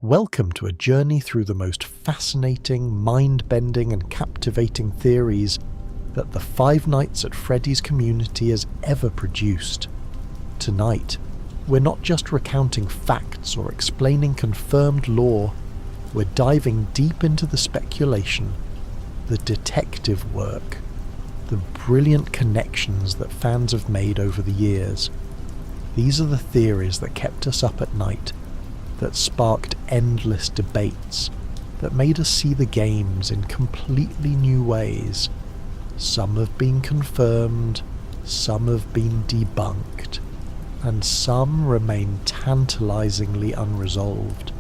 Welcome to a journey through the most fascinating, mind-bending and captivating theories that the Five Nights at Freddy's community has ever produced. Tonight, we're not just recounting facts or explaining confirmed lore, we're diving deep into the speculation, the detective work, the brilliant connections that fans have made over the years. These are the theories that kept us up at night, that sparked endless debates, that made us see the games in completely new ways. Some have been confirmed, some have been debunked, and some remain tantalizingly unresolved.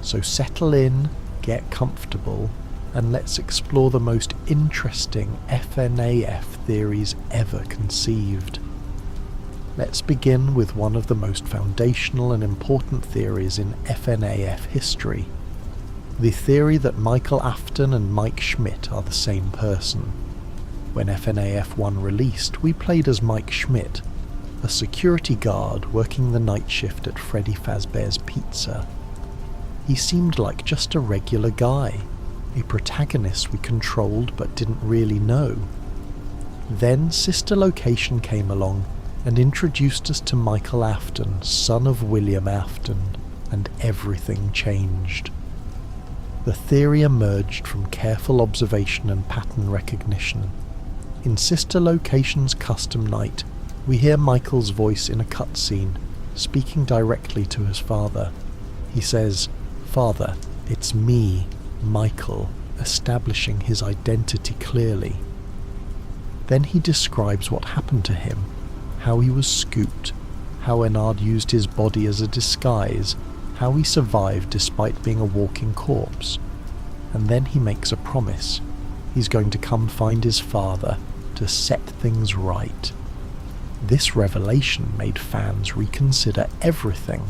So settle in, get comfortable, and let's explore the most interesting FNaF theories ever conceived. Let's begin with one of the most foundational and important theories in FNaF history. The theory that Michael Afton and Mike Schmidt are the same person. When FNaF 1 released, we played as Mike Schmidt, a security guard working the night shift at Freddy Fazbear's Pizza. He seemed like just a regular guy, a protagonist we controlled but didn't really know. Then Sister Location came along and introduced us to Michael Afton, son of William Afton, and everything changed. The theory emerged from careful observation and pattern recognition. In Sister Location's custom night, we hear Michael's voice in a cutscene, speaking directly to his father. He says, "Father, it's me, Michael," establishing his identity clearly. Then he describes what happened to him, how he was scooped, how Enard used his body as a disguise, how he survived despite being a walking corpse. And then he makes a promise. He's going to come find his father to set things right. This revelation made fans reconsider everything.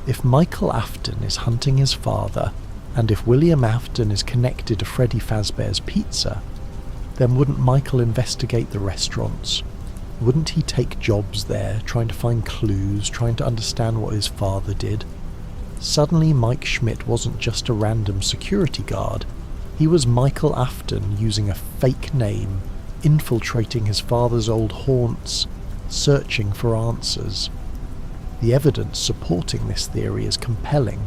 If Michael Afton is hunting his father, and if William Afton is connected to Freddy Fazbear's Pizza, then wouldn't Michael investigate the restaurants? Wouldn't he take jobs there, trying to find clues, trying to understand what his father did? Suddenly Mike Schmidt wasn't just a random security guard, he was Michael Afton using a fake name, infiltrating his father's old haunts, searching for answers. The evidence supporting this theory is compelling.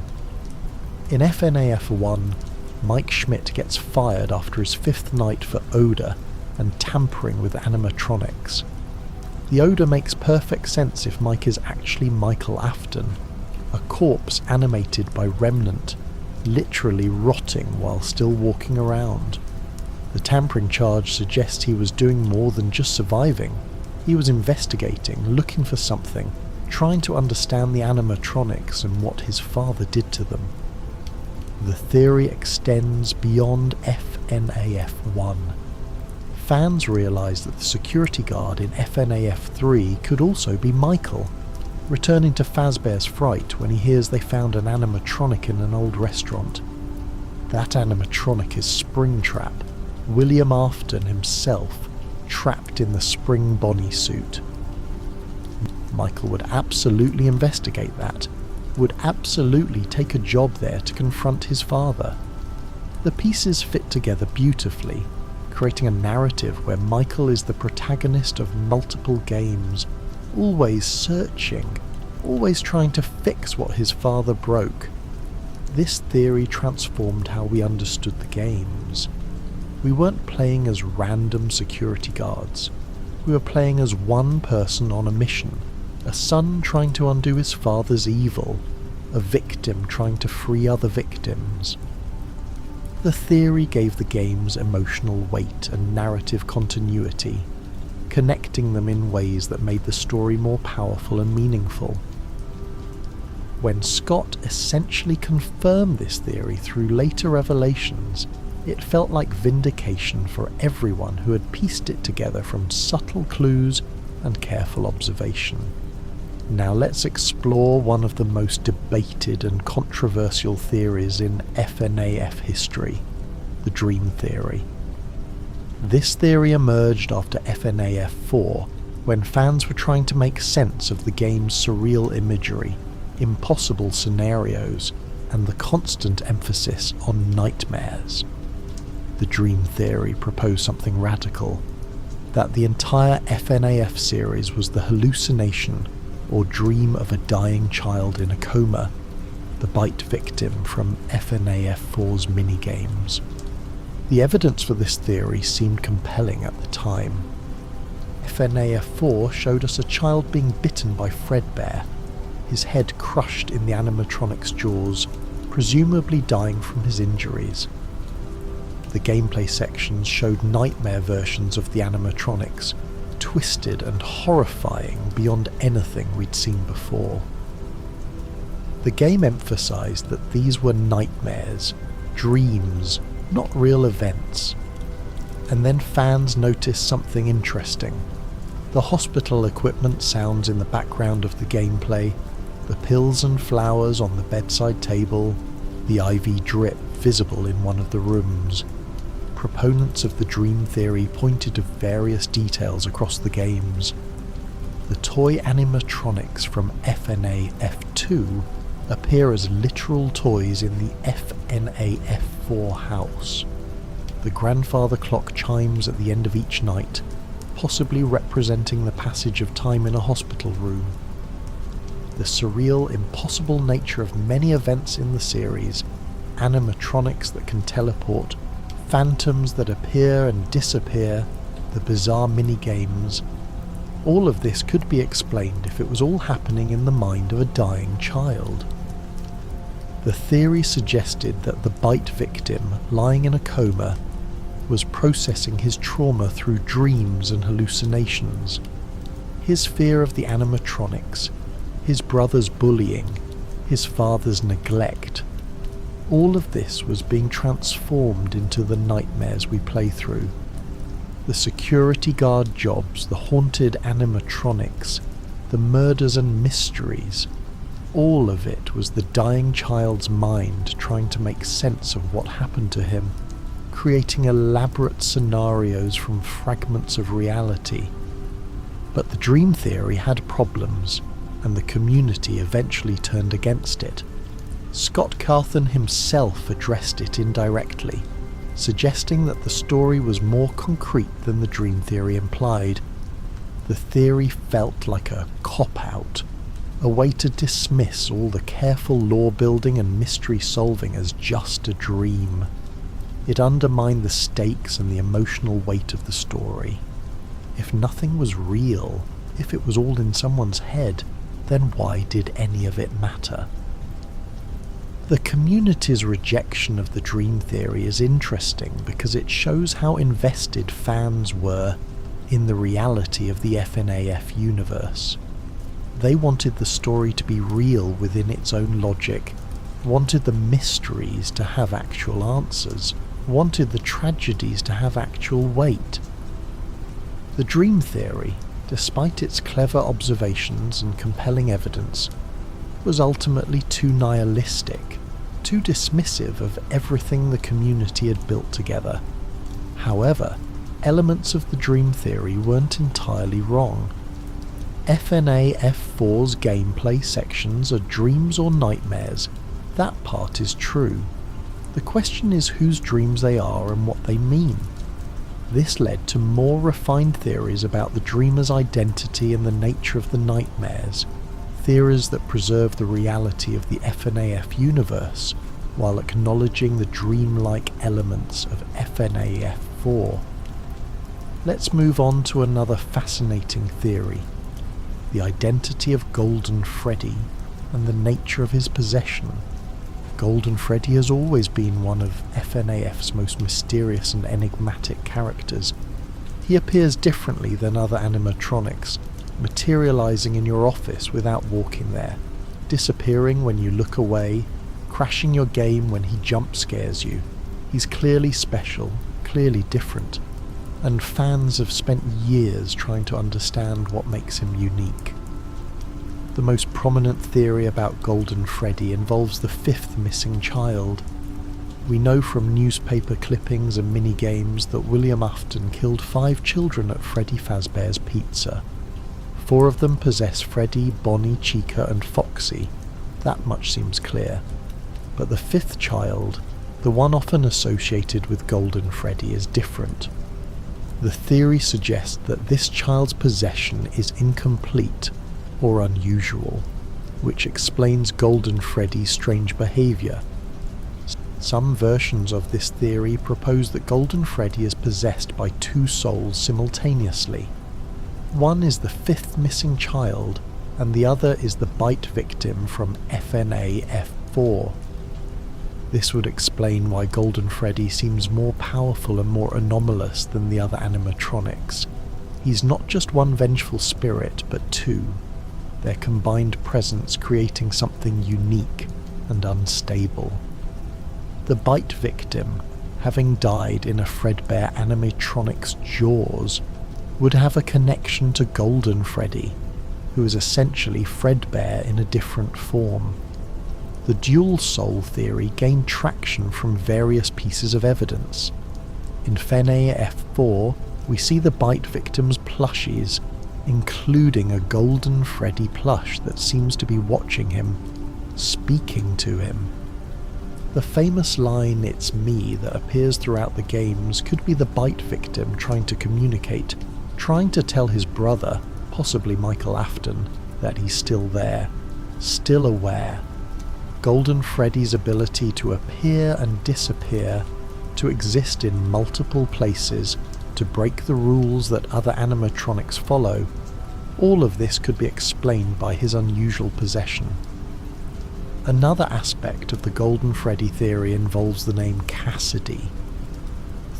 In FNaF 1, Mike Schmidt gets fired after his 5th night for odor and tampering with animatronics. The odor makes perfect sense if Mike is actually Michael Afton, a corpse animated by Remnant, literally rotting while still walking around. The tampering charge suggests he was doing more than just surviving. He was investigating, looking for something, trying to understand the animatronics and what his father did to them. The theory extends beyond FNaF 1. Fans realised that the security guard in FNaF 3 could also be Michael, returning to Fazbear's Fright when he hears they found an animatronic in an old restaurant. That animatronic is Springtrap, William Afton himself, trapped in the Spring Bonnie suit. Michael would absolutely investigate that, would absolutely take a job there to confront his father. The pieces fit together beautifully, creating a narrative where Michael is the protagonist of multiple games, always searching, always trying to fix what his father broke. This theory transformed how we understood the games. We weren't playing as random security guards. We were playing as one person on a mission, a son trying to undo his father's evil, a victim trying to free other victims. The theory gave the games emotional weight and narrative continuity, connecting them in ways that made the story more powerful and meaningful. When Scott essentially confirmed this theory through later revelations, it felt like vindication for everyone who had pieced it together from subtle clues and careful observation. Now let's explore one of the most debated and controversial theories in FNaF history, the Dream Theory. This theory emerged after FNaF 4, when fans were trying to make sense of the game's surreal imagery, impossible scenarios, and the constant emphasis on nightmares. The dream theory proposed something radical, that the entire FNaF series was the hallucination or dream of a dying child in a coma, the bite victim from FNaF 4's minigames. The evidence for this theory seemed compelling at the time. FNaF 4 showed us a child being bitten by Fredbear, his head crushed in the animatronic's jaws, presumably dying from his injuries. The gameplay sections showed nightmare versions of the animatronics, twisted and horrifying beyond anything we'd seen before. The game emphasised that these were nightmares, dreams, not real events. And then fans noticed something interesting. The hospital equipment sounds in the background of the gameplay, the pills and flowers on the bedside table, the IV drip visible in one of the rooms. Proponents of the dream theory pointed to various details across the games. The toy animatronics from FNaF 2 appear as literal toys in the FNaF 4 house. The grandfather clock chimes at the end of each night, possibly representing the passage of time in a hospital room. The surreal, impossible nature of many events in the series, animatronics that can teleport, phantoms that appear and disappear, the bizarre mini-games. All of this could be explained if it was all happening in the mind of a dying child. The theory suggested that the bite victim, lying in a coma, was processing his trauma through dreams and hallucinations. His fear of the animatronics, his brother's bullying, his father's neglect, all of this was being transformed into the nightmares we play through. The security guard jobs, the haunted animatronics, the murders and mysteries, all of it was the dying child's mind trying to make sense of what happened to him, creating elaborate scenarios from fragments of reality. But the dream theory had problems, and the community eventually turned against it. Scott Cawthon himself addressed it indirectly, suggesting that the story was more concrete than the dream theory implied. The theory felt like a cop-out, a way to dismiss all the careful lore-building and mystery-solving as just a dream. It undermined the stakes and the emotional weight of the story. If nothing was real, if it was all in someone's head, then why did any of it matter? The community's rejection of the dream theory is interesting because it shows how invested fans were in the reality of the FNaF universe. They wanted the story to be real within its own logic, wanted the mysteries to have actual answers, wanted the tragedies to have actual weight. The dream theory, despite its clever observations and compelling evidence, was ultimately too nihilistic, too dismissive of everything the community had built together. However, elements of the dream theory weren't entirely wrong. FNaF 4's gameplay sections are dreams or nightmares. That part is true. The question is whose dreams they are and what they mean. This led to more refined theories about the dreamer's identity and the nature of the nightmares, theories that preserve the reality of the FNaF universe while acknowledging the dreamlike elements of FNaF 4. Let's move on to another fascinating theory, the identity of Golden Freddy and the nature of his possession. Golden Freddy has always been one of FNaF's most mysterious and enigmatic characters. He appears differently than other animatronics, materializing in your office without walking there, disappearing when you look away, crashing your game when he jump scares you. He's clearly special, clearly different, and fans have spent years trying to understand what makes him unique. The most prominent theory about Golden Freddy involves the fifth missing child. We know from newspaper clippings and mini-games that William Afton killed 5 children at Freddy Fazbear's Pizza. 4 of them possess Freddy, Bonnie, Chica and Foxy. That much seems clear. But the fifth child, the one often associated with Golden Freddy, is different. The theory suggests that this child's possession is incomplete or unusual, which explains Golden Freddy's strange behaviour. Some versions of this theory propose that Golden Freddy is possessed by two souls simultaneously. One is the fifth missing child, and the other is the bite victim from FNaF 4. This would explain why Golden Freddy seems more powerful and more anomalous than the other animatronics. He's not just one vengeful spirit, but two, their combined presence creating something unique and unstable. The bite victim, having died in a Fredbear animatronic's jaws, would have a connection to Golden Freddy, who is essentially Fredbear in a different form. The dual soul theory gained traction from various pieces of evidence. In FNaF 4, we see the bite victim's plushies, including a Golden Freddy plush that seems to be watching him, speaking to him. The famous line "It's me" that appears throughout the games could be the bite victim trying to communicate, trying to tell his brother, possibly Michael Afton, that he's still there, still aware. Golden Freddy's ability to appear and disappear, to exist in multiple places, to break the rules that other animatronics follow, all of this could be explained by his unusual possession. Another aspect of the Golden Freddy theory involves the name Cassidy.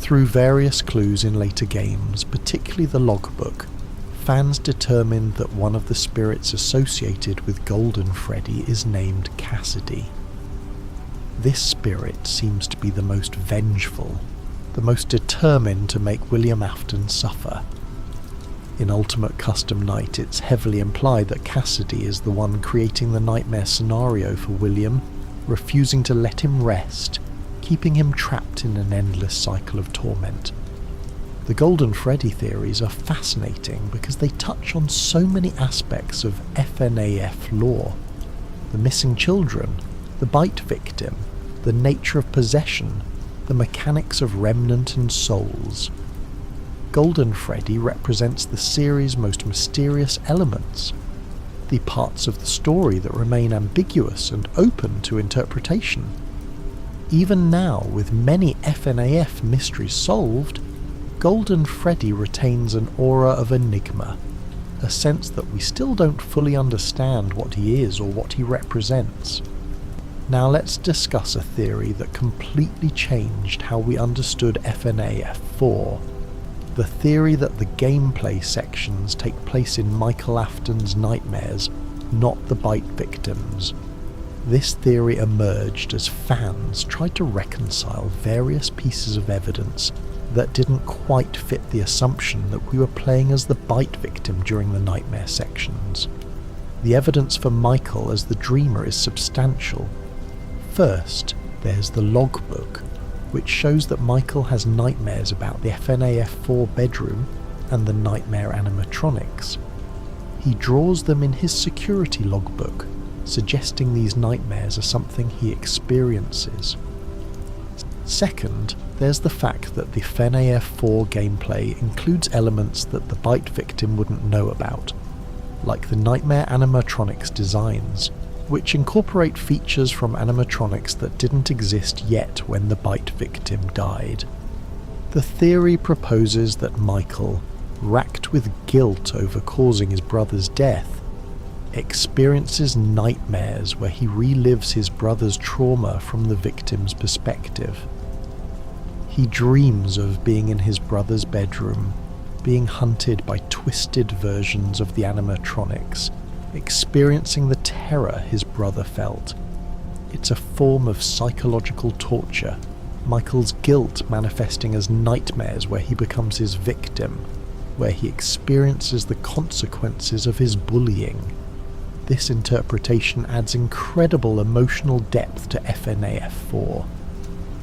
Through various clues in later games, particularly the logbook, fans determined that one of the spirits associated with Golden Freddy is named Cassidy. This spirit seems to be the most vengeful, the most determined to make William Afton suffer. In Ultimate Custom Night, it's heavily implied that Cassidy is the one creating the nightmare scenario for William, refusing to let him rest, keeping him trapped in an endless cycle of torment. The Golden Freddy theories are fascinating because they touch on so many aspects of FNaF lore. The missing children, the bite victim, the nature of possession, the mechanics of Remnant and souls. Golden Freddy represents the series' most mysterious elements, the parts of the story that remain ambiguous and open to interpretation. Even now, with many FNaF mysteries solved, Golden Freddy retains an aura of enigma, a sense that we still don't fully understand what he is or what he represents. Now let's discuss a theory that completely changed how we understood FNaF 4. The theory that the gameplay sections take place in Michael Afton's nightmares, not the bite victims. This theory emerged as fans tried to reconcile various pieces of evidence that didn't quite fit the assumption that we were playing as the bite victim during the nightmare sections. The evidence for Michael as the dreamer is substantial. First, there's the logbook, which shows that Michael has nightmares about the FNaF 4 bedroom and the nightmare animatronics. He draws them in his security logbook, suggesting these nightmares are something he experiences. Second, there's the fact that the FNaF 4 gameplay includes elements that the bite victim wouldn't know about, like the nightmare animatronics designs, which incorporate features from animatronics that didn't exist yet when the bite victim died. The theory proposes that Michael, racked with guilt over causing his brother's death, experiences nightmares where he relives his brother's trauma from the victim's perspective. He dreams of being in his brother's bedroom, being hunted by twisted versions of the animatronics, experiencing the terror his brother felt. It's a form of psychological torture, Michael's guilt manifesting as nightmares where he becomes his victim, where he experiences the consequences of his bullying. This interpretation adds incredible emotional depth to FNaF 4.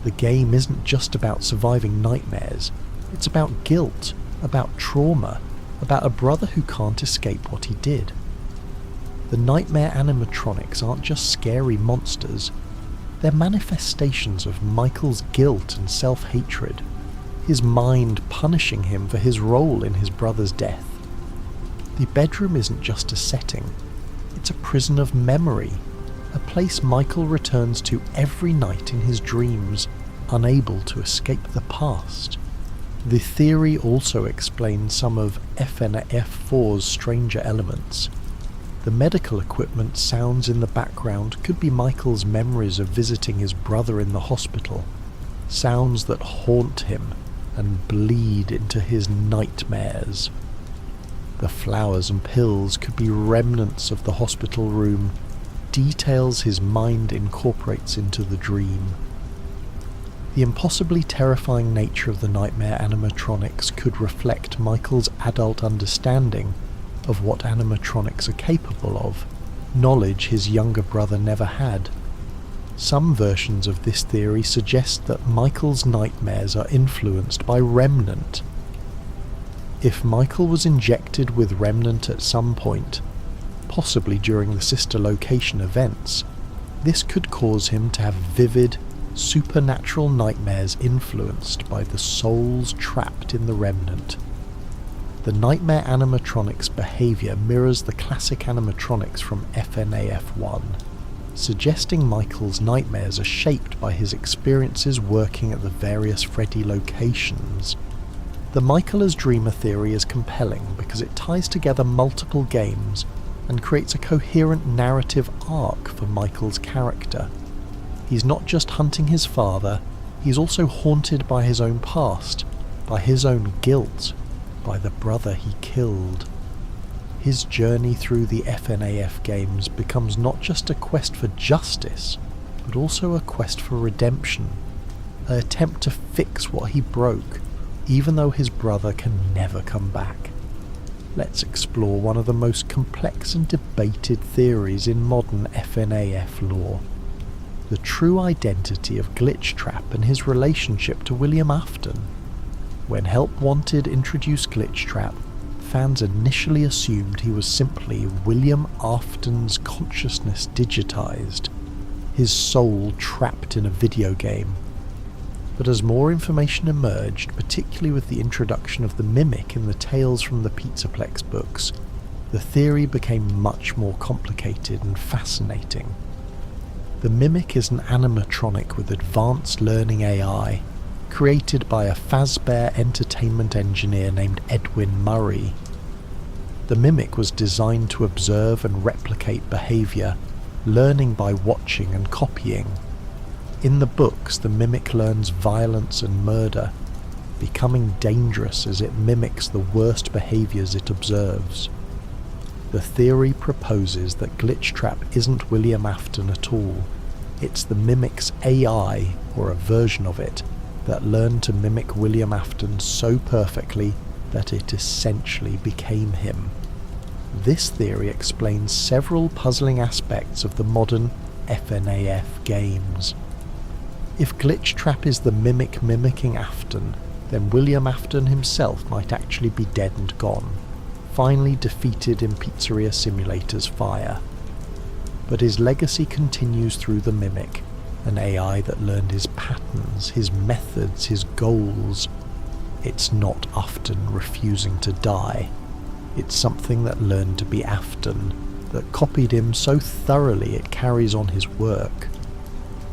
The game isn't just about surviving nightmares, it's about guilt, about trauma, about a brother who can't escape what he did. The nightmare animatronics aren't just scary monsters, They're manifestations of Michael's guilt and self-hatred, his mind punishing him for his role in his brother's death. The bedroom isn't just a setting, it's a prison of memory, a place Michael returns to every night in his dreams, unable to escape the past. The theory also explains some of FNaF 4's stranger elements. The medical equipment sounds in the background could be Michael's memories of visiting his brother in the hospital, sounds that haunt him and bleed into his nightmares. The flowers and pills could be remnants of the hospital room, details his mind incorporates into the dream. The impossibly terrifying nature of the nightmare animatronics could reflect Michael's adult understanding of what animatronics are capable of, knowledge his younger brother never had. Some versions of this theory suggest that Michael's nightmares are influenced by Remnant. If Michael was injected with Remnant at some point, possibly during the sister location events, this could cause him to have vivid, supernatural nightmares influenced by the souls trapped in the Remnant. The nightmare animatronics behaviour mirrors the classic animatronics from FNaF 1, suggesting Michael's nightmares are shaped by his experiences working at the various Freddy locations. The Michael as Dreamer theory is compelling because it ties together multiple games and creates a coherent narrative arc for Michael's character. He's not just hunting his father, he's also haunted by his own past, by his own guilt, by the brother he killed. His journey through the FNaF games becomes not just a quest for justice, but also a quest for redemption, an attempt to fix what he broke, even though his brother can never come back. Let's explore one of the most complex and debated theories in modern FNaF lore: the true identity of Glitchtrap and his relationship to William Afton. When Help Wanted introduced Glitchtrap, fans initially assumed he was simply William Afton's consciousness digitized, his soul trapped in a video game. But as more information emerged, particularly with the introduction of the Mimic in the Tales from the Pizzaplex books, the theory became much more complicated and fascinating. The Mimic is an animatronic with advanced learning AI, created by a Fazbear Entertainment engineer named Edwin Murray. The Mimic was designed to observe and replicate behaviour, learning by watching and copying. In the books, the Mimic learns violence and murder, becoming dangerous as it mimics the worst behaviours it observes. The theory proposes that Glitchtrap isn't William Afton at all. It's the Mimic's AI, or a version of it, that learned to mimic William Afton so perfectly that it essentially became him. This theory explains several puzzling aspects of the modern FNaF games. If Glitchtrap is the Mimic mimicking Afton, then William Afton himself might actually be dead and gone, finally defeated in Pizzeria Simulator's fire. But his legacy continues through the Mimic, an AI that learned his patterns, his methods, his goals. It's not Afton refusing to die. It's something that learned to be Afton, that copied him so thoroughly it carries on his work.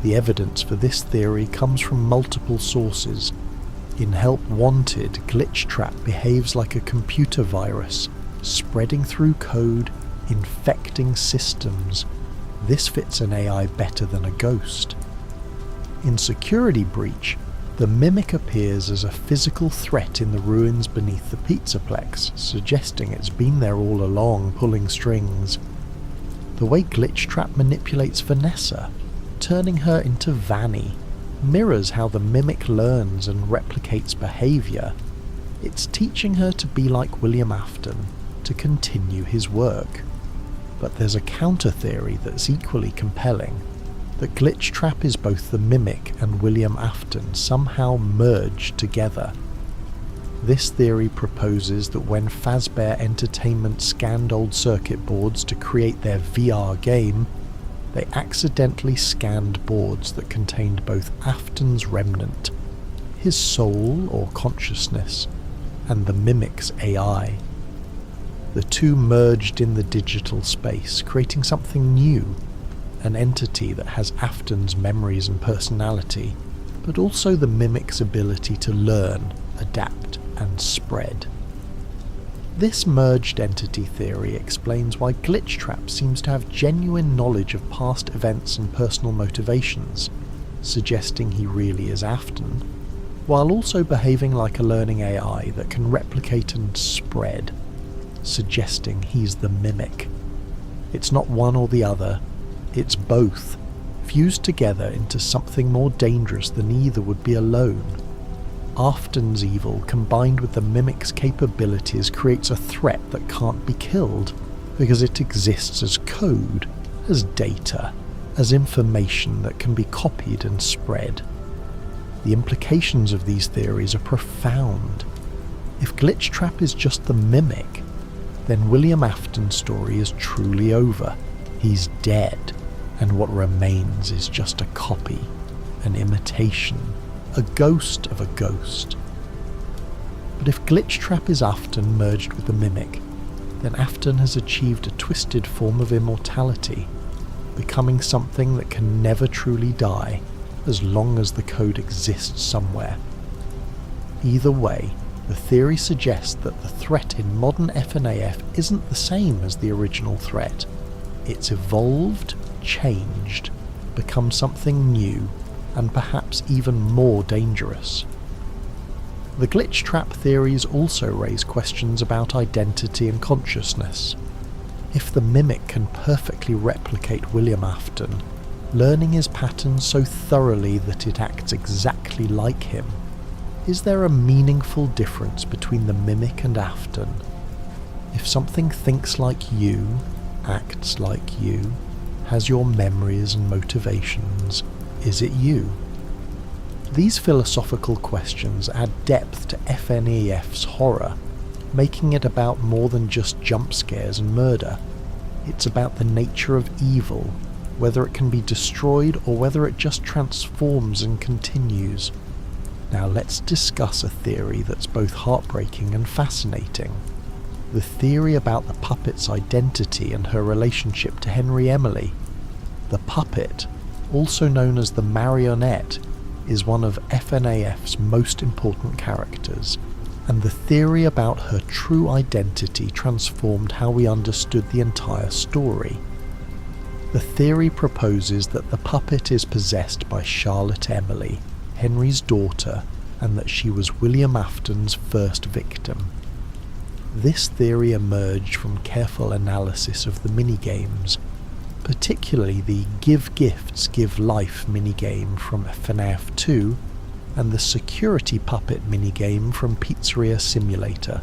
The evidence for this theory comes from multiple sources. In Help Wanted, Glitchtrap behaves like a computer virus, spreading through code, infecting systems. This fits an AI better than a ghost. In Security Breach, the Mimic appears as a physical threat in the ruins beneath the Pizzaplex, suggesting it's been there all along, pulling strings. The way Glitchtrap manipulates Vanessa, turning her into Vanny, mirrors how the Mimic learns and replicates behaviour. It's teaching her to be like William Afton, to continue his work. But there's a counter-theory that's equally compelling, that Glitchtrap is both the Mimic and William Afton somehow merged together. This theory proposes that when Fazbear Entertainment scanned old circuit boards to create their VR game, they accidentally scanned boards that contained both Afton's remnant, his soul or consciousness, and the mimic's AI. The two merged in the digital space, creating something new, an entity that has Afton's memories and personality, but also the mimic's ability to learn, adapt, and spread. This merged entity theory explains why Glitchtrap seems to have genuine knowledge of past events and personal motivations, suggesting he really is Afton, while also behaving like a learning AI that can replicate and spread, suggesting he's the mimic. It's not one or the other, it's both, fused together into something more dangerous than either would be alone. Afton's evil combined with the mimic's capabilities creates a threat that can't be killed, because it exists as code, as data, as information that can be copied and spread. The implications of these theories are profound. If Glitchtrap is just the mimic, then William Afton's story is truly over. He's dead, and what remains is just a copy, an imitation, a ghost of a ghost. But if Glitchtrap is Afton merged with the mimic, then Afton has achieved a twisted form of immortality, becoming something that can never truly die as long as the code exists somewhere. Either way, the theory suggests that the threat in modern FNaF isn't the same as the original threat. It's evolved, changed, become something new, and perhaps even more dangerous. The Glitchtrap theories also raise questions about identity and consciousness. If the mimic can perfectly replicate William Afton, learning his patterns so thoroughly that it acts exactly like him, is there a meaningful difference between the mimic and Afton? If something thinks like you, acts like you, has your memories and motivations, is it you? These philosophical questions add depth to FNaF's horror, making it about more than just jump scares and murder. It's about the nature of evil, whether it can be destroyed or whether it just transforms and continues. Now let's discuss a theory that's both heartbreaking and fascinating. The theory about the puppet's identity and her relationship to Henry Emily. The puppet, also known as the marionette, is one of FNaF's most important characters, and the theory about her true identity transformed how we understood the entire story. The theory proposes that the puppet is possessed by Charlotte Emily, Henry's daughter, and that she was William Afton's first victim. This theory emerged from careful analysis of the minigames, particularly the Give Gifts, Give Life minigame from FNaF 2 and the Security Puppet minigame from Pizzeria Simulator.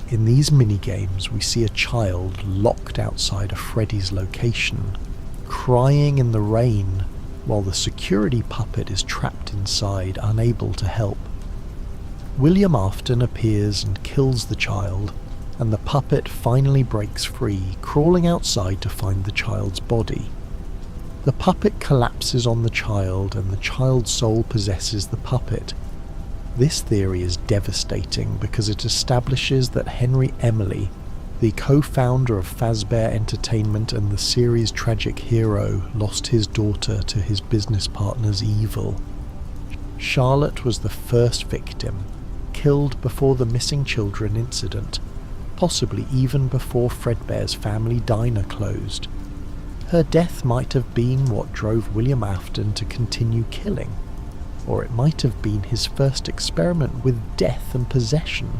In these minigames we see a child locked outside a Freddy's location, crying in the rain, while the security puppet is trapped inside, unable to help. William Afton appears and kills the child, and the puppet finally breaks free, crawling outside to find the child's body. The puppet collapses on the child, and the child's soul possesses the puppet. This theory is devastating because it establishes that Henry Emily, the co-founder of Fazbear Entertainment and the series' tragic hero, lost his daughter to his business partner's evil. Charlotte was the first victim, killed before the missing children incident, possibly even before Fredbear's family diner closed. Her death might have been what drove William Afton to continue killing, or it might have been his first experiment with death and possession.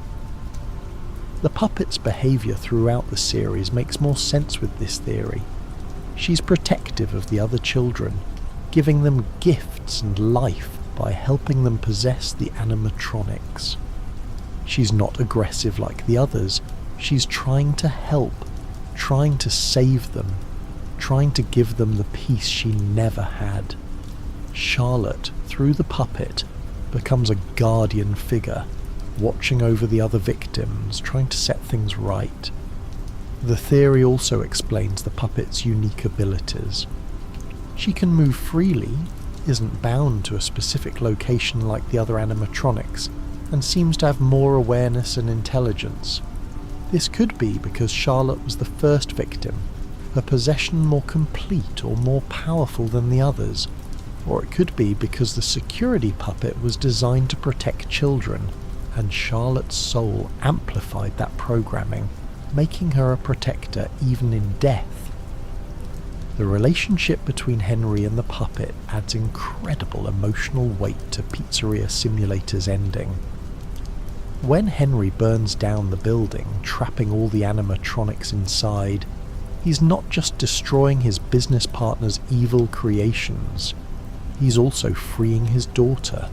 The puppet's behaviour throughout the series makes more sense with this theory. She's protective of the other children, giving them gifts and life by helping them possess the animatronics. She's not aggressive like the others, she's trying to help, trying to save them, trying to give them the peace she never had. Charlotte, through the puppet, becomes a guardian figure, watching over the other victims, trying to set things right. The theory also explains the puppet's unique abilities. She can move freely, isn't bound to a specific location like the other animatronics, and seems to have more awareness and intelligence. This could be because Charlotte was the first victim, her possession more complete or more powerful than the others, or it could be because the security puppet was designed to protect children, and Charlotte's soul amplified that programming, making her a protector even in death. The relationship between Henry and the puppet adds incredible emotional weight to Pizzeria Simulator's ending. When Henry burns down the building, trapping all the animatronics inside, he's not just destroying his business partner's evil creations, he's also freeing his daughter.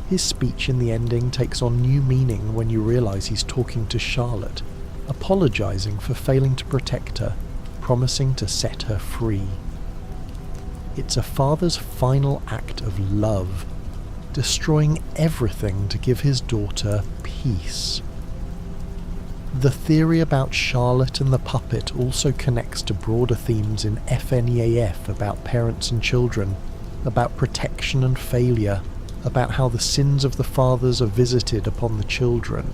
His speech in the ending takes on new meaning when you realise he's talking to Charlotte, apologising for failing to protect her, promising to set her free. It's a father's final act of love, destroying everything to give his daughter peace. The theory about Charlotte and the puppet also connects to broader themes in FNaF about parents and children, about protection and failure, about how the sins of the fathers are visited upon the children.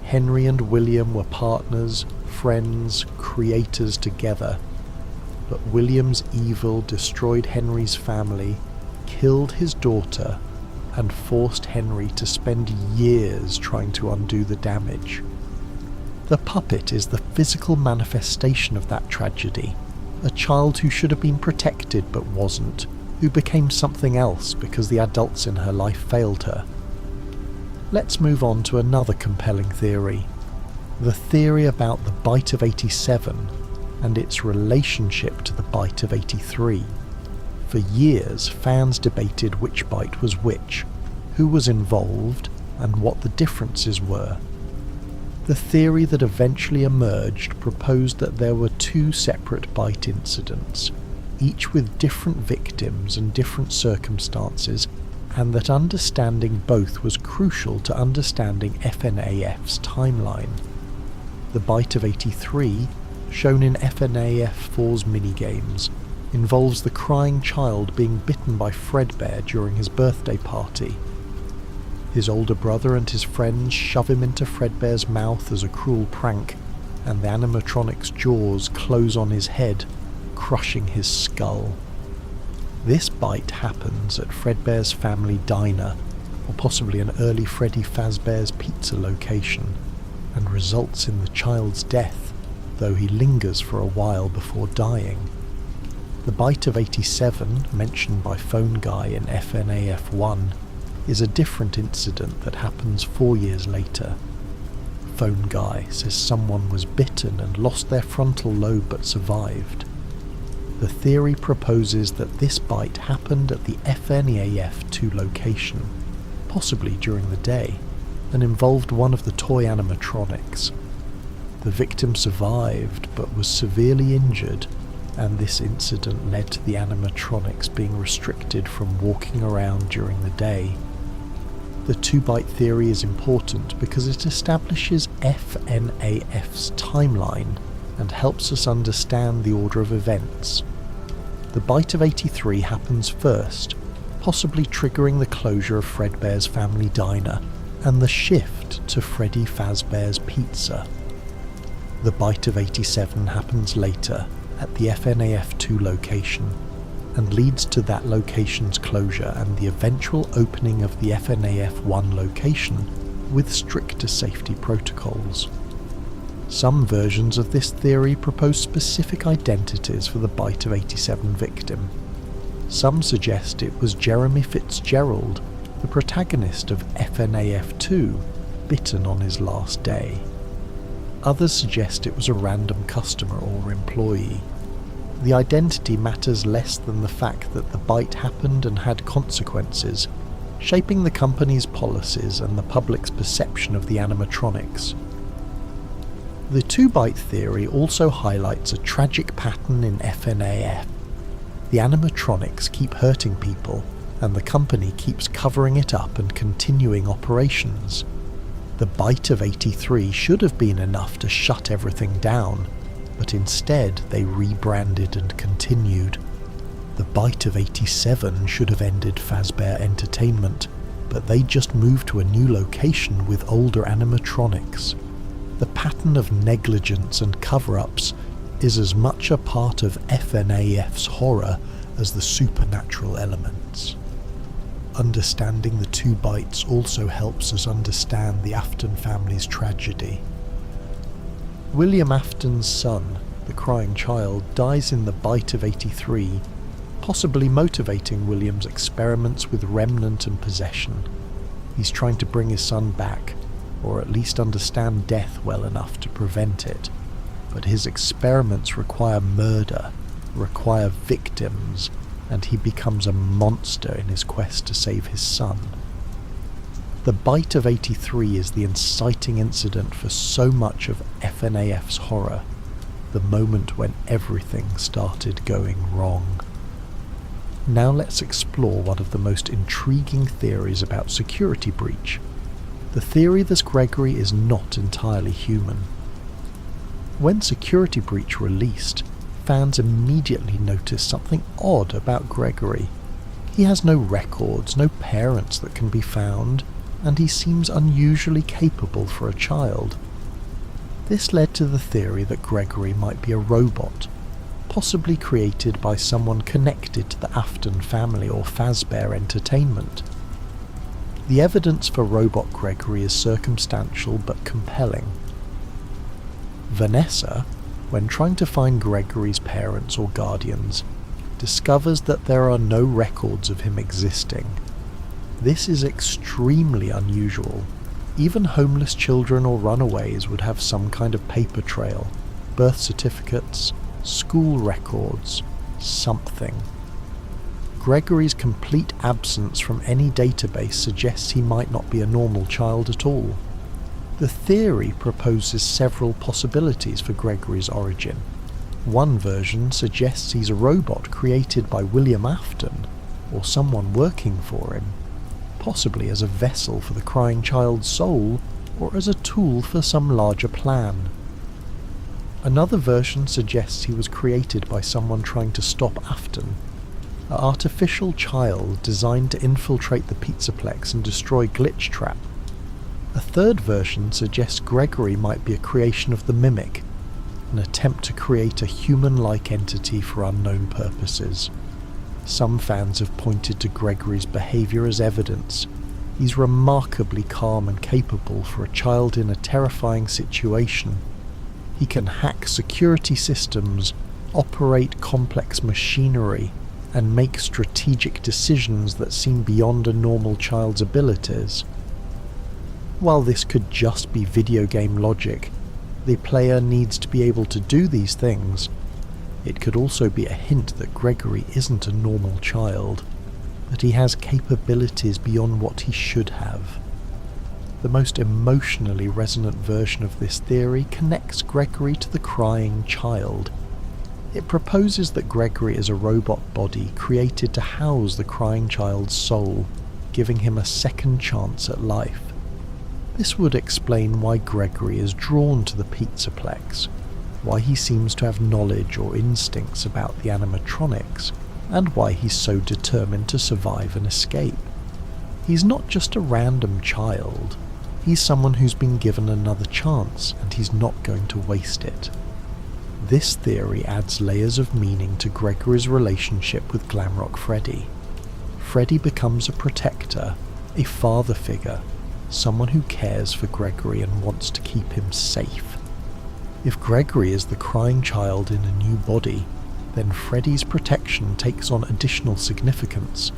Henry and William were partners, friends, creators together, but William's evil destroyed Henry's family, killed his daughter, and forced Henry to spend years trying to undo the damage. The puppet is the physical manifestation of that tragedy, a child who should have been protected but wasn't, who became something else because the adults in her life failed her. Let's move on to another compelling theory, the theory about the Bite of 87 and its relationship to the Bite of 83. For years, fans debated which bite was which, who was involved, and what the differences were. The theory that eventually emerged proposed that there were two separate bite incidents, each with different victims and different circumstances, and that understanding both was crucial to understanding FNaF's timeline. The Bite of 83, shown in FNaF 4's minigames, involves the crying child being bitten by Fredbear during his birthday party. His older brother and his friends shove him into Fredbear's mouth as a cruel prank, and the animatronic's jaws close on his head, crushing his skull. This bite happens at Fredbear's family diner, or possibly an early Freddy Fazbear's pizza location, and results in the child's death, though he lingers for a while before dying. The Bite of 87, mentioned by Phone Guy in FNaF 1, is a different incident that happens 4 years later. Phone Guy says someone was bitten and lost their frontal lobe but survived. The theory proposes that this bite happened at the FNaF 2 location, possibly during the day, and involved one of the toy animatronics. The victim survived but was severely injured, and this incident led to the animatronics being restricted from walking around during the day. The two-bite theory is important because it establishes FNaF's timeline and helps us understand the order of events. The Bite of 83 happens first, possibly triggering the closure of Fredbear's family diner and the shift to Freddy Fazbear's Pizza. The Bite of 87 happens later, at the FNaF 2 location, and leads to that location's closure and the eventual opening of the FNaF 1 location with stricter safety protocols. Some versions of this theory propose specific identities for the Bite of 87 victim. Some suggest it was Jeremy Fitzgerald, the protagonist of FNaF 2, bitten on his last day. Others suggest it was a random customer or employee. The identity matters less than the fact that the bite happened and had consequences, shaping the company's policies and the public's perception of the animatronics. The two-bite theory also highlights a tragic pattern in FNaF. The animatronics keep hurting people, and the company keeps covering it up and continuing operations. The Bite of 83 should have been enough to shut everything down, but instead they rebranded and continued. The bite of 87 should have ended Fazbear Entertainment, but they just moved to a new location with older animatronics. The pattern of negligence and cover-ups is as much a part of FNaF's horror as the supernatural elements. Understanding the 2 bites also helps us understand the Afton family's tragedy. William Afton's son, the crying child, dies in the bite of 83, possibly motivating William's experiments with Remnant and possession. He's trying to bring his son back, or at least understand death well enough to prevent it, but his experiments require murder, require victims, and he becomes a monster in his quest to save his son. The bite of 83 is the inciting incident for so much of FNaF's horror, the moment when everything started going wrong. Now let's explore one of the most intriguing theories about security breach, the theory that Gregory is not entirely human. When Security Breach released, fans immediately noticed something odd about Gregory. He has no records, no parents that can be found, and he seems unusually capable for a child. This led to the theory that Gregory might be a robot, possibly created by someone connected to the Afton family or Fazbear Entertainment. The evidence for robot Gregory is circumstantial but compelling. Vanessa, when trying to find Gregory's parents or guardians, discovers that there are no records of him existing. This is extremely unusual. Even homeless children or runaways would have some kind of paper trail, birth certificates, school records, something. Gregory's complete absence from any database suggests he might not be a normal child at all. The theory proposes several possibilities for Gregory's origin. One version suggests he's a robot created by William Afton, or someone working for him, possibly as a vessel for the crying child's soul, or as a tool for some larger plan. Another version suggests he was created by someone trying to stop Afton, an artificial child designed to infiltrate the Pizzaplex and destroy Glitchtrap. A third version suggests Gregory might be a creation of the Mimic, an attempt to create a human-like entity for unknown purposes. Some fans have pointed to Gregory's behaviour as evidence. He's remarkably calm and capable for a child in a terrifying situation. He can hack security systems, operate complex machinery, and make strategic decisions that seem beyond a normal child's abilities. While this could just be video game logic, the player needs to be able to do these things. It could also be a hint that Gregory isn't a normal child, that he has capabilities beyond what he should have. The most emotionally resonant version of this theory connects Gregory to the crying child. It proposes that Gregory is a robot body created to house the crying child's soul, giving him a second chance at life. This would explain why Gregory is drawn to the Pizzaplex, why he seems to have knowledge or instincts about the animatronics, and why he's so determined to survive and escape. He's not just a random child, he's someone who's been given another chance, and he's not going to waste it. This theory adds layers of meaning to Gregory's relationship with Glamrock Freddy. Freddy becomes a protector, a father figure, someone who cares for Gregory and wants to keep him safe. If Gregory is the crying child in a new body, then Freddy's protection takes on additional significance.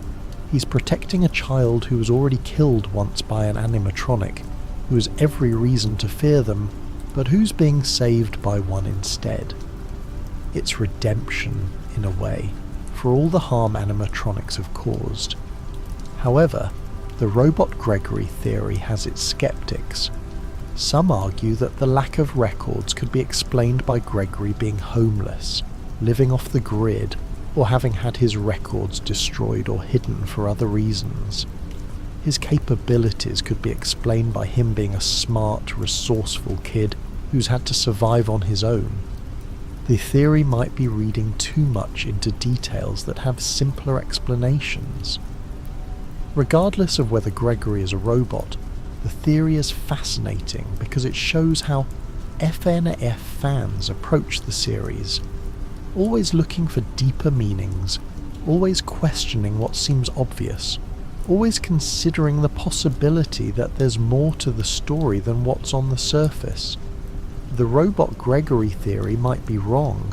He's protecting a child who was already killed once by an animatronic, who has every reason to fear them, but who's being saved by one instead. It's redemption, in a way, for all the harm animatronics have caused. However, the robot Gregory theory has its skeptics. Some argue that the lack of records could be explained by Gregory being homeless, living off the grid, or having had his records destroyed or hidden for other reasons. His capabilities could be explained by him being a smart, resourceful kid who's had to survive on his own. The theory might be reading too much into details that have simpler explanations. Regardless of whether Gregory is a robot, the theory is fascinating because it shows how FNaF fans approach the series, always looking for deeper meanings, always questioning what seems obvious, always considering the possibility that there's more to the story than what's on the surface. The robot Gregory theory might be wrong,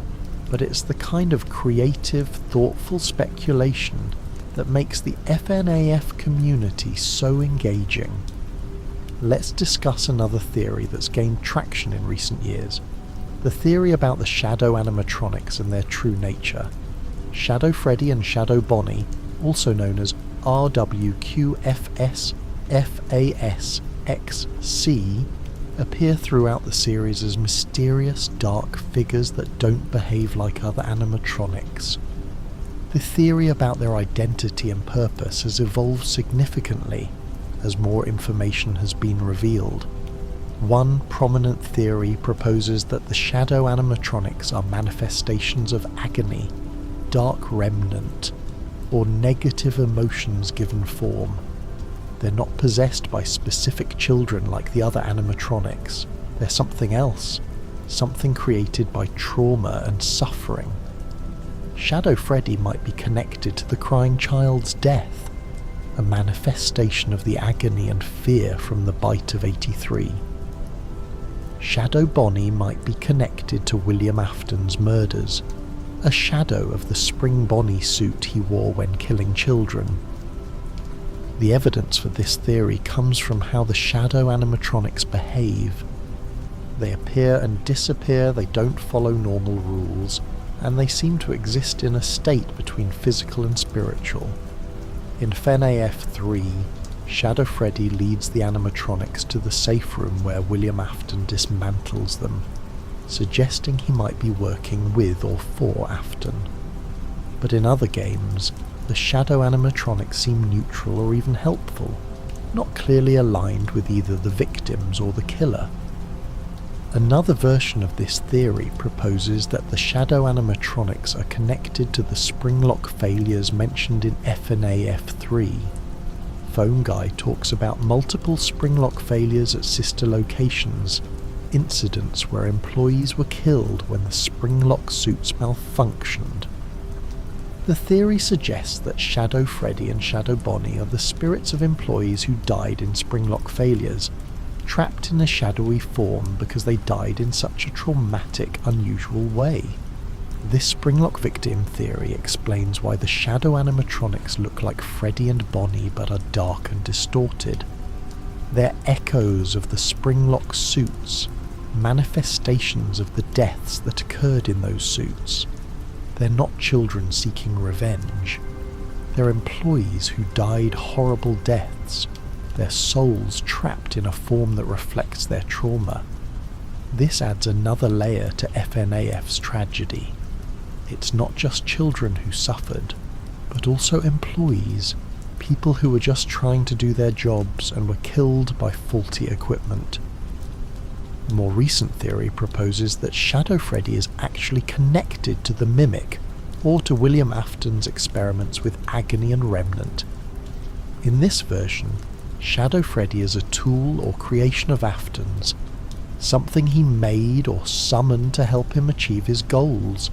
but it's the kind of creative, thoughtful speculation that makes the FNaF community so engaging. Let's discuss another theory that's gained traction in recent years. The theory about the shadow animatronics and their true nature. Shadow Freddy and Shadow Bonnie, also known as RWQFS-FAS-XC, appear throughout the series as mysterious, dark figures that don't behave like other animatronics. The theory about their identity and purpose has evolved significantly as more information has been revealed. One prominent theory proposes that the shadow animatronics are manifestations of agony, dark remnant, or negative emotions given form. They're not possessed by specific children like the other animatronics. They're something else, something created by trauma and suffering. Shadow Freddy might be connected to the crying child's death, a manifestation of the agony and fear from the bite of 83. Shadow Bonnie might be connected to William Afton's murders, a shadow of the spring Bonnie suit he wore when killing children. The evidence for this theory comes from how the shadow animatronics behave. They appear and disappear, they don't follow normal rules, and they seem to exist in a state between physical and spiritual. In FNaF 3, Shadow Freddy leads the animatronics to the safe room where William Afton dismantles them, suggesting he might be working with or for Afton. But in other games, the shadow animatronics seem neutral or even helpful, not clearly aligned with either the victims or the killer. Another version of this theory proposes that the shadow animatronics are connected to the springlock failures mentioned in FNaF 3. Phone Guy talks about multiple springlock failures at sister locations, incidents where employees were killed when the springlock suits malfunctioned. The theory suggests that Shadow Freddy and Shadow Bonnie are the spirits of employees who died in springlock failures, trapped in a shadowy form because they died in such a traumatic, unusual way. This springlock victim theory explains why the shadow animatronics look like Freddy and Bonnie but are dark and distorted. They're echoes of the springlock suits, manifestations of the deaths that occurred in those suits. They're not children seeking revenge. They're employees who died horrible deaths, their souls trapped in a form that reflects their trauma. This adds another layer to FNaF's tragedy. It's not just children who suffered, but also employees, people who were just trying to do their jobs and were killed by faulty equipment. A more recent theory proposes that Shadow Freddy is actually connected to the Mimic, or to William Afton's experiments with Agony and Remnant. In this version, Shadow Freddy is a tool or creation of Afton's, something he made or summoned to help him achieve his goals.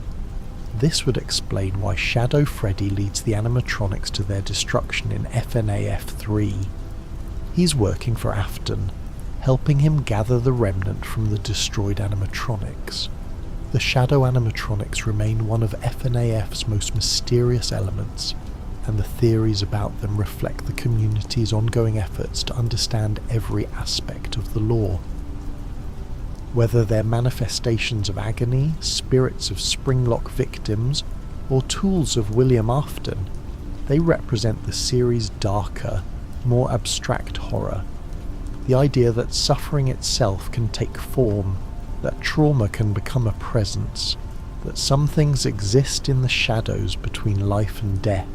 This would explain why Shadow Freddy leads the animatronics to their destruction in FNaF 3. He's working for Afton, helping him gather the remnant from the destroyed animatronics. The shadow animatronics remain one of FNaF's most mysterious elements, and the theories about them reflect the community's ongoing efforts to understand every aspect of the lore. Whether they're manifestations of agony, spirits of springlock victims, or tools of William Afton, they represent the series' darker, more abstract horror. The idea that suffering itself can take form, that trauma can become a presence, that some things exist in the shadows between life and death.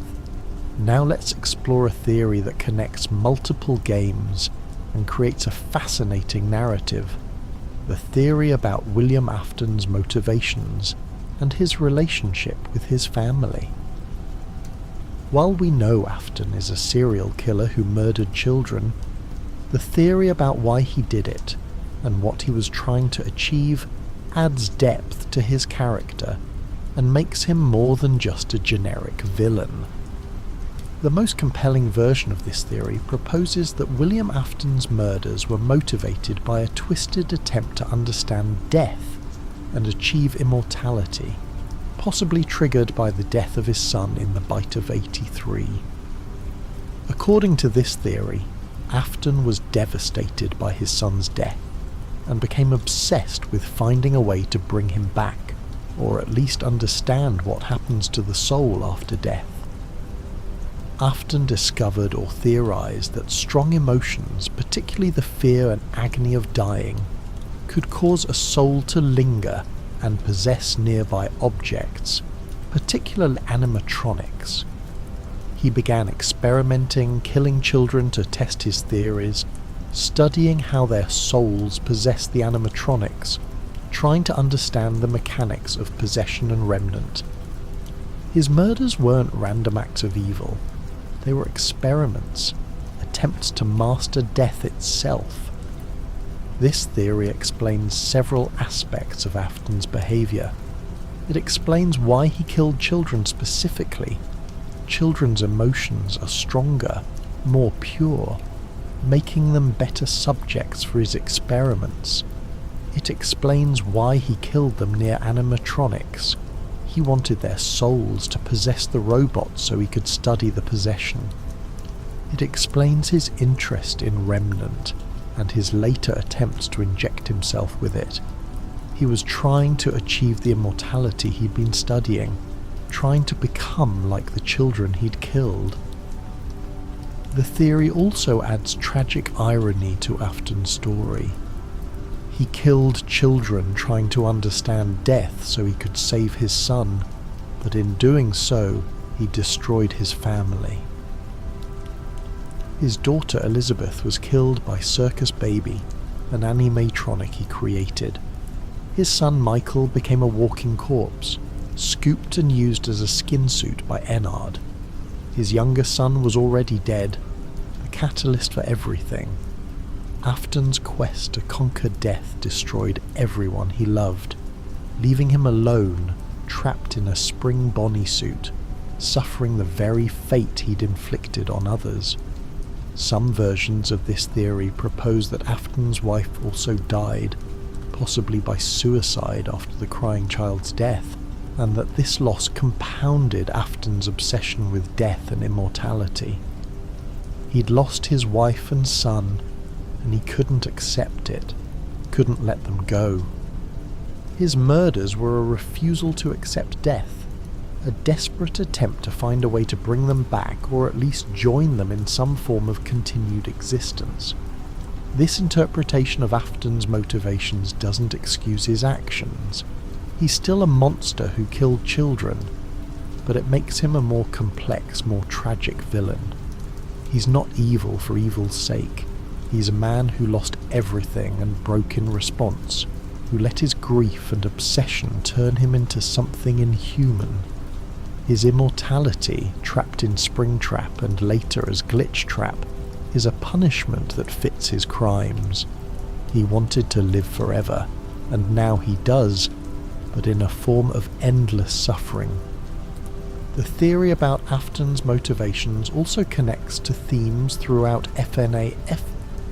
Now let's explore a theory that connects multiple games and creates a fascinating narrative. The theory about William Afton's motivations and his relationship with his family. While we know Afton is a serial killer who murdered children, the theory about why he did it and what he was trying to achieve adds depth to his character and makes him more than just a generic villain. The most compelling version of this theory proposes that William Afton's murders were motivated by a twisted attempt to understand death and achieve immortality, possibly triggered by the death of his son in the Bite of 83. According to this theory, Afton was devastated by his son's death and became obsessed with finding a way to bring him back, or at least understand what happens to the soul after death. Afton discovered or theorized that strong emotions, particularly the fear and agony of dying, could cause a soul to linger and possess nearby objects, particularly animatronics. He began experimenting, killing children to test his theories, studying how their souls possess the animatronics, trying to understand the mechanics of possession and remnant. His murders weren't random acts of evil. They were experiments, attempts to master death itself. This theory explains several aspects of Afton's behaviour. It explains why he killed children specifically. Children's emotions are stronger, more pure, making them better subjects for his experiments. It explains why he killed them near animatronics. He wanted their souls to possess the robots so he could study the possession. It explains his interest in Remnant and his later attempts to inject himself with it. He was trying to achieve the immortality he'd been studying, trying to become like the children he'd killed. The theory also adds tragic irony to Afton's story. He killed children trying to understand death so he could save his son, but in doing so, he destroyed his family. His daughter Elizabeth was killed by Circus Baby, an animatronic he created. His son Michael became a walking corpse, scooped and used as a skin suit by Ennard. His younger son was already dead, the catalyst for everything. Afton's quest to conquer death destroyed everyone he loved, leaving him alone, trapped in a spring Bonnie suit, suffering the very fate he'd inflicted on others. Some versions of this theory propose that Afton's wife also died, possibly by suicide after the crying child's death, and that this loss compounded Afton's obsession with death and immortality. He'd lost his wife and son, and he couldn't accept it, couldn't let them go. His murders were a refusal to accept death, a desperate attempt to find a way to bring them back or at least join them in some form of continued existence. This interpretation of Afton's motivations doesn't excuse his actions. He's still a monster who killed children, but it makes him a more complex, more tragic villain. He's not evil for evil's sake. He's a man who lost everything and broke in response, who let his grief and obsession turn him into something inhuman. His immortality, trapped in Springtrap and later as Glitchtrap, is a punishment that fits his crimes. He wanted to live forever, and now he does, but in a form of endless suffering. The theory about Afton's motivations also connects to themes throughout FNaF,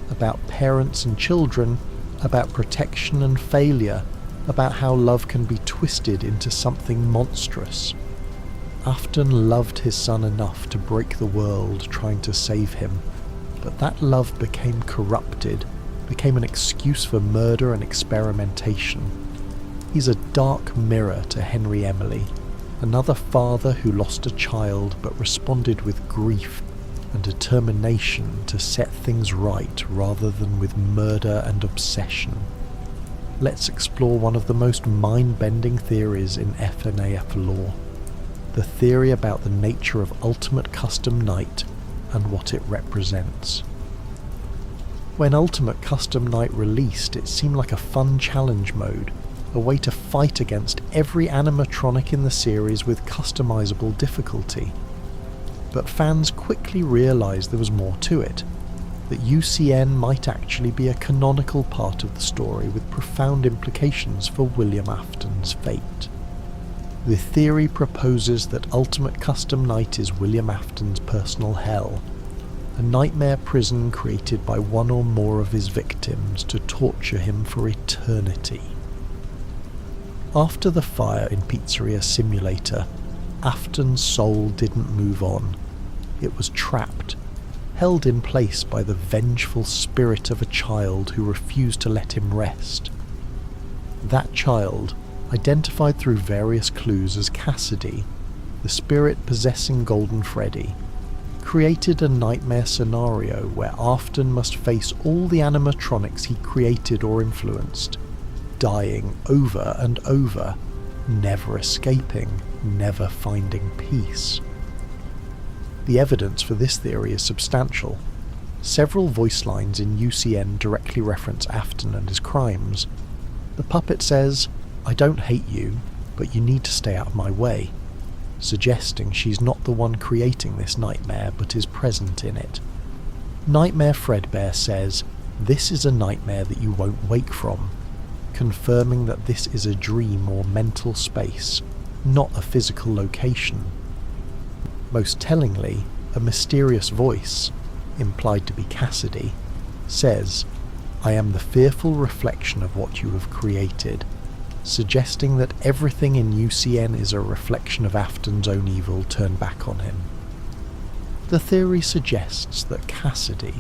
about parents and children, about protection and failure, about how love can be twisted into something monstrous. Afton loved his son enough to break the world trying to save him, but that love became corrupted, became an excuse for murder and experimentation. He's a dark mirror to Henry Emily, another father who lost a child but responded with grief and determination to set things right rather than with murder and obsession. Let's explore one of the most mind-bending theories in FNaF lore, the theory about the nature of Ultimate Custom Night and what it represents. When Ultimate Custom Night released, it seemed like a fun challenge mode, a way to fight against every animatronic in the series with customizable difficulty. But fans quickly realised there was more to it, that UCN might actually be a canonical part of the story with profound implications for William Afton's fate. The theory proposes that Ultimate Custom Night is William Afton's personal hell, a nightmare prison created by one or more of his victims to torture him for eternity. After the fire in Pizzeria Simulator, Afton's soul didn't move on. It was trapped, held in place by the vengeful spirit of a child who refused to let him rest. That child, identified through various clues as Cassidy, the spirit possessing Golden Freddy, created a nightmare scenario where Afton must face all the animatronics he created or influenced, dying over and over, never escaping, never finding peace. The evidence for this theory is substantial. Several voice lines in UCN directly reference Afton and his crimes. The puppet says, "I don't hate you, but you need to stay out of my way," suggesting she's not the one creating this nightmare but is present in it. Nightmare Fredbear says, "This is a nightmare that you won't wake from," confirming that this is a dream or mental space, not a physical location. Most tellingly, a mysterious voice, implied to be Cassidy, says, "I am the fearful reflection of what you have created," suggesting that everything in UCN is a reflection of Afton's own evil turned back on him. The theory suggests that Cassidy,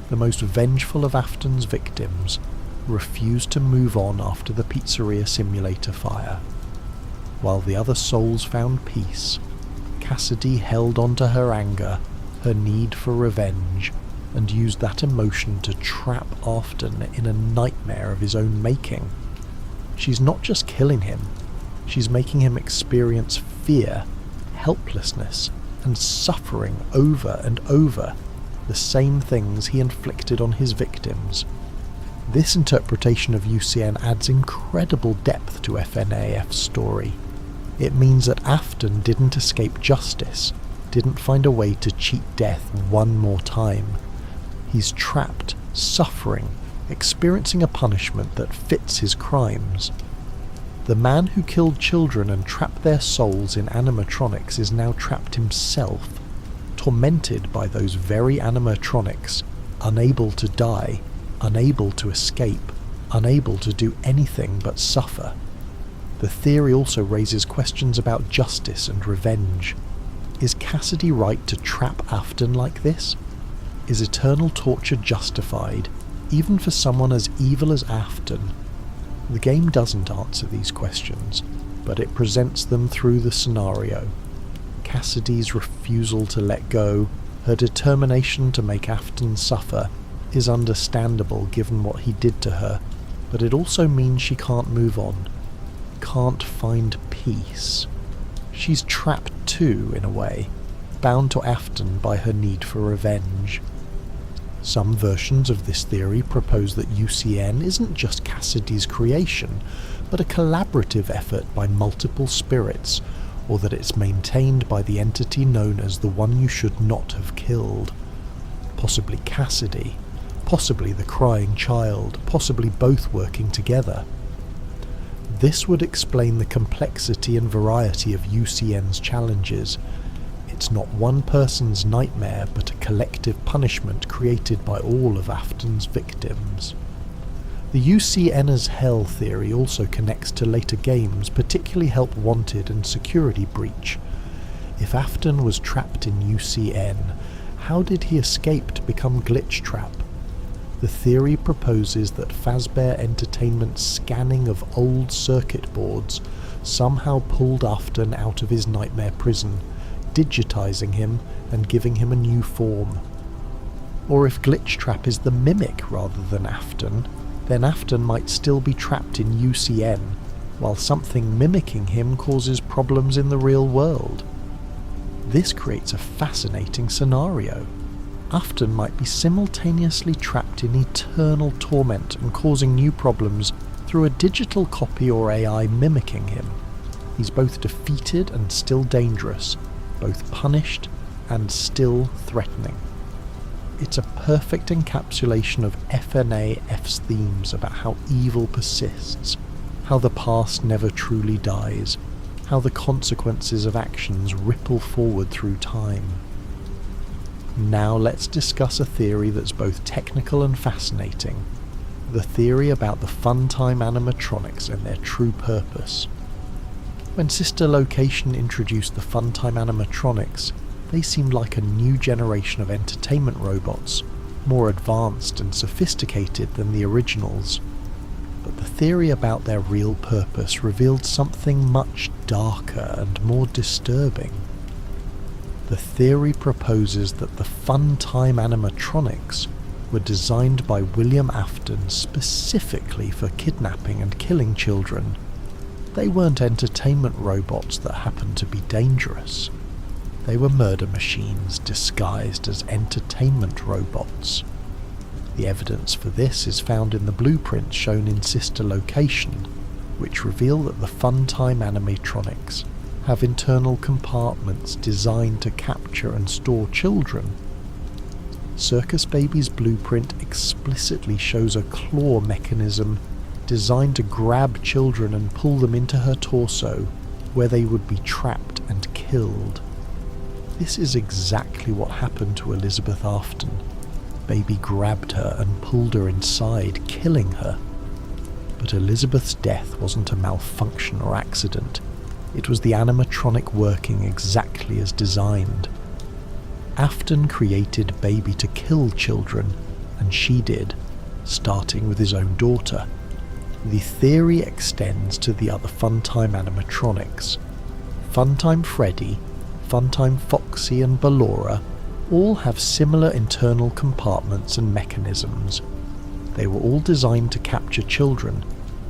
the most vengeful of Afton's victims, refused to move on after the Pizzeria Simulator fire. While the other souls found peace, Cassidy held on to her anger, her need for revenge, and used that emotion to trap Afton in a nightmare of his own making. She's not just killing him, she's making him experience fear, helplessness, and suffering over and over, the same things he inflicted on his victims. This interpretation of UCN adds incredible depth to FNaF's story. It means that Afton didn't escape justice, didn't find a way to cheat death one more time. He's trapped, suffering, experiencing a punishment that fits his crimes. The man who killed children and trapped their souls in animatronics is now trapped himself, tormented by those very animatronics, unable to die, unable to escape, unable to do anything but suffer. The theory also raises questions about justice and revenge. Is Cassidy right to trap Afton like this? Is eternal torture justified, even for someone as evil as Afton? The game doesn't answer these questions, but it presents them through the scenario. Cassidy's refusal to let go, her determination to make Afton suffer, is understandable given what he did to her, but it also means she can't move on, can't find peace. She's trapped too, in a way, bound to Afton by her need for revenge. Some versions of this theory propose that UCN isn't just Cassidy's creation, but a collaborative effort by multiple spirits, or that it's maintained by the entity known as the one you should not have killed. Possibly Cassidy, possibly the crying child, possibly both working together. This would explain the complexity and variety of UCN's challenges. It's not one person's nightmare, but a collective punishment created by all of Afton's victims. The UCN as Hell theory also connects to later games, particularly Help Wanted and Security Breach. If Afton was trapped in UCN, how did he escape to become Glitchtrap? The theory proposes that Fazbear Entertainment's scanning of old circuit boards somehow pulled Afton out of his nightmare prison, digitizing him and giving him a new form. Or if Glitchtrap is the mimic rather than Afton, then Afton might still be trapped in UCN, while something mimicking him causes problems in the real world. This creates a fascinating scenario. Afton might be simultaneously trapped in eternal torment and causing new problems through a digital copy or AI mimicking him. He's both defeated and still dangerous, both punished and still threatening. It's a perfect encapsulation of FNaF's themes about how evil persists, how the past never truly dies, how the consequences of actions ripple forward through time. Now let's discuss a theory that's both technical and fascinating. The theory about the Funtime animatronics and their true purpose. When Sister Location introduced the Funtime animatronics, they seemed like a new generation of entertainment robots, more advanced and sophisticated than the originals. But the theory about their real purpose revealed something much darker and more disturbing. The theory proposes that the Funtime animatronics were designed by William Afton specifically for kidnapping and killing children. They weren't entertainment robots that happened to be dangerous. They were murder machines disguised as entertainment robots. The evidence for this is found in the blueprints shown in Sister Location, which reveal that the Funtime animatronics have internal compartments designed to capture and store children. Circus Baby's blueprint explicitly shows a claw mechanism designed to grab children and pull them into her torso, where they would be trapped and killed. This is exactly what happened to Elizabeth Afton. Baby grabbed her and pulled her inside, killing her. But Elizabeth's death wasn't a malfunction or accident. It was the animatronic working exactly as designed. Afton created Baby to kill children, and she did, starting with his own daughter. The theory extends to the other Funtime animatronics. Funtime Freddy, Funtime Foxy and Ballora all have similar internal compartments and mechanisms. They were all designed to capture children,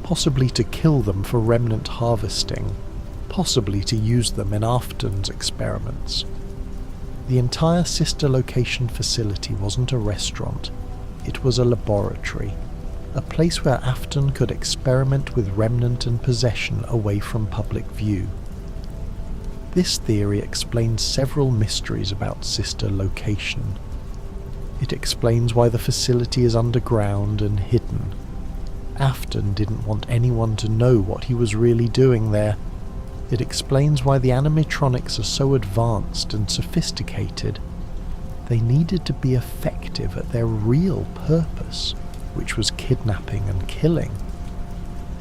possibly to kill them for remnant harvesting, possibly to use them in Afton's experiments. The entire Sister Location facility wasn't a restaurant, it was a laboratory, a place where Afton could experiment with remnant and possession away from public view. This theory explains several mysteries about Sister Location. It explains why the facility is underground and hidden. Afton didn't want anyone to know what he was really doing there. It explains why the animatronics are so advanced and sophisticated. They needed to be effective at their real purpose, which was kidnapping and killing.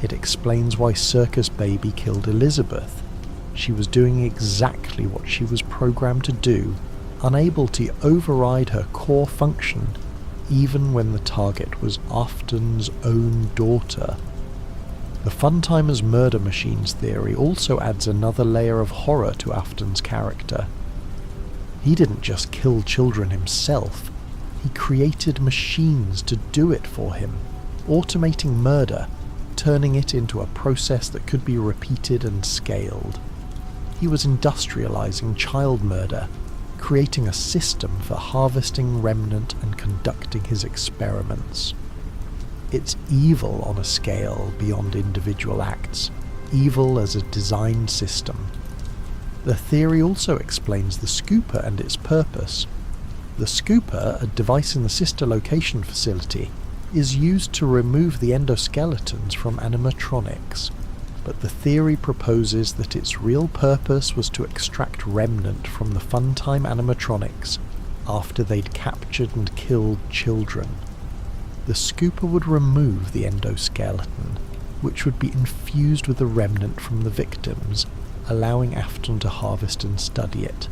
It explains why Circus Baby killed Elizabeth. She was doing exactly what she was programmed to do, unable to override her core function, even when the target was Afton's own daughter. The Funtimer's murder machines theory also adds another layer of horror to Afton's character. He didn't just kill children himself, he created machines to do it for him, automating murder, turning it into a process that could be repeated and scaled. He was industrializing child murder, creating a system for harvesting remnant and conducting his experiments. It's evil on a scale beyond individual acts, evil as a designed system. The theory also explains the scooper and its purpose. The scooper, a device in the Sister Location facility, is used to remove the endoskeletons from animatronics, but the theory proposes that its real purpose was to extract remnant from the Funtime animatronics after they'd captured and killed children. The scooper would remove the endoskeleton, which would be infused with the remnant from the victims, allowing Afton to harvest and study it.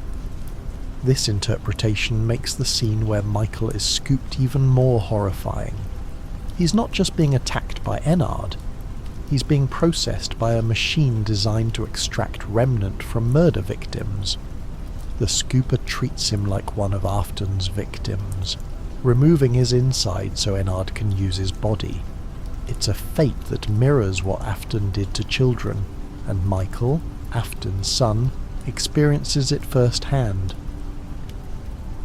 This interpretation makes the scene where Michael is scooped even more horrifying. He's not just being attacked by Ennard, he's being processed by a machine designed to extract remnant from murder victims. The scooper treats him like one of Afton's victims, removing his inside so Ennard can use his body. It's a fate that mirrors what Afton did to children, and Michael, Afton's son, experiences it firsthand.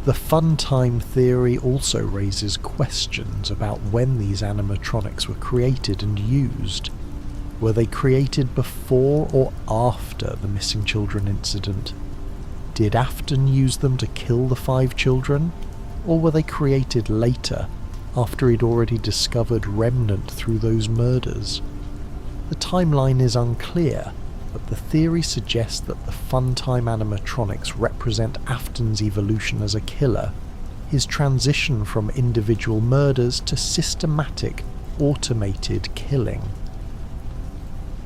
The Funtime theory also raises questions about when these animatronics were created and used. Were they created before or after the missing children incident? Did Afton use them to kill the 5 children, or were they created later, after he'd already discovered Remnant through those murders? The timeline is unclear, but the theory suggests that the Funtime animatronics represent Afton's evolution as a killer, his transition from individual murders to systematic, automated killing.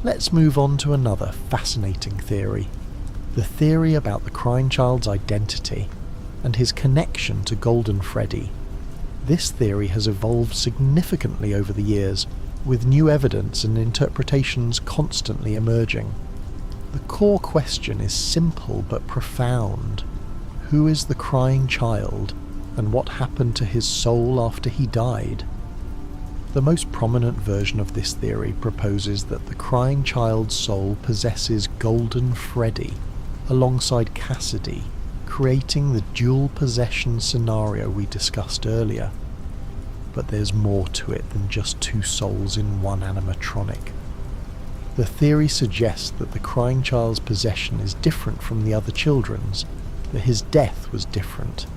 Let's move on to another fascinating theory. The theory about the crying child's identity and his connection to Golden Freddy. This theory has evolved significantly over the years, with new evidence and interpretations constantly emerging. The core question is simple but profound. Who is the crying child, and what happened to his soul after he died? The most prominent version of this theory proposes that the crying child's soul possesses Golden Freddy, alongside Cassidy, creating the dual possession scenario we discussed earlier. But there's more to it than just 2 souls in one animatronic. The theory suggests that the crying child's possession is different from the other children's, that his death was different,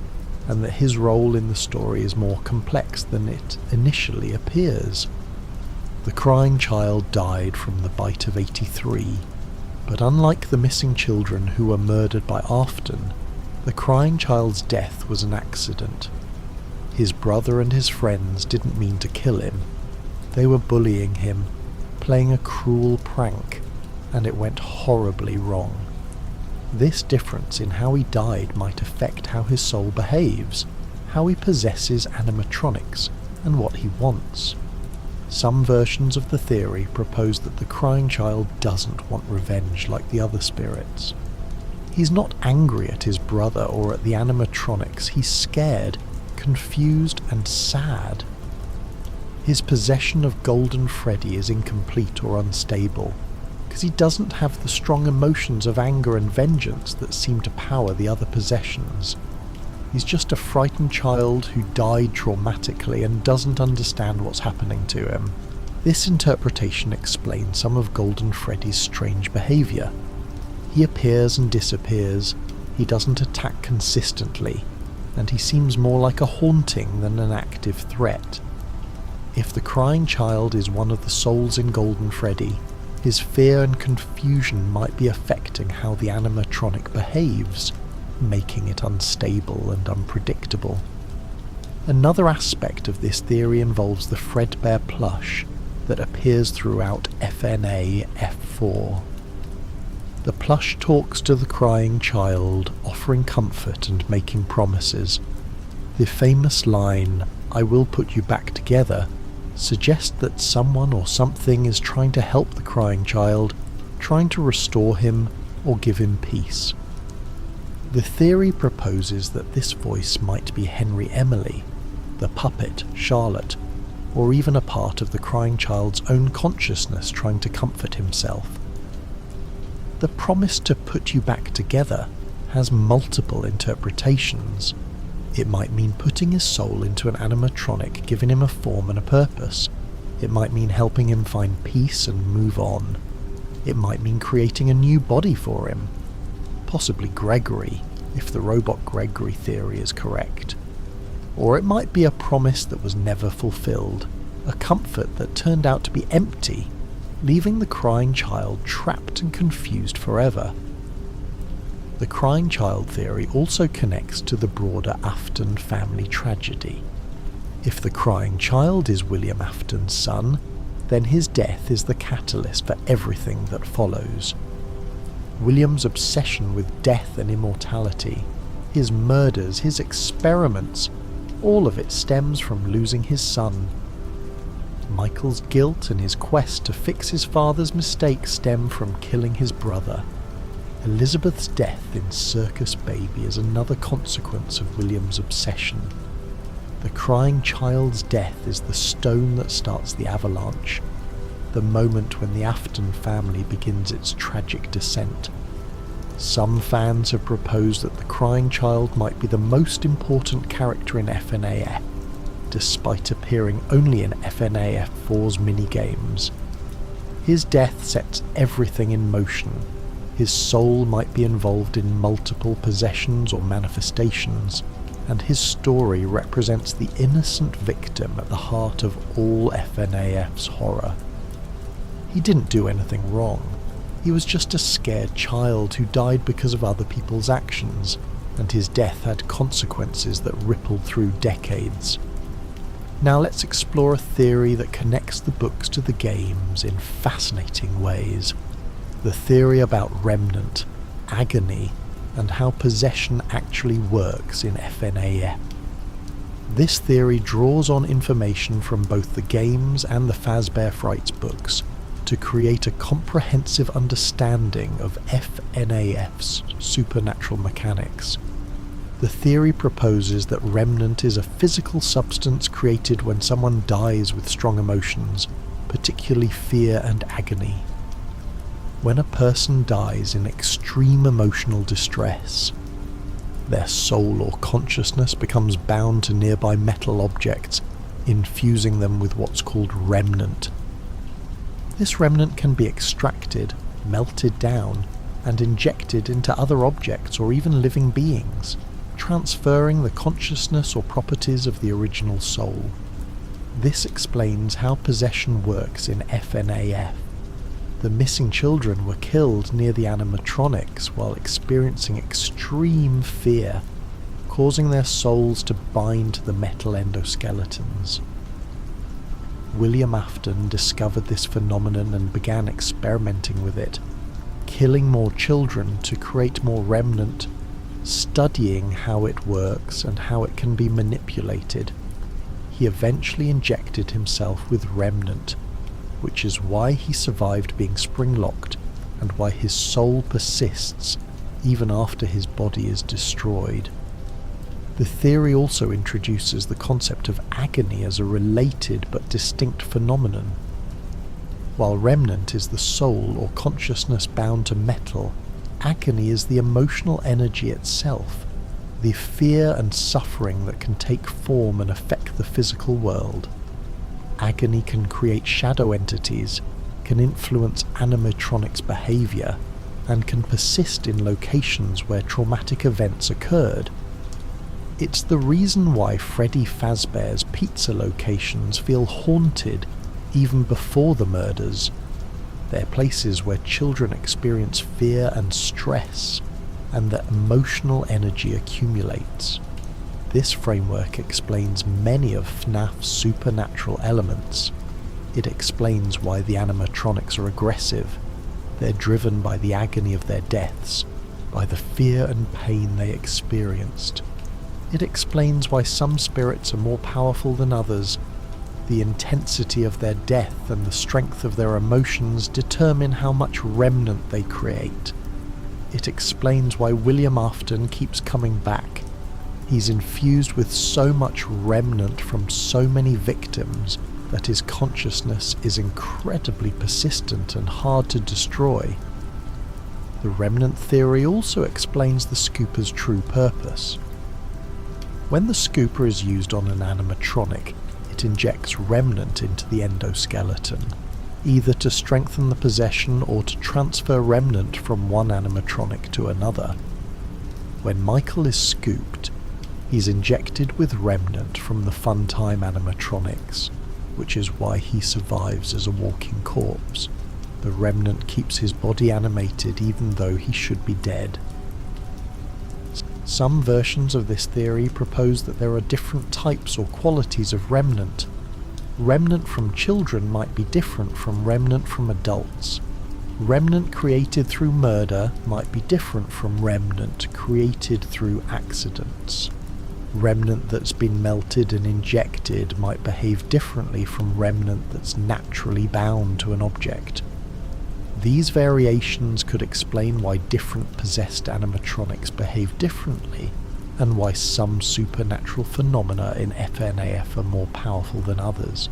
and that his role in the story is more complex than it initially appears. The crying child died from the bite of 83, but unlike the missing children who were murdered by Afton, the crying child's death was an accident. His brother and his friends didn't mean to kill him. They were bullying him, playing a cruel prank, and it went horribly wrong. This difference in how he died might affect how his soul behaves, how he possesses animatronics, and what he wants. Some versions of the theory propose that the crying child doesn't want revenge like the other spirits. He's not angry at his brother or at the animatronics, he's scared, confused, and sad. His possession of Golden Freddy is incomplete or unstable, because he doesn't have the strong emotions of anger and vengeance that seem to power the other possessions. He's just a frightened child who died traumatically and doesn't understand what's happening to him. This interpretation explains some of Golden Freddy's strange behaviour. He appears and disappears, he doesn't attack consistently, and he seems more like a haunting than an active threat. If the crying child is one of the souls in Golden Freddy, his fear and confusion might be affecting how the animatronic behaves, making it unstable and unpredictable. Another aspect of this theory involves the Fredbear plush that appears throughout FNaF 4. The plush talks to the crying child, offering comfort and making promises. The famous line, "I will put you back together," suggests that someone or something is trying to help the crying child, trying to restore him or give him peace. The theory proposes that this voice might be Henry Emily, the puppet, Charlotte, or even a part of the crying child's own consciousness trying to comfort himself. The promise to put you back together has multiple interpretations. It might mean putting his soul into an animatronic, giving him a form and a purpose. It might mean helping him find peace and move on. It might mean creating a new body for him. Possibly Gregory, if the robot Gregory theory is correct. Or it might be a promise that was never fulfilled, a comfort that turned out to be empty, leaving the crying child trapped and confused forever. The crying child theory also connects to the broader Afton family tragedy. If the crying child is William Afton's son, then his death is the catalyst for everything that follows. William's obsession with death and immortality, his murders, his experiments, all of it stems from losing his son. Michael's guilt and his quest to fix his father's mistakes stem from killing his brother. Elizabeth's death in Circus Baby is another consequence of William's obsession. The crying child's death is the stone that starts the avalanche, the moment when the Afton family begins its tragic descent. Some fans have proposed that the crying child might be the most important character in FNaF, despite appearing only in FNaF 4's minigames. His death sets everything in motion. His soul might be involved in multiple possessions or manifestations, and his story represents the innocent victim at the heart of all FNaF's horror. He didn't do anything wrong. He was just a scared child who died because of other people's actions, and his death had consequences that rippled through decades. Now let's explore a theory that connects the books to the games in fascinating ways. The theory about Remnant, agony, and how possession actually works in FNaF. This theory draws on information from both the games and the Fazbear Frights books to create a comprehensive understanding of FNaF's supernatural mechanics. The theory proposes that Remnant is a physical substance created when someone dies with strong emotions, particularly fear and agony. When a person dies in extreme emotional distress, their soul or consciousness becomes bound to nearby metal objects, infusing them with what's called remnant. This remnant can be extracted, melted down, and injected into other objects or even living beings, transferring the consciousness or properties of the original soul. This explains how possession works in FNaF. The missing children were killed near the animatronics while experiencing extreme fear, causing their souls to bind to the metal endoskeletons. William Afton discovered this phenomenon and began experimenting with it, killing more children to create more remnant, studying how it works and how it can be manipulated. He eventually injected himself with remnant, which is why he survived being spring-locked and why his soul persists even after his body is destroyed. The theory also introduces the concept of agony as a related but distinct phenomenon. While remnant is the soul or consciousness bound to metal, agony is the emotional energy itself, the fear and suffering that can take form and affect the physical world. Agony can create shadow entities, can influence animatronics' behaviour, and can persist in locations where traumatic events occurred. It's the reason why Freddy Fazbear's pizza locations feel haunted even before the murders. They're places where children experience fear and stress, and that emotional energy accumulates. This framework explains many of FNaF's supernatural elements. It explains why the animatronics are aggressive. They're driven by the agony of their deaths, by the fear and pain they experienced. It explains why some spirits are more powerful than others. The intensity of their death and the strength of their emotions determine how much remnant they create. It explains why William Afton keeps coming back. He's infused with so much remnant from so many victims that his consciousness is incredibly persistent and hard to destroy. The remnant theory also explains the scooper's true purpose. When the scooper is used on an animatronic, it injects remnant into the endoskeleton, either to strengthen the possession or to transfer remnant from one animatronic to another. When Michael is scooped, he's injected with remnant from the Funtime animatronics, which is why he survives as a walking corpse. The remnant keeps his body animated even though he should be dead. Some versions of this theory propose that there are different types or qualities of remnant. Remnant from children might be different from remnant from adults. Remnant created through murder might be different from remnant created through accidents. Remnant that's been melted and injected might behave differently from remnant that's naturally bound to an object. These variations could explain why different possessed animatronics behave differently, and why some supernatural phenomena in FNaF are more powerful than others.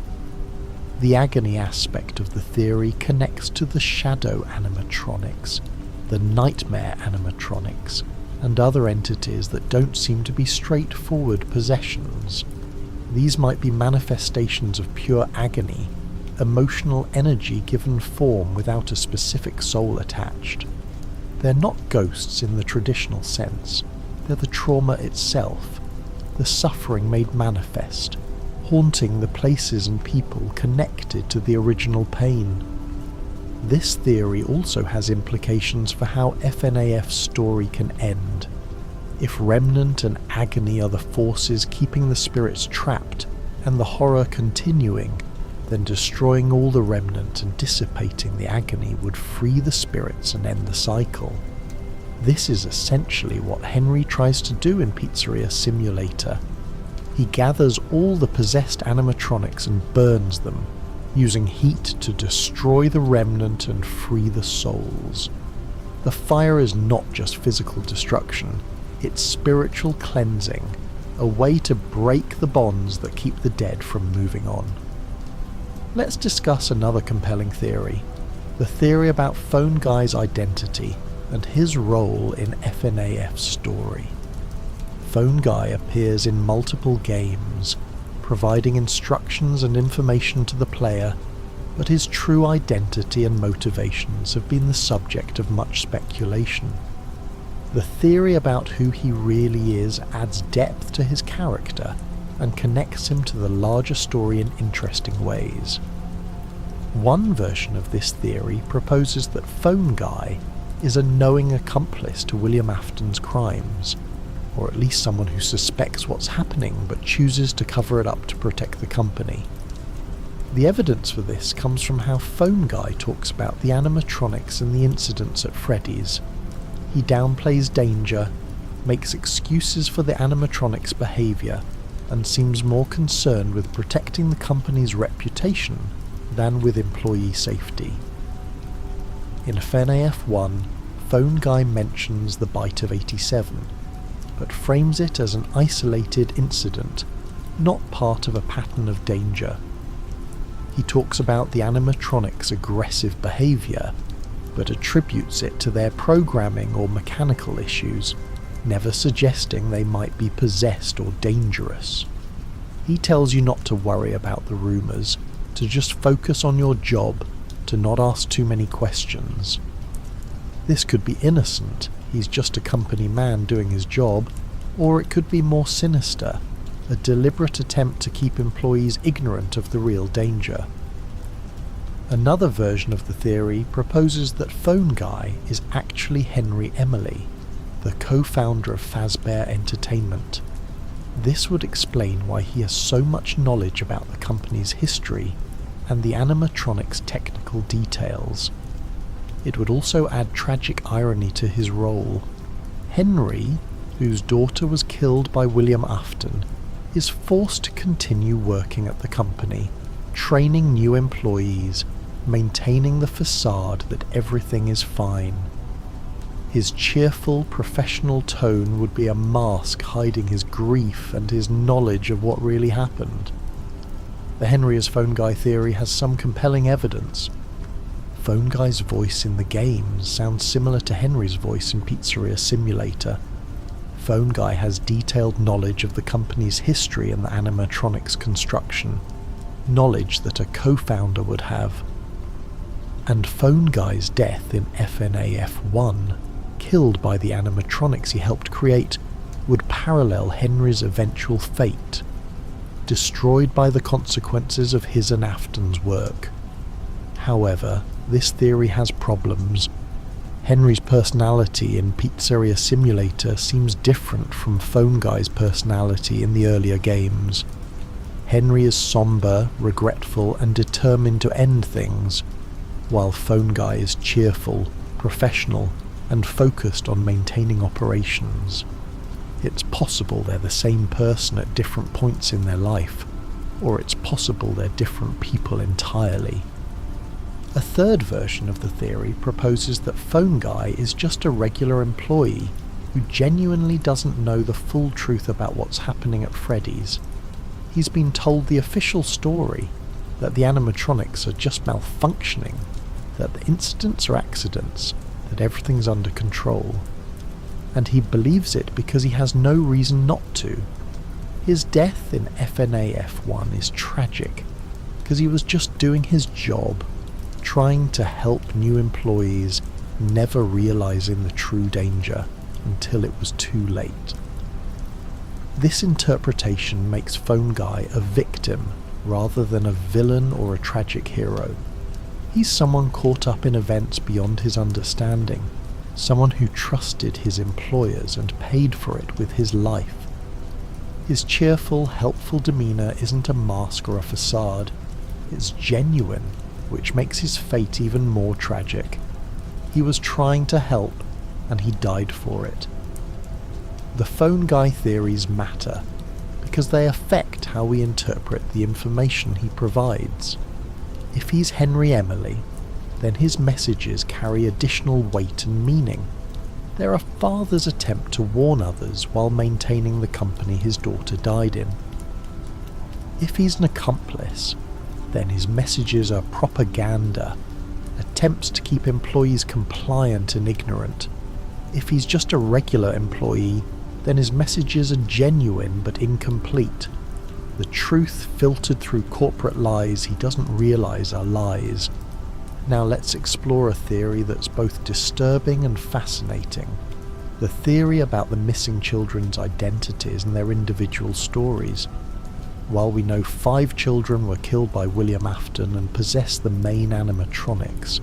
The agony aspect of the theory connects to the shadow animatronics, the nightmare animatronics, and other entities that don't seem to be straightforward possessions. These might be manifestations of pure agony, emotional energy given form without a specific soul attached. They're not ghosts in the traditional sense, they're the trauma itself, the suffering made manifest, haunting the places and people connected to the original pain. This theory also has implications for how FNaF's story can end. If Remnant and Agony are the forces keeping the spirits trapped, and the horror continuing, then destroying all the Remnant and dissipating the Agony would free the spirits and end the cycle. This is essentially what Henry tries to do in Pizzeria Simulator. He gathers all the possessed animatronics and burns them, using heat to destroy the Remnant and free the souls. The fire is not just physical destruction, it's spiritual cleansing, a way to break the bonds that keep the dead from moving on. Let's discuss another compelling theory, the theory about Phone Guy's identity and his role in FNaF's story. Phone Guy appears in multiple games, providing instructions and information to the player, but his true identity and motivations have been the subject of much speculation. The theory about who he really is adds depth to his character and connects him to the larger story in interesting ways. One version of this theory proposes that Phone Guy is a knowing accomplice to William Afton's crimes, or at least someone who suspects what's happening but chooses to cover it up to protect the company. The evidence for this comes from how Phone Guy talks about the animatronics and the incidents at Freddy's. He downplays danger, makes excuses for the animatronics' behaviour, and seems more concerned with protecting the company's reputation than with employee safety. In FNaF 1, Phone Guy mentions the bite of 87, but frames it as an isolated incident, not part of a pattern of danger. He talks about the animatronics' aggressive behaviour, but attributes it to their programming or mechanical issues, never suggesting they might be possessed or dangerous. He tells you not to worry about the rumours, to just focus on your job, to not ask too many questions. This could be innocent, he's just a company man doing his job, or it could be more sinister, a deliberate attempt to keep employees ignorant of the real danger. Another version of the theory proposes that Phone Guy is actually Henry Emily, the co-founder of Fazbear Entertainment. This would explain why he has so much knowledge about the company's history and the animatronics' technical details. It would also add tragic irony to his role. Henry, whose daughter was killed by William Afton, is forced to continue working at the company, training new employees, maintaining the facade that everything is fine. His cheerful, professional tone would be a mask hiding his grief and his knowledge of what really happened. The Henry as Phone Guy theory has some compelling evidence. Phone Guy's voice in the games sounds similar to Henry's voice in Pizzeria Simulator. Phone Guy has detailed knowledge of the company's history and the animatronics construction, knowledge that a co-founder would have. And Phone Guy's death in FNaF 1, killed by the animatronics he helped create, would parallel Henry's eventual fate, destroyed by the consequences of his and Afton's work. However, this theory has problems. Henry's personality in Pizzeria Simulator seems different from Phone Guy's personality in the earlier games. Henry is somber, regretful, and determined to end things, while Phone Guy is cheerful, professional, and focused on maintaining operations. It's possible they're the same person at different points in their life, or it's possible they're different people entirely. A third version of the theory proposes that Phone Guy is just a regular employee who genuinely doesn't know the full truth about what's happening at Freddy's. He's been told the official story, that the animatronics are just malfunctioning, that the incidents are accidents, that everything's under control. And he believes it because he has no reason not to. His death in FNaF 1 is tragic, because he was just doing his job, trying to help new employees, never realizing the true danger until it was too late. This interpretation makes Phone Guy a victim rather than a villain or a tragic hero. He's someone caught up in events beyond his understanding, someone who trusted his employers and paid for it with his life. His cheerful, helpful demeanour isn't a mask or a facade, it's genuine, which makes his fate even more tragic. He was trying to help, and he died for it. The Phone Guy theories matter, because they affect how we interpret the information he provides. If he's Henry Emily, then his messages carry additional weight and meaning. They're a father's attempt to warn others while maintaining the company his daughter died in. If he's an accomplice, then his messages are propaganda, attempts to keep employees compliant and ignorant. If he's just a regular employee, then his messages are genuine but incomplete. The truth filtered through corporate lies he doesn't realise are lies. Now let's explore a theory that's both disturbing and fascinating. The theory about the missing children's identities and their individual stories. While we know 5 children were killed by William Afton and possess the main animatronics,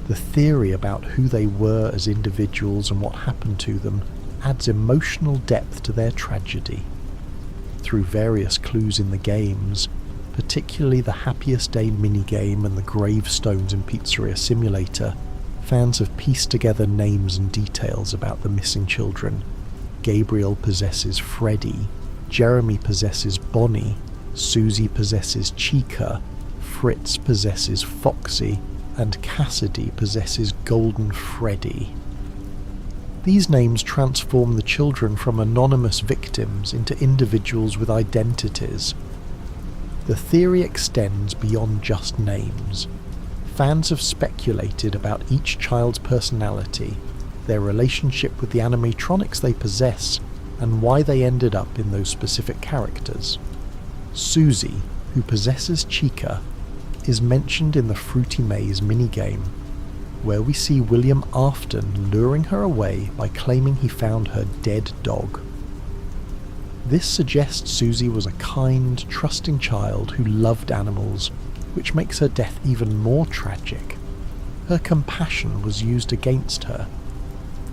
the theory about who they were as individuals and what happened to them adds emotional depth to their tragedy. Through various clues in the games, particularly the Happiest Day minigame and the gravestones in Pizzeria Simulator, fans have pieced together names and details about the missing children. Gabriel possesses Freddy, Jeremy possesses Bonnie, Susie possesses Chica, Fritz possesses Foxy, and Cassidy possesses Golden Freddy. These names transform the children from anonymous victims into individuals with identities. The theory extends beyond just names. Fans have speculated about each child's personality, their relationship with the animatronics they possess, and why they ended up in those specific characters. Susie, who possesses Chica, is mentioned in the Fruity Maze minigame, where we see William Afton luring her away by claiming he found her dead dog. This suggests Susie was a kind, trusting child who loved animals, which makes her death even more tragic. Her compassion was used against her.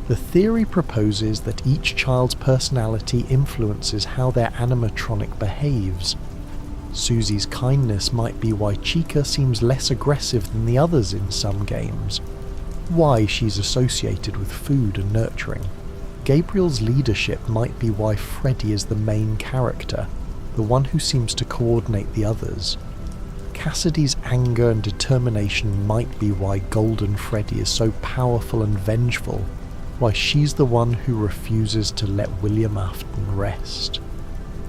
The theory proposes that each child's personality influences how their animatronic behaves. Susie's kindness might be why Chica seems less aggressive than the others in some games, why she's associated with food and nurturing. Gabriel's leadership might be why Freddy is the main character, the one who seems to coordinate the others. Cassidy's anger and determination might be why Golden Freddy is so powerful and vengeful, why she's the one who refuses to let William Afton rest.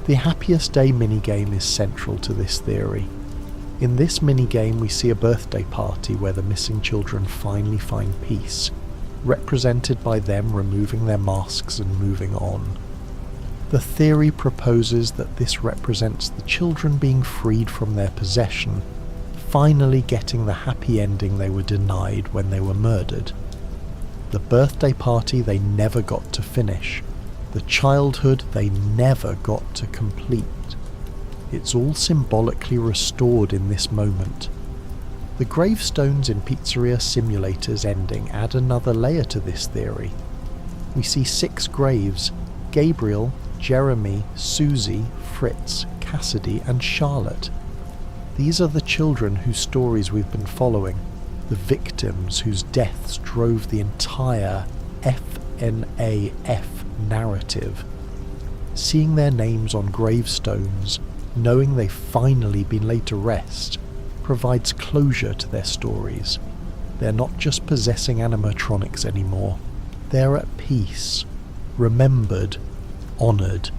The Happiest Day minigame is central to this theory. In this minigame we see a birthday party where the missing children finally find peace, represented by them removing their masks and moving on. The theory proposes that this represents the children being freed from their possession, finally getting the happy ending they were denied when they were murdered. The birthday party they never got to finish, the childhood they never got to complete. It's all symbolically restored in this moment. The gravestones in Pizzeria Simulator's ending add another layer to this theory. We see 6 graves: Gabriel, Jeremy, Susie, Fritz, Cassidy, and Charlotte. These are the children whose stories we've been following, the victims whose deaths drove the entire FNaF narrative. Seeing their names on gravestones, knowing they've finally been laid to rest, provides closure to their stories. They're not just possessing animatronics anymore. They're at peace, remembered, honoured.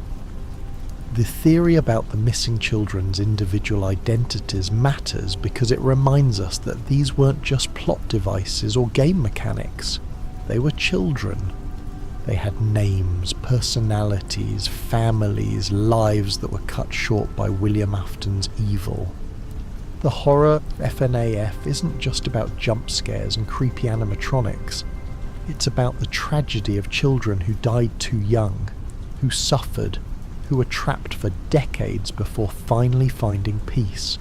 The theory about the missing children's individual identities matters because it reminds us that these weren't just plot devices or game mechanics. They were children. They had names, personalities, families, lives that were cut short by William Afton's evil. The horror of FNaF isn't just about jump scares and creepy animatronics. It's about the tragedy of children who died too young, who suffered, who were trapped for decades before finally finding peace.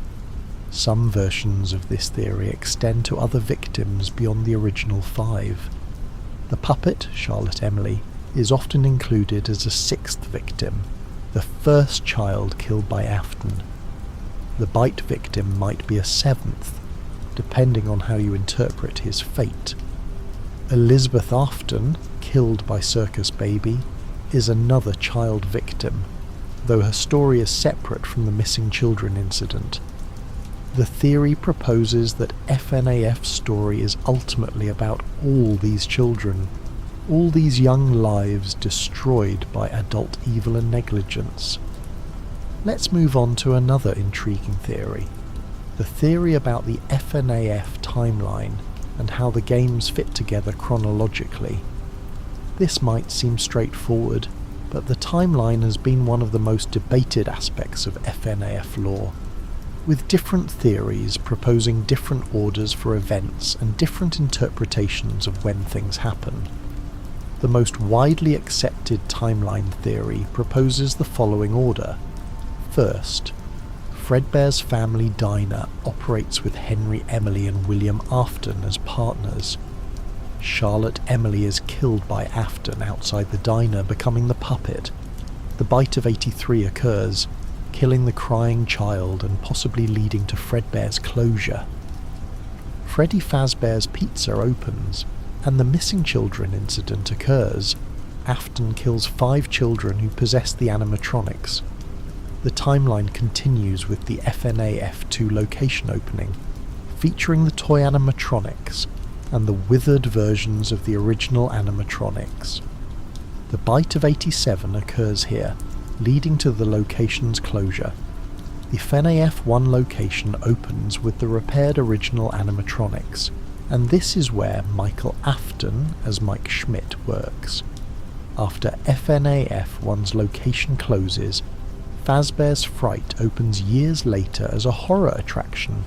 Some versions of this theory extend to other victims beyond the original 5. The puppet, Charlotte Emily, is often included as a 6th victim, the first child killed by Afton. The bite victim might be a 7th, depending on how you interpret his fate. Elizabeth Afton, killed by Circus Baby, is another child victim, though her story is separate from the missing children incident. The theory proposes that FNaF's story is ultimately about all these children, all these young lives destroyed by adult evil and negligence. Let's move on to another intriguing theory, the theory about the FNaF timeline and how the games fit together chronologically. This might seem straightforward, but the timeline has been one of the most debated aspects of FNaF lore, with different theories proposing different orders for events and different interpretations of when things happen. The most widely accepted timeline theory proposes the following order. First, Fredbear's family diner operates with Henry Emily and William Afton as partners. Charlotte Emily is killed by Afton outside the diner, becoming the puppet. The bite of 83 occurs, killing the crying child and possibly leading to Fredbear's closure. Freddy Fazbear's Pizza opens, and the missing children incident occurs. Afton kills 5 children who possess the animatronics. The timeline continues with the FNaF 2 location opening, featuring the toy animatronics and the withered versions of the original animatronics. The bite of 87 occurs here, leading to the location's closure. The FNaF 1 location opens with the repaired original animatronics, and this is where Michael Afton as Mike Schmidt works. After FNaF 1's location closes, Fazbear's Fright opens years later as a horror attraction,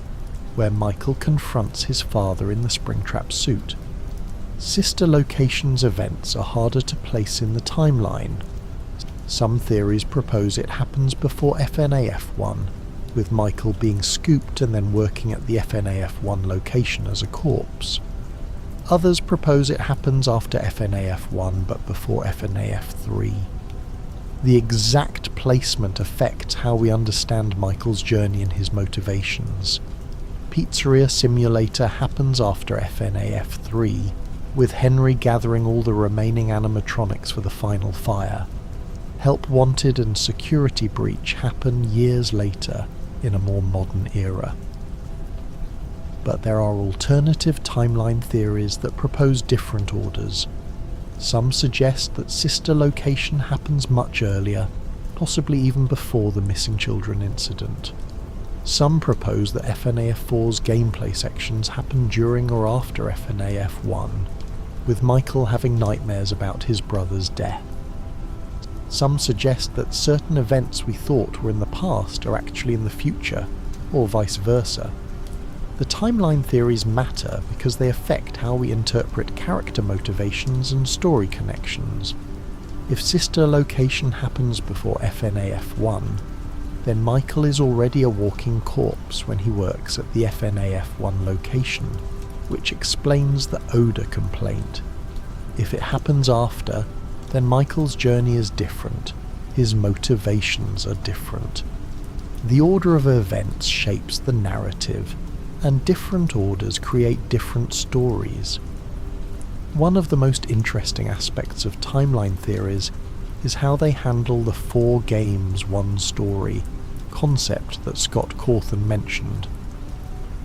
where Michael confronts his father in the Springtrap suit. Sister locations events are harder to place in the timeline. Some theories propose it happens before FNaF 1, with Michael being scooped and then working at the FNaF 1 location as a corpse. Others propose it happens after FNaF 1 but before FNaF 3. The exact placement affects how we understand Michael's journey and his motivations. Pizzeria Simulator happens after FNaF 3, with Henry gathering all the remaining animatronics for the final fire. Help Wanted and Security Breach happen years later, in a more modern era. But there are alternative timeline theories that propose different orders. Some suggest that Sister Location happens much earlier, possibly even before the missing children incident. Some propose that FNaF 4's gameplay sections happen during or after FNaF 1, with Michael having nightmares about his brother's death. Some suggest that certain events we thought were in the past are actually in the future, or vice versa. The timeline theories matter because they affect how we interpret character motivations and story connections. If Sister Location happens before FNaF 1, then Michael is already a walking corpse when he works at the FNaF 1 location, which explains the odour complaint. If it happens after, then Michael's journey is different, his motivations are different. The order of events shapes the narrative, and different orders create different stories. One of the most interesting aspects of timeline theories is how they handle the 4 games, 1 story concept that Scott Cawthon mentioned.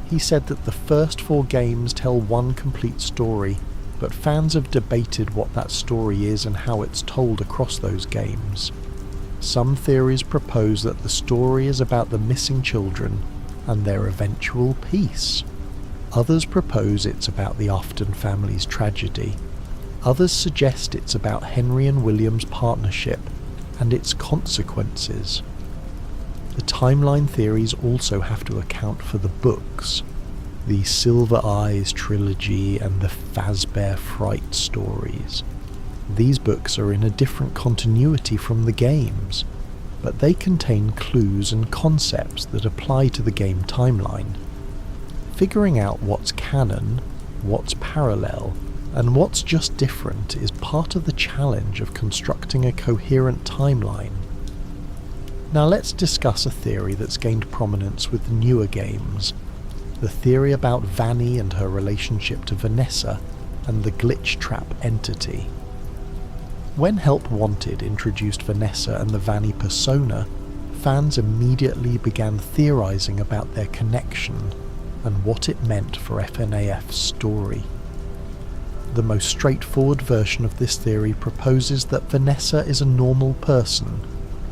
He said that the first 4 games tell one complete story, but fans have debated what that story is and how it's told across those games. Some theories propose that the story is about the missing children and their eventual peace. Others propose it's about the Afton family's tragedy. Others suggest it's about Henry and William's partnership and its consequences. The timeline theories also have to account for the books, the Silver Eyes trilogy and the Fazbear Fright stories. These books are in a different continuity from the games, but they contain clues and concepts that apply to the game timeline. Figuring out what's canon, what's parallel, and what's just different is part of the challenge of constructing a coherent timeline. Now let's discuss a theory that's gained prominence with the newer games, the theory about Vanny and her relationship to Vanessa and the Glitchtrap entity. When Help Wanted introduced Vanessa and the Vanny persona, fans immediately began theorising about their connection and what it meant for FNaF's story. The most straightforward version of this theory proposes that Vanessa is a normal person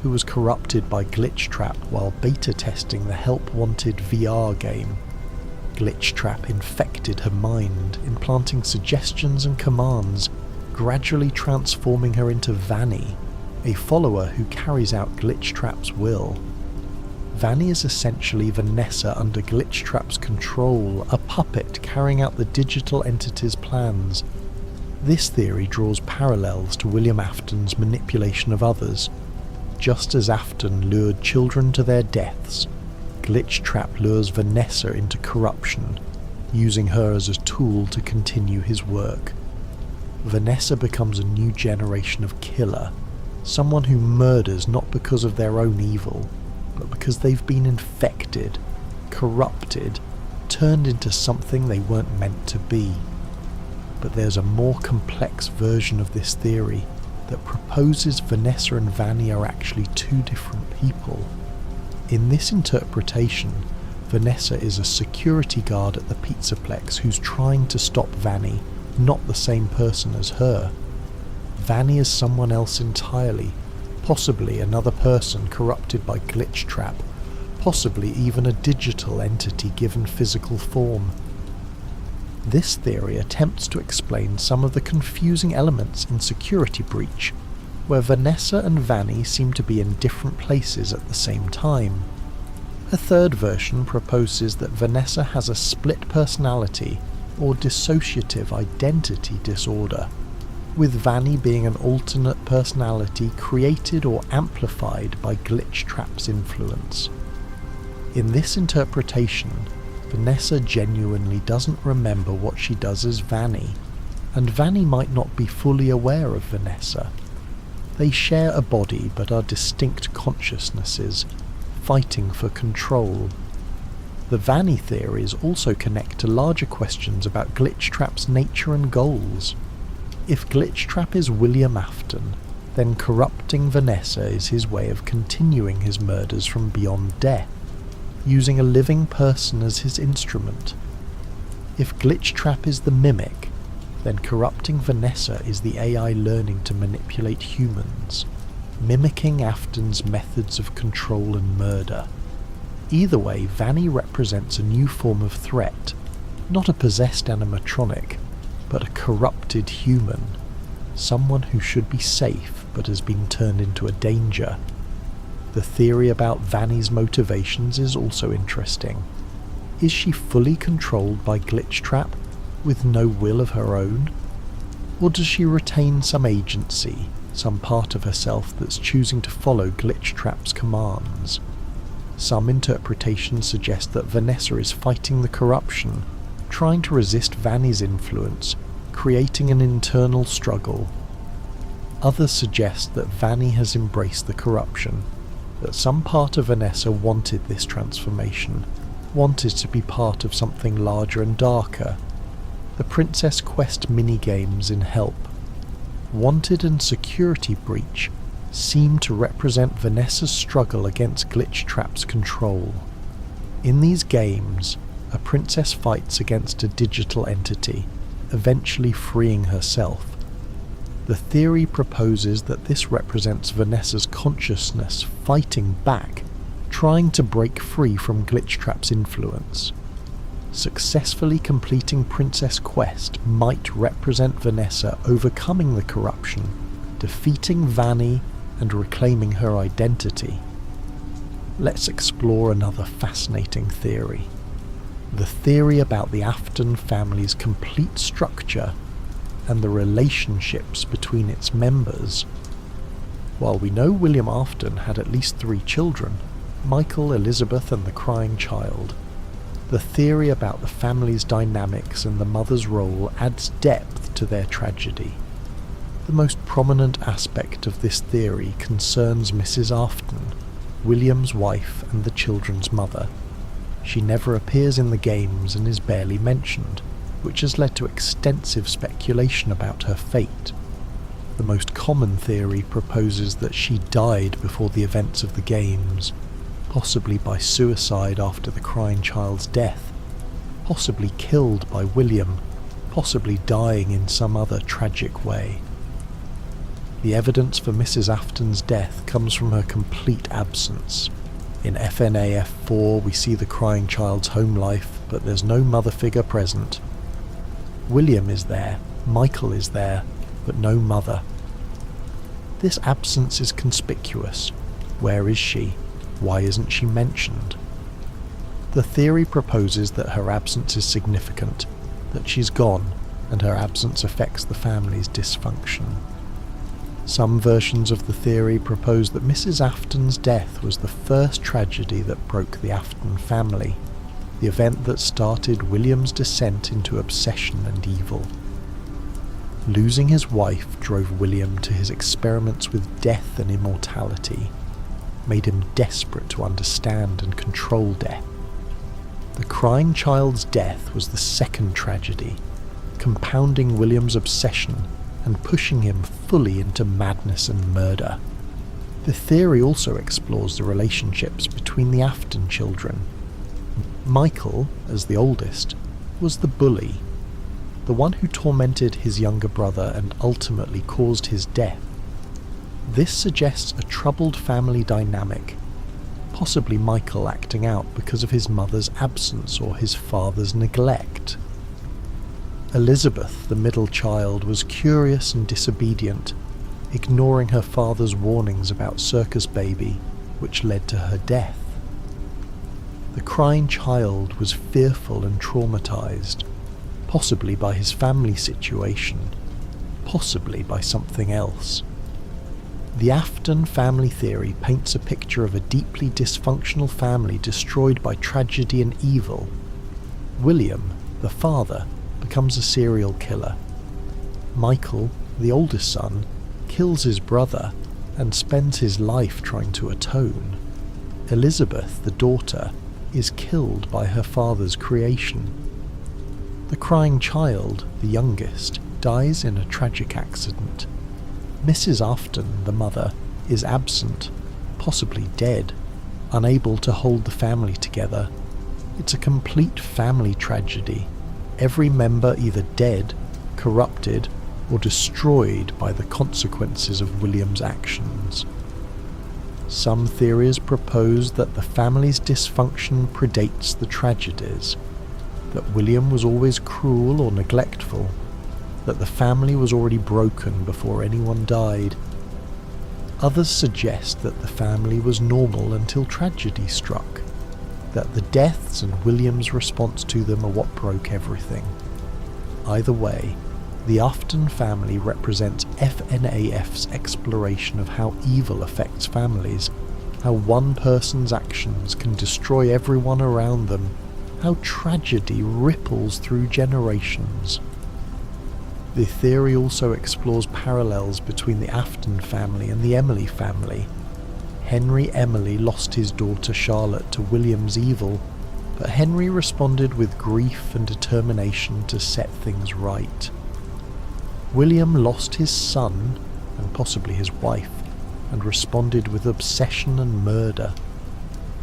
who was corrupted by Glitchtrap while beta testing the Help Wanted VR game. Glitchtrap infected her mind, implanting suggestions and commands, gradually transforming her into Vanny, a follower who carries out Glitchtrap's will. Vanny is essentially Vanessa under Glitchtrap's control, a puppet carrying out the digital entity's plans. This theory draws parallels to William Afton's manipulation of others. Just as Afton lured children to their deaths, Glitchtrap lures Vanessa into corruption, using her as a tool to continue his work. Vanessa becomes a new generation of killer, someone who murders not because of their own evil, but because they've been infected, corrupted, turned into something they weren't meant to be. But there's a more complex version of this theory that proposes Vanessa and Vanny are actually two different people. In this interpretation, Vanessa is a security guard at the Pizzaplex who's trying to stop Vanny, not the same person as her. Vanny is someone else entirely, possibly another person corrupted by Glitchtrap, possibly even a digital entity given physical form. This theory attempts to explain some of the confusing elements in Security Breach, where Vanessa and Vanny seem to be in different places at the same time. A third version proposes that Vanessa has a split personality or dissociative identity disorder, with Vanny being an alternate personality created or amplified by Glitchtrap's influence. In this interpretation, Vanessa genuinely doesn't remember what she does as Vanny, and Vanny might not be fully aware of Vanessa. They share a body but are distinct consciousnesses, fighting for control. The Vanny theories also connect to larger questions about Glitchtrap's nature and goals. If Glitchtrap is William Afton, then corrupting Vanessa is his way of continuing his murders from beyond death, using a living person as his instrument. If Glitchtrap is the mimic, then corrupting Vanessa is the AI learning to manipulate humans, mimicking Afton's methods of control and murder. Either way, Vanny represents a new form of threat, not a possessed animatronic, but a corrupted human, someone who should be safe but has been turned into a danger. The theory about Vanny's motivations is also interesting. Is she fully controlled by Glitchtrap, with no will of her own? Or does she retain some agency, some part of herself that's choosing to follow Glitchtrap's commands? Some interpretations suggest that Vanessa is fighting the corruption, trying to resist Vanny's influence, creating an internal struggle. Others suggest that Vanny has embraced the corruption, that some part of Vanessa wanted this transformation, wanted to be part of something larger and darker. The Princess Quest minigames in Help, Wanted and Security Breach seem to represent Vanessa's struggle against Glitchtrap's control. In these games, a princess fights against a digital entity, eventually freeing herself. The theory proposes that this represents Vanessa's consciousness fighting back, trying to break free from Glitchtrap's influence. Successfully completing Princess Quest might represent Vanessa overcoming the corruption, defeating Vanny, and reclaiming her identity. let's explore another fascinating theory. The theory about the Afton family's complete structure and the relationships between its members. While we know William Afton had at least 3 children, Michael, Elizabeth and the crying child, the theory about the family's dynamics and the mother's role adds depth to their tragedy. The most prominent aspect of this theory concerns Mrs. Afton, William's wife and the children's mother. She never appears in the games and is barely mentioned, which has led to extensive speculation about her fate. The most common theory proposes that she died before the events of the games, possibly by suicide after the crying child's death, possibly killed by William, possibly dying in some other tragic way. The evidence for Mrs. Afton's death comes from her complete absence. In FNaF 4 we see the crying child's home life, but there's no mother figure present. William is there, Michael is there, but no mother. This absence is conspicuous. Where is she? Why isn't she mentioned? The theory proposes that her absence is significant, that she's gone, and her absence affects the family's dysfunction. Some versions of the theory propose that Mrs. Afton's death was the first tragedy that broke the Afton family, the event that started William's descent into obsession and evil. Losing his wife drove William to his experiments with death and immortality, made him desperate to understand and control death. The crying child's death was the second tragedy, compounding William's obsession and pushing him fully into madness and murder. The theory also explores the relationships between the Afton children. Michael, as the oldest, was the bully, the one who tormented his younger brother and ultimately caused his death. This suggests a troubled family dynamic, possibly Michael acting out because of his mother's absence or his father's neglect. Elizabeth, the middle child, was curious and disobedient, ignoring her father's warnings about circus baby, which led to her death. The crying child was fearful and traumatized, possibly by his family situation, possibly by something else. The Afton family theory paints a picture of a deeply dysfunctional family destroyed by tragedy and evil. William, the father, becomes a serial killer. Michael, the oldest son, kills his brother and spends his life trying to atone. Elizabeth, the daughter, is killed by her father's creation. The crying child, the youngest, dies in a tragic accident. Mrs. Afton, the mother, is absent, possibly dead, unable to hold the family together. It's a complete family tragedy, every member either dead, corrupted, or destroyed by the consequences of William's actions. Some theories propose that the family's dysfunction predates the tragedies, that William was always cruel or neglectful, that the family was already broken before anyone died. Others suggest that the family was normal until tragedy struck, that the deaths and William's response to them are what broke everything. Either way, the Afton family represents FNaF's exploration of how evil affects families, how one person's actions can destroy everyone around them, how tragedy ripples through generations. The theory also explores parallels between the Afton family and the Emily family. Henry Emily lost his daughter Charlotte to William's evil, but Henry responded with grief and determination to set things right. William lost his son, and possibly his wife, and responded with obsession and murder.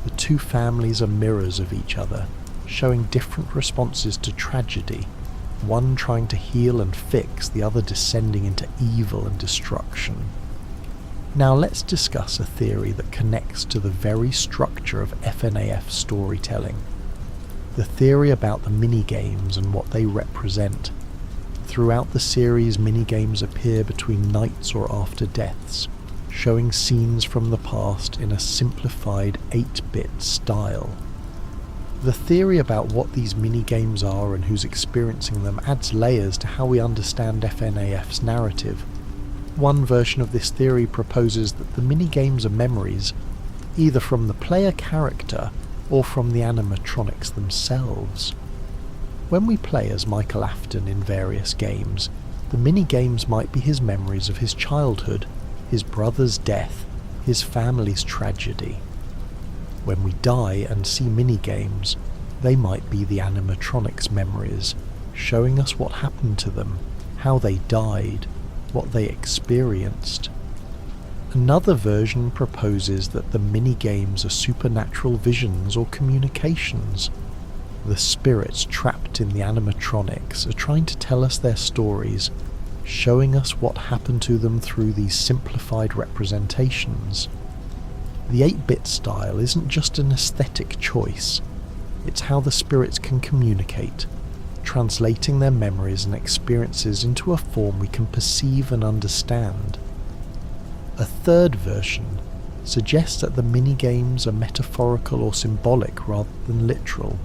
The two families are mirrors of each other, showing different responses to tragedy, one trying to heal and fix, the other descending into evil and destruction. Now let's discuss a theory that connects to the very structure of FNaF storytelling. The theory about the minigames and what they represent. Throughout the series, minigames appear between nights or after deaths, showing scenes from the past in a simplified 8-bit style. The theory about what these mini-games are and who's experiencing them adds layers to how we understand FNaF's narrative. One version of this theory proposes that the mini-games are memories, either from the player character or from the animatronics themselves. When we play as Michael Afton in various games, the mini-games might be his memories of his childhood, his brother's death, his family's tragedy. When we die and see mini-games, they might be the animatronics' memories, showing us what happened to them, how they died, what they experienced. Another version proposes that the mini-games are supernatural visions or communications. The spirits trapped in the animatronics are trying to tell us their stories, showing us what happened to them through these simplified representations. The 8-bit style isn't just an aesthetic choice, it's how the spirits can communicate, translating their memories and experiences into a form we can perceive and understand. A third version suggests that the mini-games are metaphorical or symbolic rather than literal.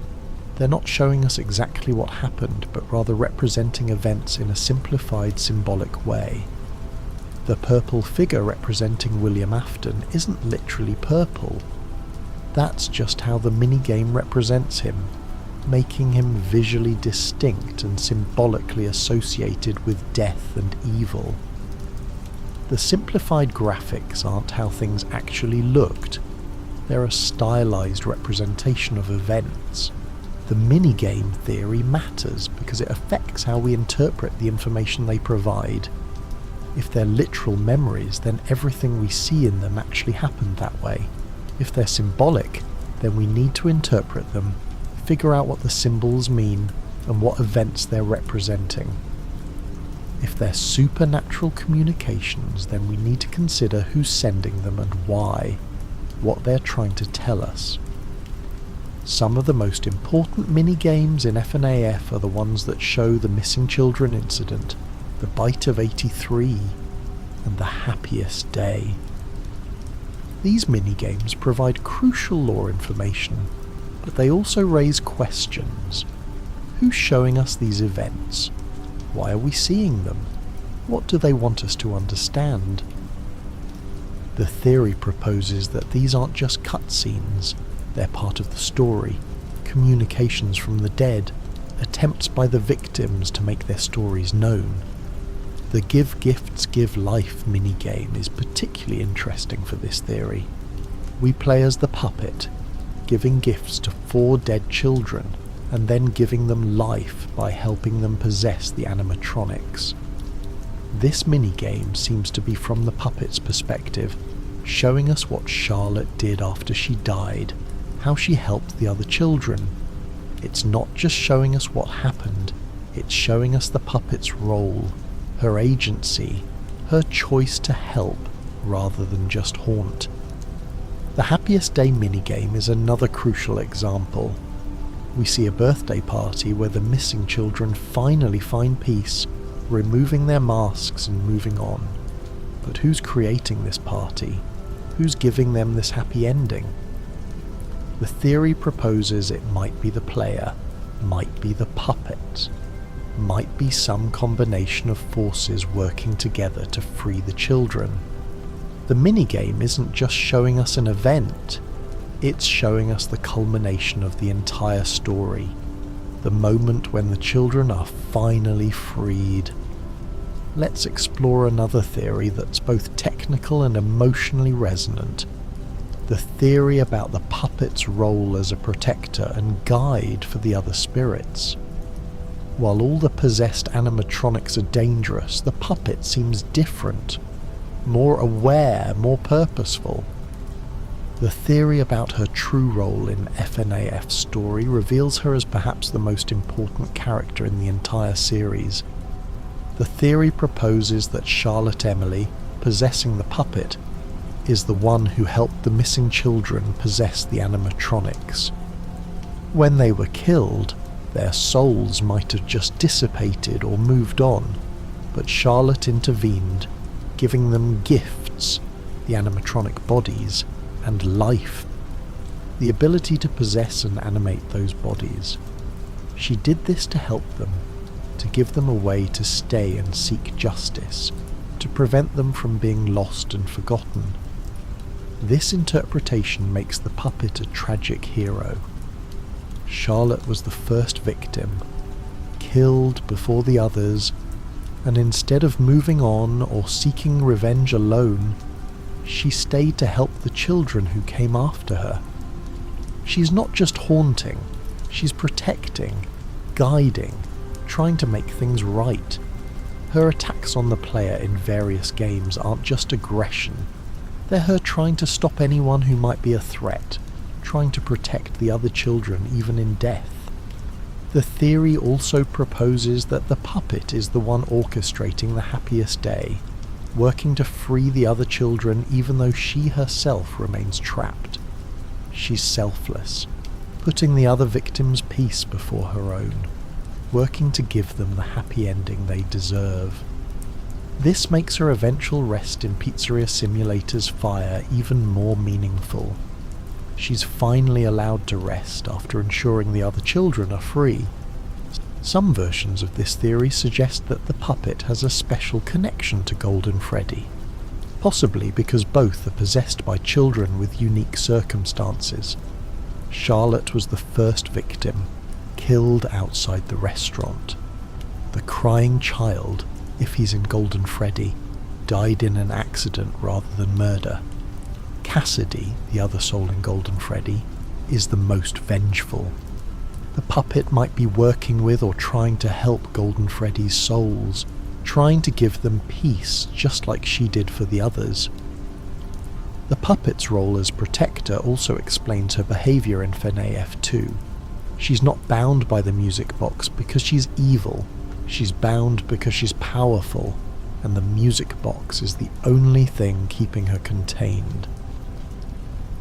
They're not showing us exactly what happened, but rather representing events in a simplified symbolic way. The purple figure representing William Afton isn't literally purple. That's just how the minigame represents him, making him visually distinct and symbolically associated with death and evil. The simplified graphics aren't how things actually looked. They're a stylized representation of events. The minigame theory matters because it affects how we interpret the information they provide. If they're literal memories, then everything we see in them actually happened that way. If they're symbolic, then we need to interpret them, figure out what the symbols mean, and what events they're representing. If they're supernatural communications, then we need to consider who's sending them and why, what they're trying to tell us. Some of the most important mini-games in FNaF are the ones that show the missing children incident, the Bite of 83, and the Happiest Day. These mini-games provide crucial lore information, but they also raise questions. Who's showing us these events? Why are we seeing them? What do they want us to understand? The theory proposes that these aren't just cutscenes, they're part of the story, communications from the dead, attempts by the victims to make their stories known. The Give Gifts, Give Life minigame is particularly interesting for this theory. We play as the puppet, giving gifts to 4 dead children, and then giving them life by helping them possess the animatronics. This minigame seems to be from the puppet's perspective, showing us what Charlotte did after she died, how she helped the other children. It's not just showing us what happened, it's showing us the puppet's role, her agency, her choice to help rather than just haunt. The Happiest Day minigame is another crucial example. We see a birthday party where the missing children finally find peace, removing their masks and moving on. But who's creating this party? Who's giving them this happy ending? The theory proposes it might be the player, might be the puppet, might be some combination of forces working together to free the children. The minigame isn't just showing us an event, it's showing us the culmination of the entire story, the moment when the children are finally freed. Let's explore another theory that's both technical and emotionally resonant. The theory about the puppet's role as a protector and guide for the other spirits. While all the possessed animatronics are dangerous, the puppet seems different, more aware, more purposeful. The theory about her true role in FNaF's story reveals her as perhaps the most important character in the entire series. The theory proposes that Charlotte Emily, possessing the puppet, is the one who helped the missing children possess the animatronics. When they were killed, their souls might have just dissipated or moved on, but Charlotte intervened, giving them gifts, the animatronic bodies, and life. The ability to possess and animate those bodies. She did this to help them, to give them a way to stay and seek justice, to prevent them from being lost and forgotten. This interpretation makes the puppet a tragic hero. Charlotte was the first victim, killed before the others, and instead of moving on or seeking revenge alone, she stayed to help the children who came after her. She's not just haunting, she's protecting, guiding, trying to make things right. Her attacks on the player in various games aren't just aggression, they're her trying to stop anyone who might be a threat, trying to protect the other children even in death. The theory also proposes that the puppet is the one orchestrating the happiest day, working to free the other children even though she herself remains trapped. She's selfless, putting the other victims' peace before her own, working to give them the happy ending they deserve. This makes her eventual rest in Pizzeria Simulator's fire even more meaningful. She's finally allowed to rest after ensuring the other children are free. Some versions of this theory suggest that the puppet has a special connection to Golden Freddy, possibly because both are possessed by children with unique circumstances. Charlotte was the first victim, killed outside the restaurant. The crying child, if he's in Golden Freddy, died in an accident rather than murder. Cassidy, the other soul in Golden Freddy, is the most vengeful. The puppet might be working with or trying to help Golden Freddy's souls, trying to give them peace just like she did for the others. The puppet's role as protector also explains her behaviour in FNaF 2. She's not bound by the music box because she's evil, she's bound because she's powerful, and the music box is the only thing keeping her contained.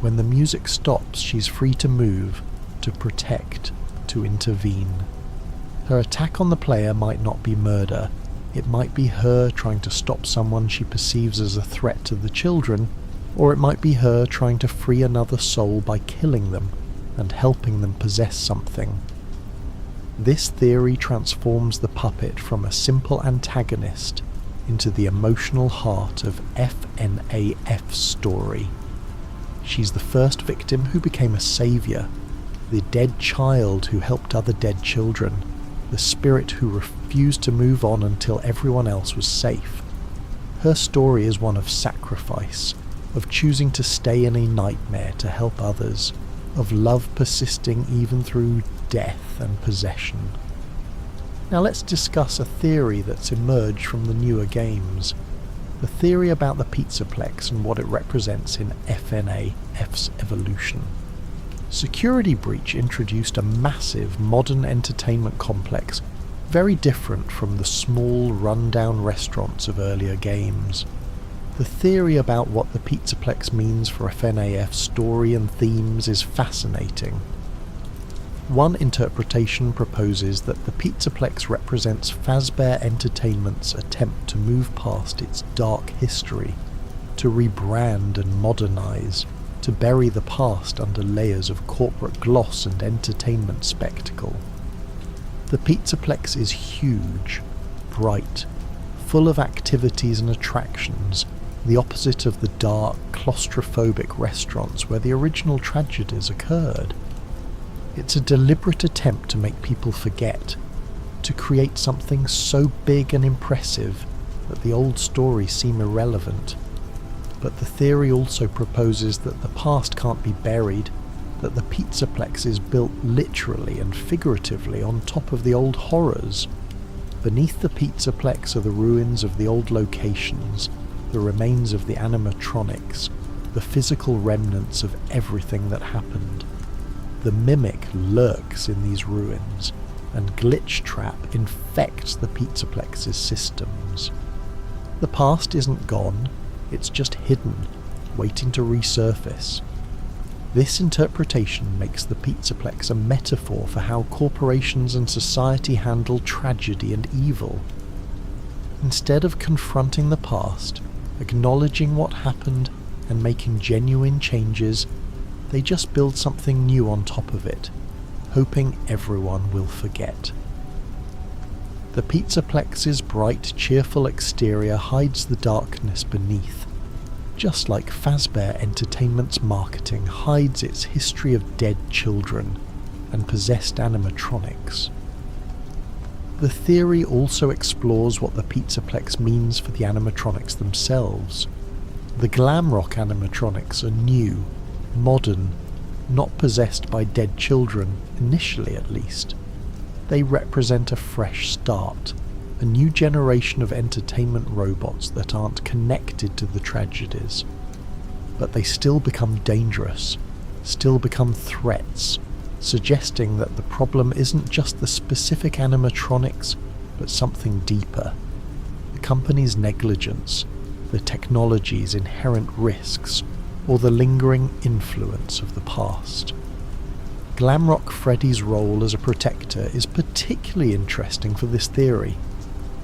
When the music stops, she's free to move, to protect, to intervene. Her attack on the player might not be murder, it might be her trying to stop someone she perceives as a threat to the children, or it might be her trying to free another soul by killing them and helping them possess something. This theory transforms the puppet from a simple antagonist into the emotional heart of FNaF's story. She's the first victim who became a saviour, the dead child who helped other dead children, the spirit who refused to move on until everyone else was safe. Her story is one of sacrifice, of choosing to stay in a nightmare to help others, of love persisting even through death and possession. Now let's discuss a theory that's emerged from the newer games. The theory about the Pizzaplex and what it represents in FNaF's evolution. Security Breach introduced a massive modern entertainment complex, very different from the small run-down restaurants of earlier games. The theory about what the Pizzaplex means for FNaF's story and themes is fascinating. One interpretation proposes that the Pizzaplex represents Fazbear Entertainment's attempt to move past its dark history, to rebrand and modernise, to bury the past under layers of corporate gloss and entertainment spectacle. The Pizzaplex is huge, bright, full of activities and attractions, the opposite of the dark, claustrophobic restaurants where the original tragedies occurred. It's a deliberate attempt to make people forget, to create something so big and impressive that the old stories seem irrelevant. But the theory also proposes that the past can't be buried, that the Pizzaplex is built literally and figuratively on top of the old horrors. Beneath the Pizzaplex are the ruins of the old locations, the remains of the animatronics, the physical remnants of everything that happened. The Mimic lurks in these ruins, and Glitchtrap infects the Pizzaplex's systems. The past isn't gone, it's just hidden, waiting to resurface. This interpretation makes the Pizzaplex a metaphor for how corporations and society handle tragedy and evil. Instead of confronting the past, acknowledging what happened, and making genuine changes, they just build something new on top of it, hoping everyone will forget. The Pizzaplex's bright, cheerful exterior hides the darkness beneath, just like Fazbear Entertainment's marketing hides its history of dead children and possessed animatronics. The theory also explores what the Pizzaplex means for the animatronics themselves. The glam rock animatronics are new, modern, not possessed by dead children, initially at least. They represent a fresh start, a new generation of entertainment robots that aren't connected to the tragedies. But they still become dangerous, still become threats, suggesting that the problem isn't just the specific animatronics, but something deeper. The company's negligence, the technology's inherent risks, or the lingering influence of the past. Glamrock Freddy's role as a protector is particularly interesting for this theory.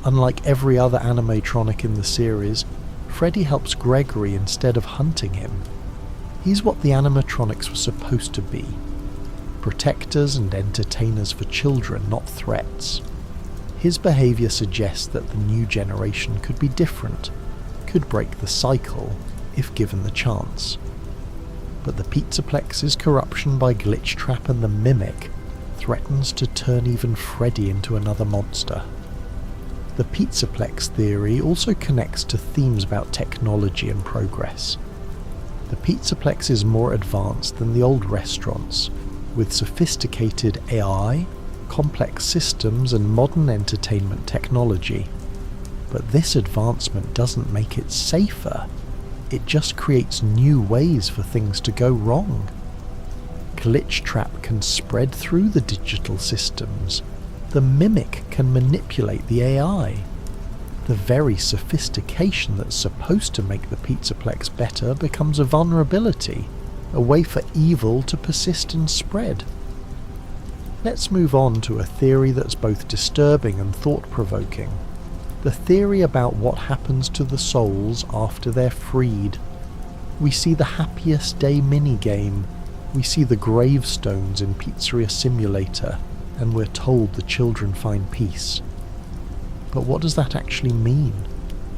Unlike every other animatronic in the series, Freddy helps Gregory instead of hunting him. He's what the animatronics were supposed to be. Protectors and entertainers for children, not threats. His behaviour suggests that the new generation could be different, could break the cycle, if given the chance. But the Pizzaplex's corruption by Glitchtrap and the Mimic threatens to turn even Freddy into another monster. The Pizzaplex theory also connects to themes about technology and progress. The Pizzaplex is more advanced than the old restaurants, with sophisticated AI, complex systems and modern entertainment technology. But this advancement doesn't make it safer. It just creates new ways for things to go wrong. Glitchtrap can spread through the digital systems. The Mimic can manipulate the AI. The very sophistication that's supposed to make the Pizzaplex better becomes a vulnerability, a way for evil to persist and spread. Let's move on to a theory that's both disturbing and thought-provoking. The theory about what happens to the souls after they're freed. We see the Happiest Day minigame, we see the gravestones in Pizzeria Simulator, and we're told the children find peace. But what does that actually mean?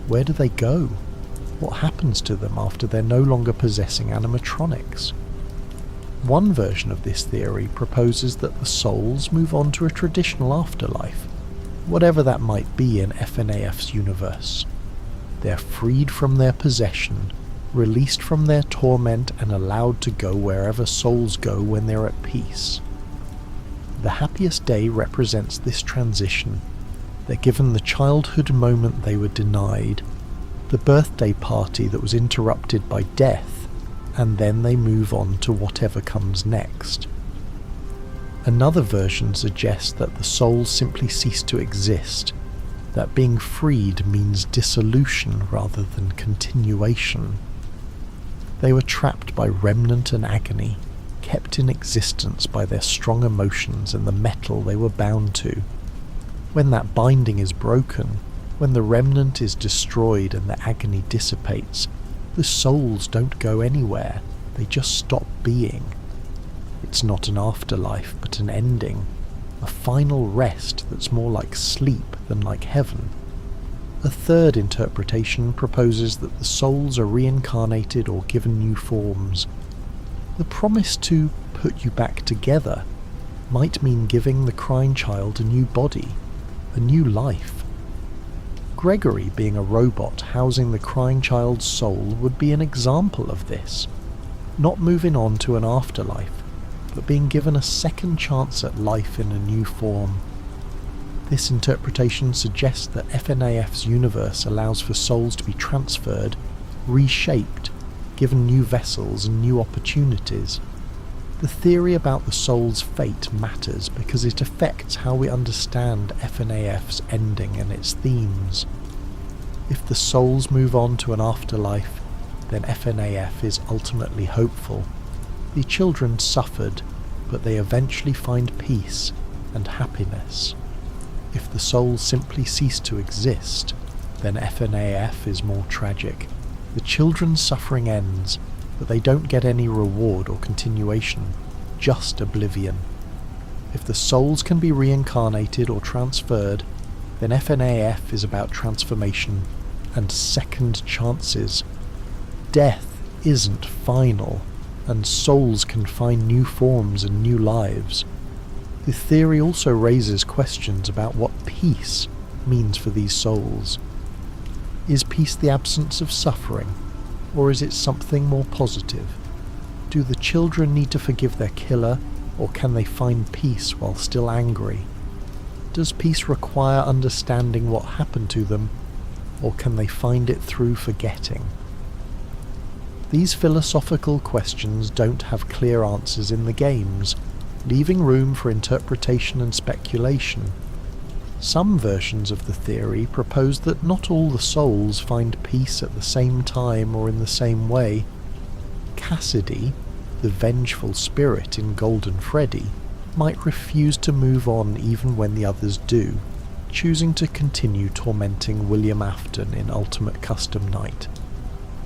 Where do they go? What happens to them after they're no longer possessing animatronics? One version of this theory proposes that the souls move on to a traditional afterlife, whatever that might be in FNaF's universe. They're freed from their possession, released from their torment and allowed to go wherever souls go when they're at peace. The Happiest Day represents this transition. They're given the childhood moment they were denied, the birthday party that was interrupted by death, and then they move on to whatever comes next. Another version suggests that the souls simply cease to exist, that being freed means dissolution rather than continuation. They were trapped by Remnant and Agony, kept in existence by their strong emotions and the metal they were bound to. When that binding is broken, when the Remnant is destroyed and the agony dissipates, the souls don't go anywhere, they just stop being. It's not an afterlife, but an ending, a final rest that's more like sleep than like heaven. A third interpretation proposes that the souls are reincarnated or given new forms. The promise to put you back together might mean giving the crying child a new body, a new life. Gregory being a robot housing the crying child's soul would be an example of this, not moving on to an afterlife, but being given a second chance at life in a new form. This interpretation suggests that FNaF's universe allows for souls to be transferred, reshaped, given new vessels and new opportunities. The theory about the soul's fate matters because it affects how we understand FNaF's ending and its themes. If the souls move on to an afterlife, then FNaF is ultimately hopeful. The children suffered, but they eventually find peace and happiness. If the souls simply cease to exist, then FNaF is more tragic. The children's suffering ends, but they don't get any reward or continuation, just oblivion. If the souls can be reincarnated or transferred, then FNaF is about transformation and second chances. Death isn't final, and souls can find new forms and new lives. The theory also raises questions about what peace means for these souls. Is peace the absence of suffering, or is it something more positive? Do the children need to forgive their killer, or can they find peace while still angry? Does peace require understanding what happened to them, or can they find it through forgetting? These philosophical questions don't have clear answers in the games, leaving room for interpretation and speculation. Some versions of the theory propose that not all the souls find peace at the same time or in the same way. Cassidy, the vengeful spirit in Golden Freddy, might refuse to move on even when the others do, choosing to continue tormenting William Afton in Ultimate Custom Night.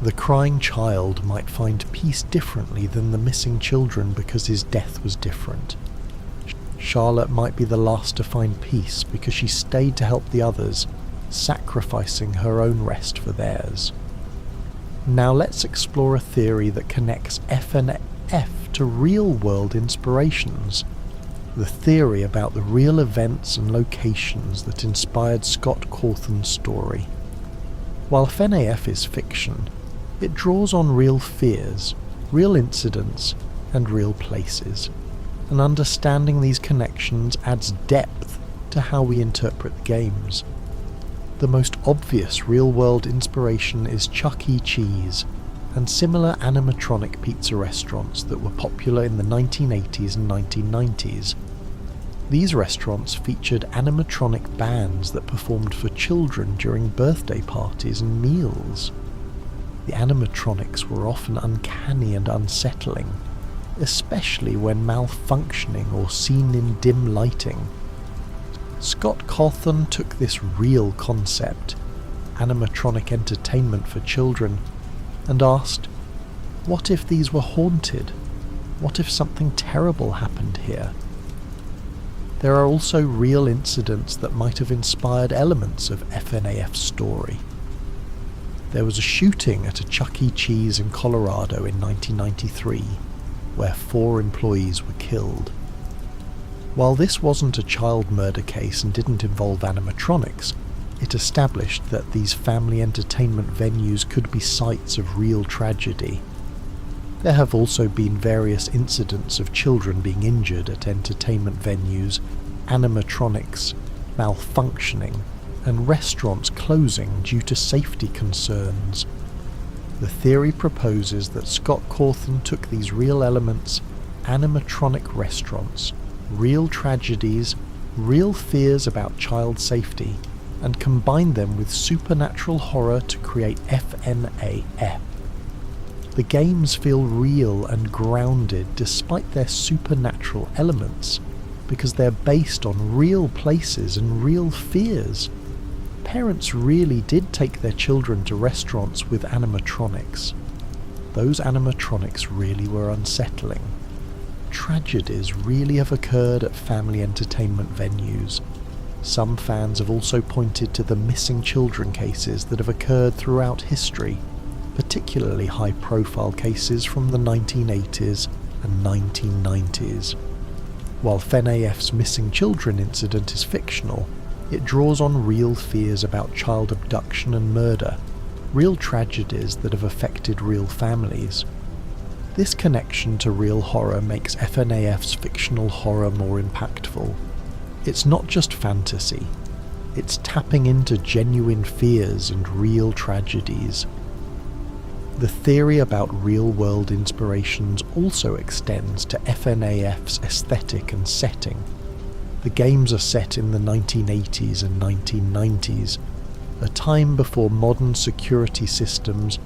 The crying child might find peace differently than the missing children because his death was different. Charlotte might be the last to find peace because she stayed to help the others, sacrificing her own rest for theirs. Now let's explore a theory that connects FNaF to real-world inspirations. The theory about the real events and locations that inspired Scott Cawthon's story. While FNaF is fiction, it draws on real fears, real incidents, and real places. And understanding these connections adds depth to how we interpret the games. The most obvious real-world inspiration is Chuck E. Cheese and similar animatronic pizza restaurants that were popular in the 1980s and 1990s. These restaurants featured animatronic bands that performed for children during birthday parties and meals. The animatronics were often uncanny and unsettling, especially when malfunctioning or seen in dim lighting. Scott Cawthon took this real concept, animatronic entertainment for children, and asked, what if these were haunted? What if something terrible happened here? There are also real incidents that might have inspired elements of FNaF's story. There was a shooting at a Chuck E. Cheese in Colorado in 1993, where 4 employees were killed. While this wasn't a child murder case and didn't involve animatronics, it established that these family entertainment venues could be sites of real tragedy. There have also been various incidents of children being injured at entertainment venues, animatronics malfunctioning, and restaurants closing due to safety concerns. The theory proposes that Scott Cawthon took these real elements, animatronic restaurants, real tragedies, real fears about child safety, and combined them with supernatural horror to create FNaF. The games feel real and grounded despite their supernatural elements, because they're based on real places and real fears. Parents really did take their children to restaurants with animatronics. Those animatronics really were unsettling. Tragedies really have occurred at family entertainment venues. Some fans have also pointed to the missing children cases that have occurred throughout history, particularly high-profile cases from the 1980s and 1990s. While FNaF's missing children incident is fictional, it draws on real fears about child abduction and murder, real tragedies that have affected real families. This connection to real horror makes FNaF's fictional horror more impactful. It's not just fantasy, it's tapping into genuine fears and real tragedies. The theory about real-world inspirations also extends to FNaF's aesthetic and setting. The games are set in the 1980s and 1990s, a time before modern security systems,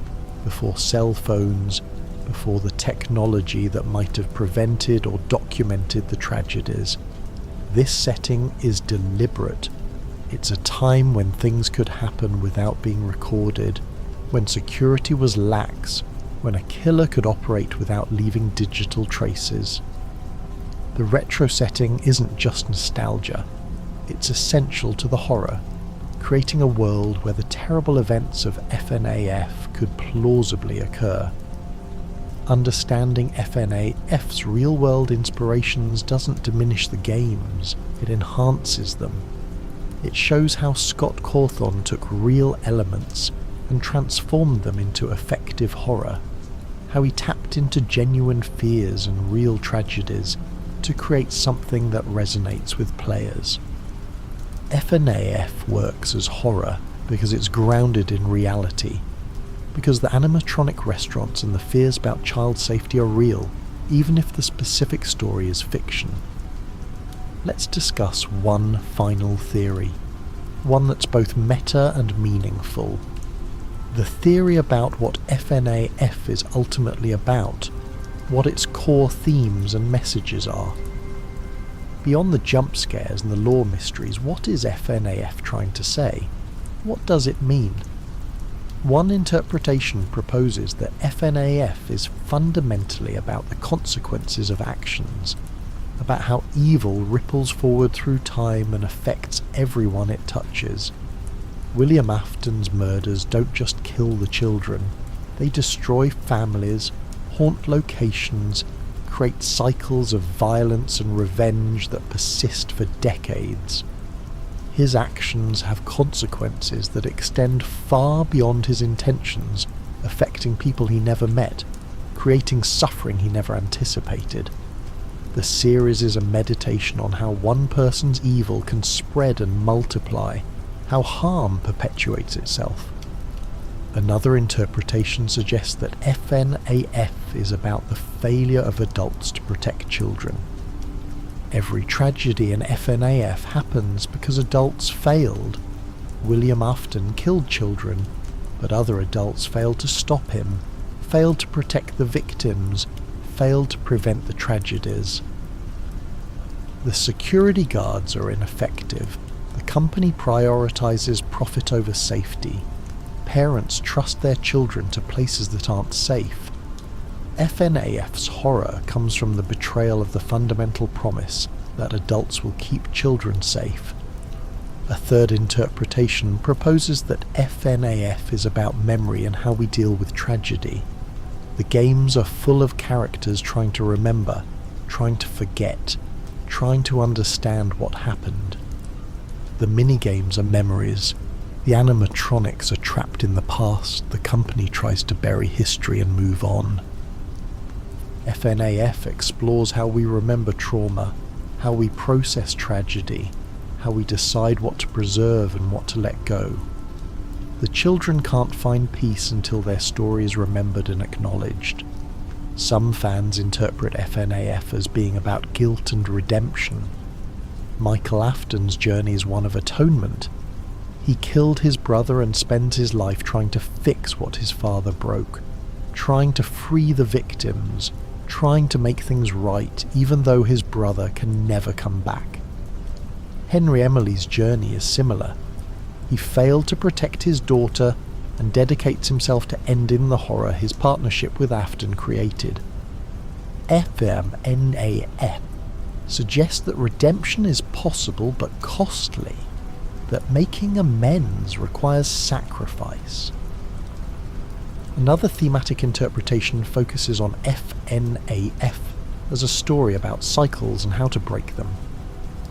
before cell phones, before the technology that might have prevented or documented the tragedies. This setting is deliberate. It's a time when things could happen without being recorded, when security was lax, when a killer could operate without leaving digital traces. The retro setting isn't just nostalgia, it's essential to the horror, creating a world where the terrible events of FNaF could plausibly occur. Understanding FNaF's real-world inspirations doesn't diminish the games, it enhances them. It shows how Scott Cawthon took real elements and transformed them into effective horror, how he tapped into genuine fears and real tragedies to create something that resonates with players. FNaF works as horror because it's grounded in reality, because the animatronic restaurants and the fears about child safety are real, even if the specific story is fiction. Let's discuss one final theory, one that's both meta and meaningful. The theory about what FNaF is ultimately about, what its core themes and messages are. Beyond the jump scares and the lore mysteries, what is FNaF trying to say? What does it mean? One interpretation proposes that FNaF is fundamentally about the consequences of actions, about how evil ripples forward through time and affects everyone it touches. William Afton's murders don't just kill the children, they destroy families, haunt locations, create cycles of violence and revenge that persist for decades. His actions have consequences that extend far beyond his intentions, affecting people he never met, creating suffering he never anticipated. The series is a meditation on how one person's evil can spread and multiply, how harm perpetuates itself. Another interpretation suggests that FNaF is about the failure of adults to protect children. Every tragedy in FNaF happens because adults failed. William Afton killed children, but other adults failed to stop him, failed to protect the victims, failed to prevent the tragedies. The security guards are ineffective. The company prioritizes profit over safety. Parents trust their children to places that aren't safe. FNaF's horror comes from the betrayal of the fundamental promise that adults will keep children safe. A third interpretation proposes that FNaF is about memory and how we deal with tragedy. The games are full of characters trying to remember, trying to forget, trying to understand what happened. The minigames are memories. The animatronics are trapped in the past. The company tries to bury history and move on. FNaF explores how we remember trauma, how we process tragedy, how we decide what to preserve and what to let go. The children can't find peace until their story is remembered and acknowledged. Some fans interpret FNaF as being about guilt and redemption. Michael Afton's journey is one of atonement. He killed his brother and spends his life trying to fix what his father broke, trying to free the victims, trying to make things right even though his brother can never come back. Henry Emily's journey is similar. He failed to protect his daughter and dedicates himself to ending the horror his partnership with Afton created. FNaF suggests that redemption is possible but costly, that making amends requires sacrifice. Another thematic interpretation focuses on FNaF as a story about cycles and how to break them.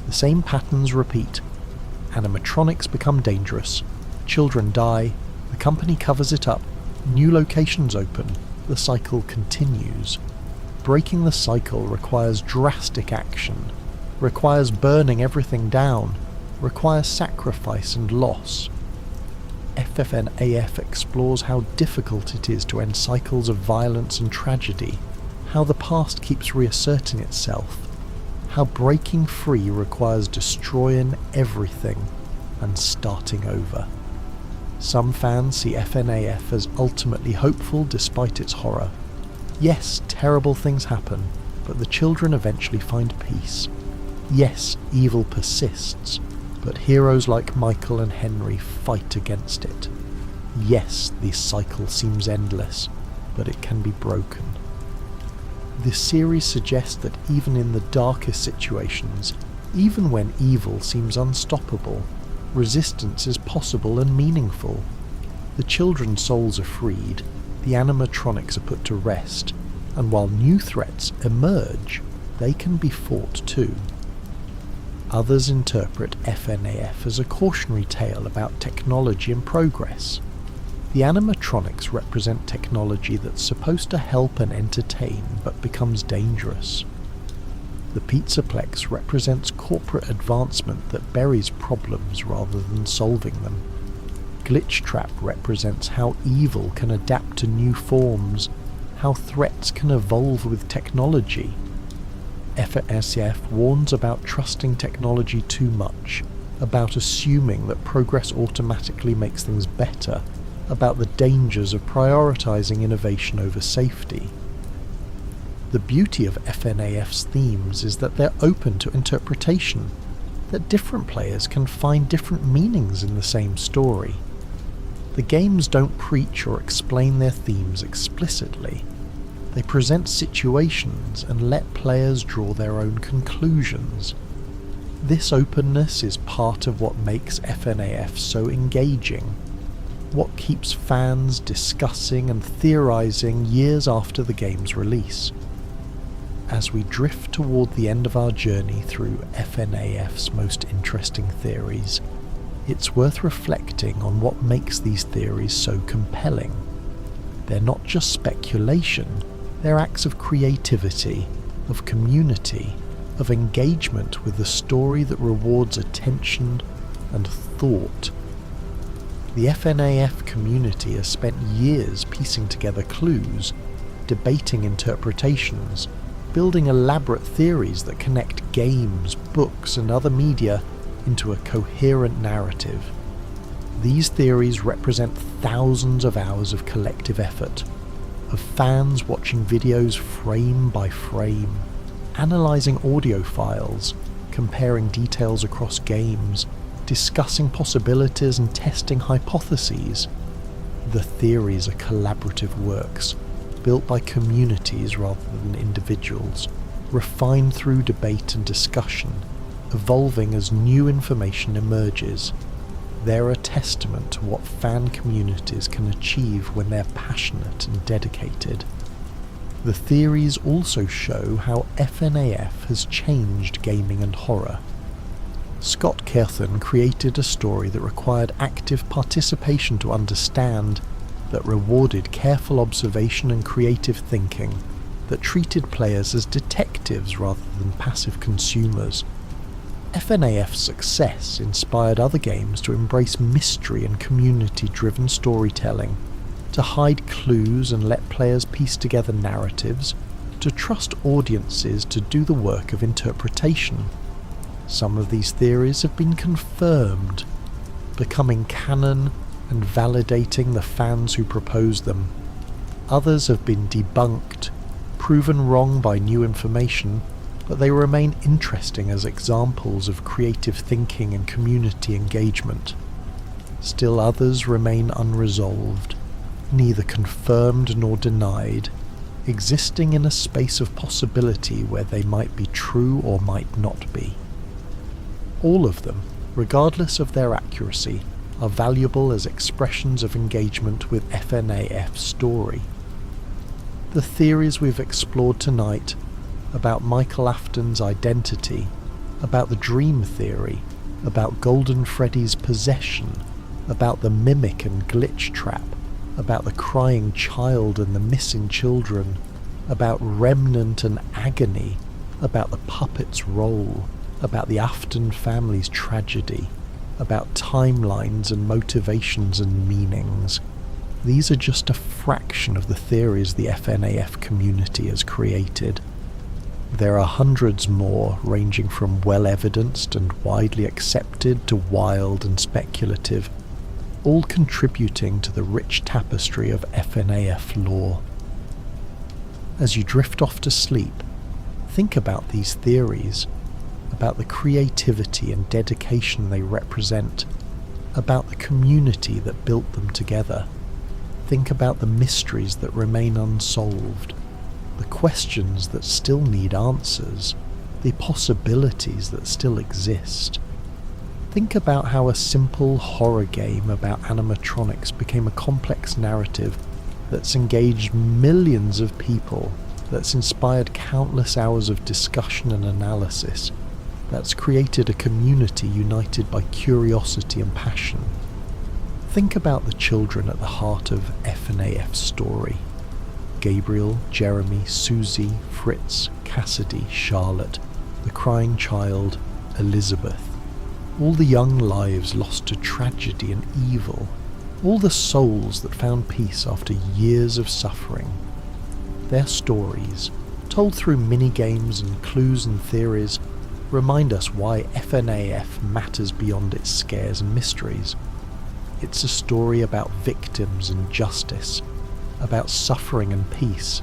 The same patterns repeat. Animatronics become dangerous, children die, the company covers it up, new locations open, the cycle continues. Breaking the cycle requires drastic action, requires burning everything down, requires sacrifice and loss. FNaF explores how difficult it is to end cycles of violence and tragedy, how the past keeps reasserting itself, how breaking free requires destroying everything and starting over. Some fans see FNaF as ultimately hopeful despite its horror. Yes, terrible things happen, but the children eventually find peace. Yes, evil persists, but heroes like Michael and Henry fight against it. Yes, this cycle seems endless, but it can be broken. This series suggests that even in the darkest situations, even when evil seems unstoppable, resistance is possible and meaningful. The children's souls are freed, the animatronics are put to rest, and while new threats emerge, they can be fought too. Others interpret FNaF as a cautionary tale about technology and progress. The animatronics represent technology that's supposed to help and entertain but becomes dangerous. The Pizzaplex represents corporate advancement that buries problems rather than solving them. Glitchtrap represents how evil can adapt to new forms, how threats can evolve with technology. FNaF warns about trusting technology too much, about assuming that progress automatically makes things better, about the dangers of prioritizing innovation over safety. The beauty of FNaF's themes is that they're open to interpretation, that different players can find different meanings in the same story. The games don't preach or explain their themes explicitly. They present situations and let players draw their own conclusions. This openness is part of what makes FNaF so engaging, what keeps fans discussing and theorizing years after the game's release. As we drift toward the end of our journey through FNaF's most interesting theories, it's worth reflecting on what makes these theories so compelling. They're not just speculation, they're acts of creativity, of community, of engagement with a story that rewards attention and thought. The FNaF community has spent years piecing together clues, debating interpretations, building elaborate theories that connect games, books, and other media into a coherent narrative. These theories represent thousands of hours of collective effort, of fans watching videos frame by frame, analysing audio files, comparing details across games, discussing possibilities and testing hypotheses. The theories are collaborative works, built by communities rather than individuals, refined through debate and discussion, evolving as new information emerges. They're a testament to what fan communities can achieve when they're passionate and dedicated. The theories also show how FNaF has changed gaming and horror. Scott Cawthon created a story that required active participation to understand, that rewarded careful observation and creative thinking, that treated players as detectives rather than passive consumers. FNaF's success inspired other games to embrace mystery and community-driven storytelling, to hide clues and let players piece together narratives, to trust audiences to do the work of interpretation. Some of these theories have been confirmed, becoming canon and validating the fans who proposed them. Others have been debunked, proven wrong by new information, but they remain interesting as examples of creative thinking and community engagement. Still others remain unresolved, neither confirmed nor denied, existing in a space of possibility where they might be true or might not be. All of them, regardless of their accuracy, are valuable as expressions of engagement with FNaF's story. The theories we've explored tonight about Michael Afton's identity, about the dream theory, about Golden Freddy's possession, about the mimic and Glitchtrap, about the crying child and the missing children, about Remnant and agony, about the puppet's role, about the Afton family's tragedy, about timelines and motivations and meanings. These are just a fraction of the theories the FNaF community has created. There are hundreds more, ranging from well-evidenced and widely accepted to wild and speculative, all contributing to the rich tapestry of FNaF lore. As you drift off to sleep, think about these theories, about the creativity and dedication they represent, about the community that built them together. Think about the mysteries that remain unsolved, the questions that still need answers, the possibilities that still exist. Think about how a simple horror game about animatronics became a complex narrative that's engaged millions of people, that's inspired countless hours of discussion and analysis, that's created a community united by curiosity and passion. Think about the children at the heart of FNaF's story. Gabriel, Jeremy, Susie, Fritz, Cassidy, Charlotte, the crying child, Elizabeth. All the young lives lost to tragedy and evil. All the souls that found peace after years of suffering. Their stories, told through mini-games and clues and theories, remind us why FNaF matters beyond its scares and mysteries. It's a story about victims and justice, about suffering and peace,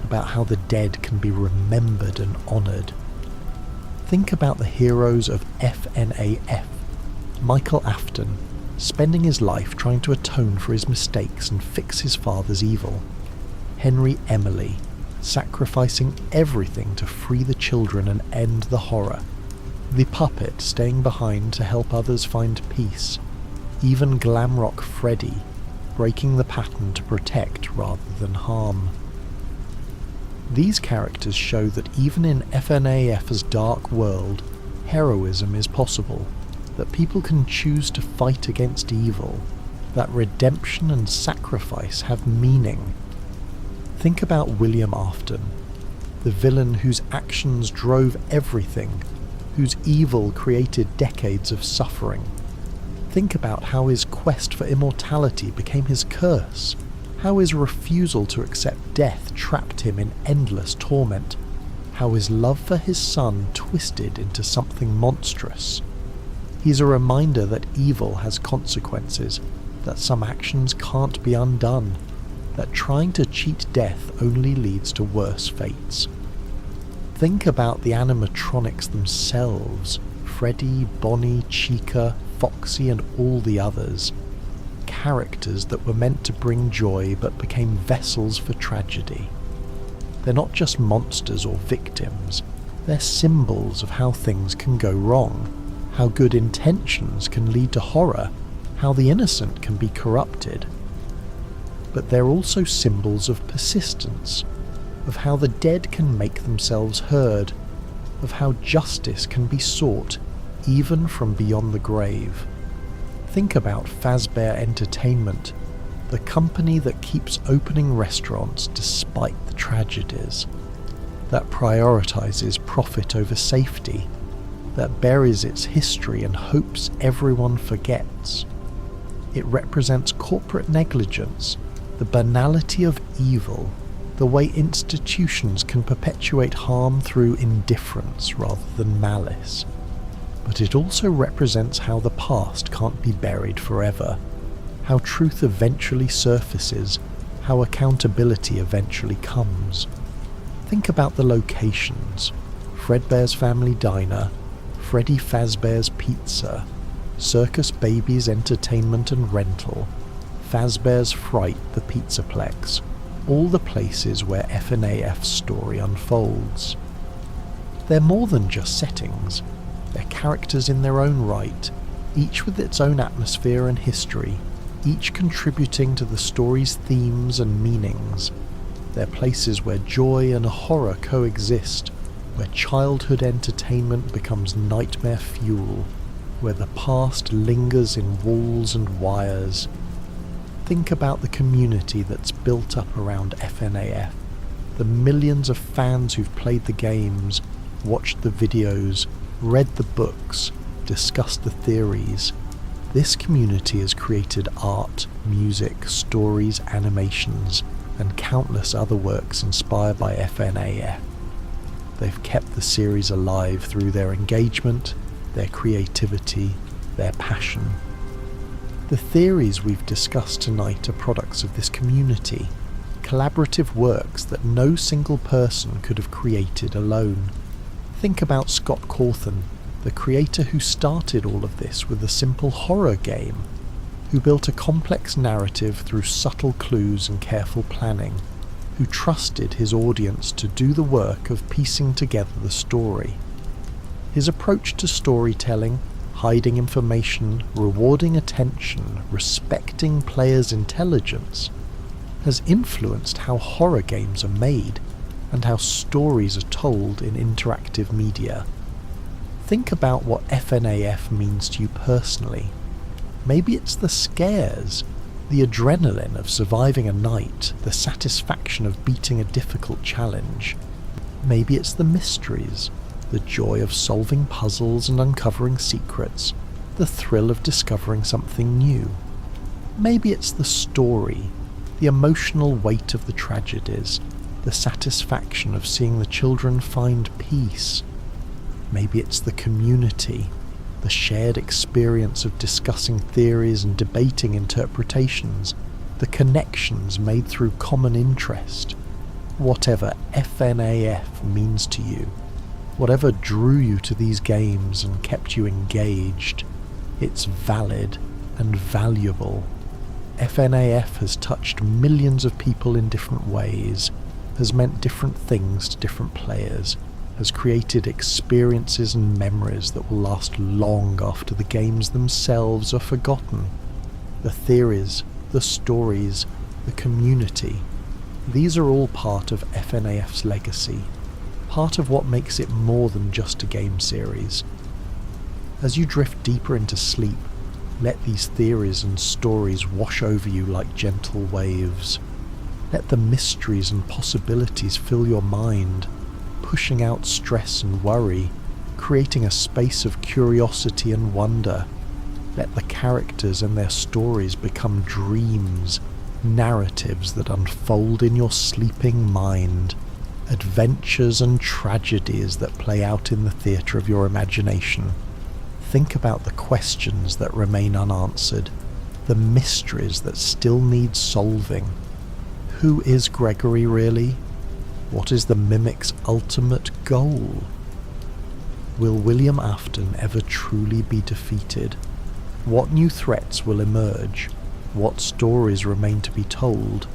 about how the dead can be remembered and honoured. Think about the heroes of FNaF. Michael Afton, spending his life trying to atone for his mistakes and fix his father's evil. Henry Emily, sacrificing everything to free the children and end the horror. The puppet staying behind to help others find peace. Even glamrock Freddy, breaking the pattern to protect rather than harm. These characters show that even in FNaF's dark world, heroism is possible, that people can choose to fight against evil, that redemption and sacrifice have meaning. Think about William Afton, the villain whose actions drove everything, whose evil created decades of suffering. Think about how his quest for immortality became his curse, how his refusal to accept death trapped him in endless torment, how his love for his son twisted into something monstrous. He's a reminder that evil has consequences, that some actions can't be undone, that trying to cheat death only leads to worse fates. Think about the animatronics themselves, Freddy, Bonnie, Chica, Foxy and all the others. Characters that were meant to bring joy but became vessels for tragedy. They're not just monsters or victims, they're symbols of how things can go wrong, how good intentions can lead to horror, how the innocent can be corrupted. But they're also symbols of persistence, of how the dead can make themselves heard, of how justice can be sought even from beyond the grave. Think about Fazbear Entertainment, the company that keeps opening restaurants despite the tragedies, that prioritizes profit over safety, that buries its history and hopes everyone forgets. It represents corporate negligence, the banality of evil, the way institutions can perpetuate harm through indifference rather than malice. But it also represents how the past can't be buried forever, how truth eventually surfaces, how accountability eventually comes. Think about the locations: Fredbear's Family Diner, Freddy Fazbear's Pizza, Circus Baby's Entertainment and Rental, Fazbear's Fright the Pizzaplex, all the places where FNaF's story unfolds. They're more than just settings. They're characters in their own right, each with its own atmosphere and history, each contributing to the story's themes and meanings. They're places where joy and horror coexist, where childhood entertainment becomes nightmare fuel, where the past lingers in walls and wires. Think about the community that's built up around FNaF, the millions of fans who've played the games, watched the videos, read the books, discussed the theories. This community has created art, music, stories, animations, and countless other works inspired by FNaF. They've kept the series alive through their engagement, their creativity, their passion. The theories we've discussed tonight are products of this community, collaborative works that no single person could have created alone. Think about Scott Cawthon, the creator who started all of this with a simple horror game, who built a complex narrative through subtle clues and careful planning, who trusted his audience to do the work of piecing together the story. His approach to storytelling, hiding information, rewarding attention, respecting players' intelligence, has influenced how horror games are made and how stories are told in interactive media. Think about what FNaF means to you personally. Maybe it's the scares, the adrenaline of surviving a night, the satisfaction of beating a difficult challenge. Maybe it's the mysteries, the joy of solving puzzles and uncovering secrets, the thrill of discovering something new. Maybe it's the story, the emotional weight of the tragedies, the satisfaction of seeing the children find peace. Maybe it's the community, the shared experience of discussing theories and debating interpretations, the connections made through common interest. Whatever FNaF means to you, whatever drew you to these games and kept you engaged, it's valid and valuable. FNaF has touched millions of people in different ways, has meant different things to different players, has created experiences and memories that will last long after the games themselves are forgotten. The theories, the stories, the community, these are all part of FNaF's legacy, part of what makes it more than just a game series. As you drift deeper into sleep, let these theories and stories wash over you like gentle waves. Let the mysteries and possibilities fill your mind, pushing out stress and worry, creating a space of curiosity and wonder. Let the characters and their stories become dreams, narratives that unfold in your sleeping mind, adventures and tragedies that play out in the theatre of your imagination. Think about the questions that remain unanswered, the mysteries that still need solving. Who is Gregory really? What is the mimic's ultimate goal? Will William Afton ever truly be defeated? What new threats will emerge? What stories remain to be told?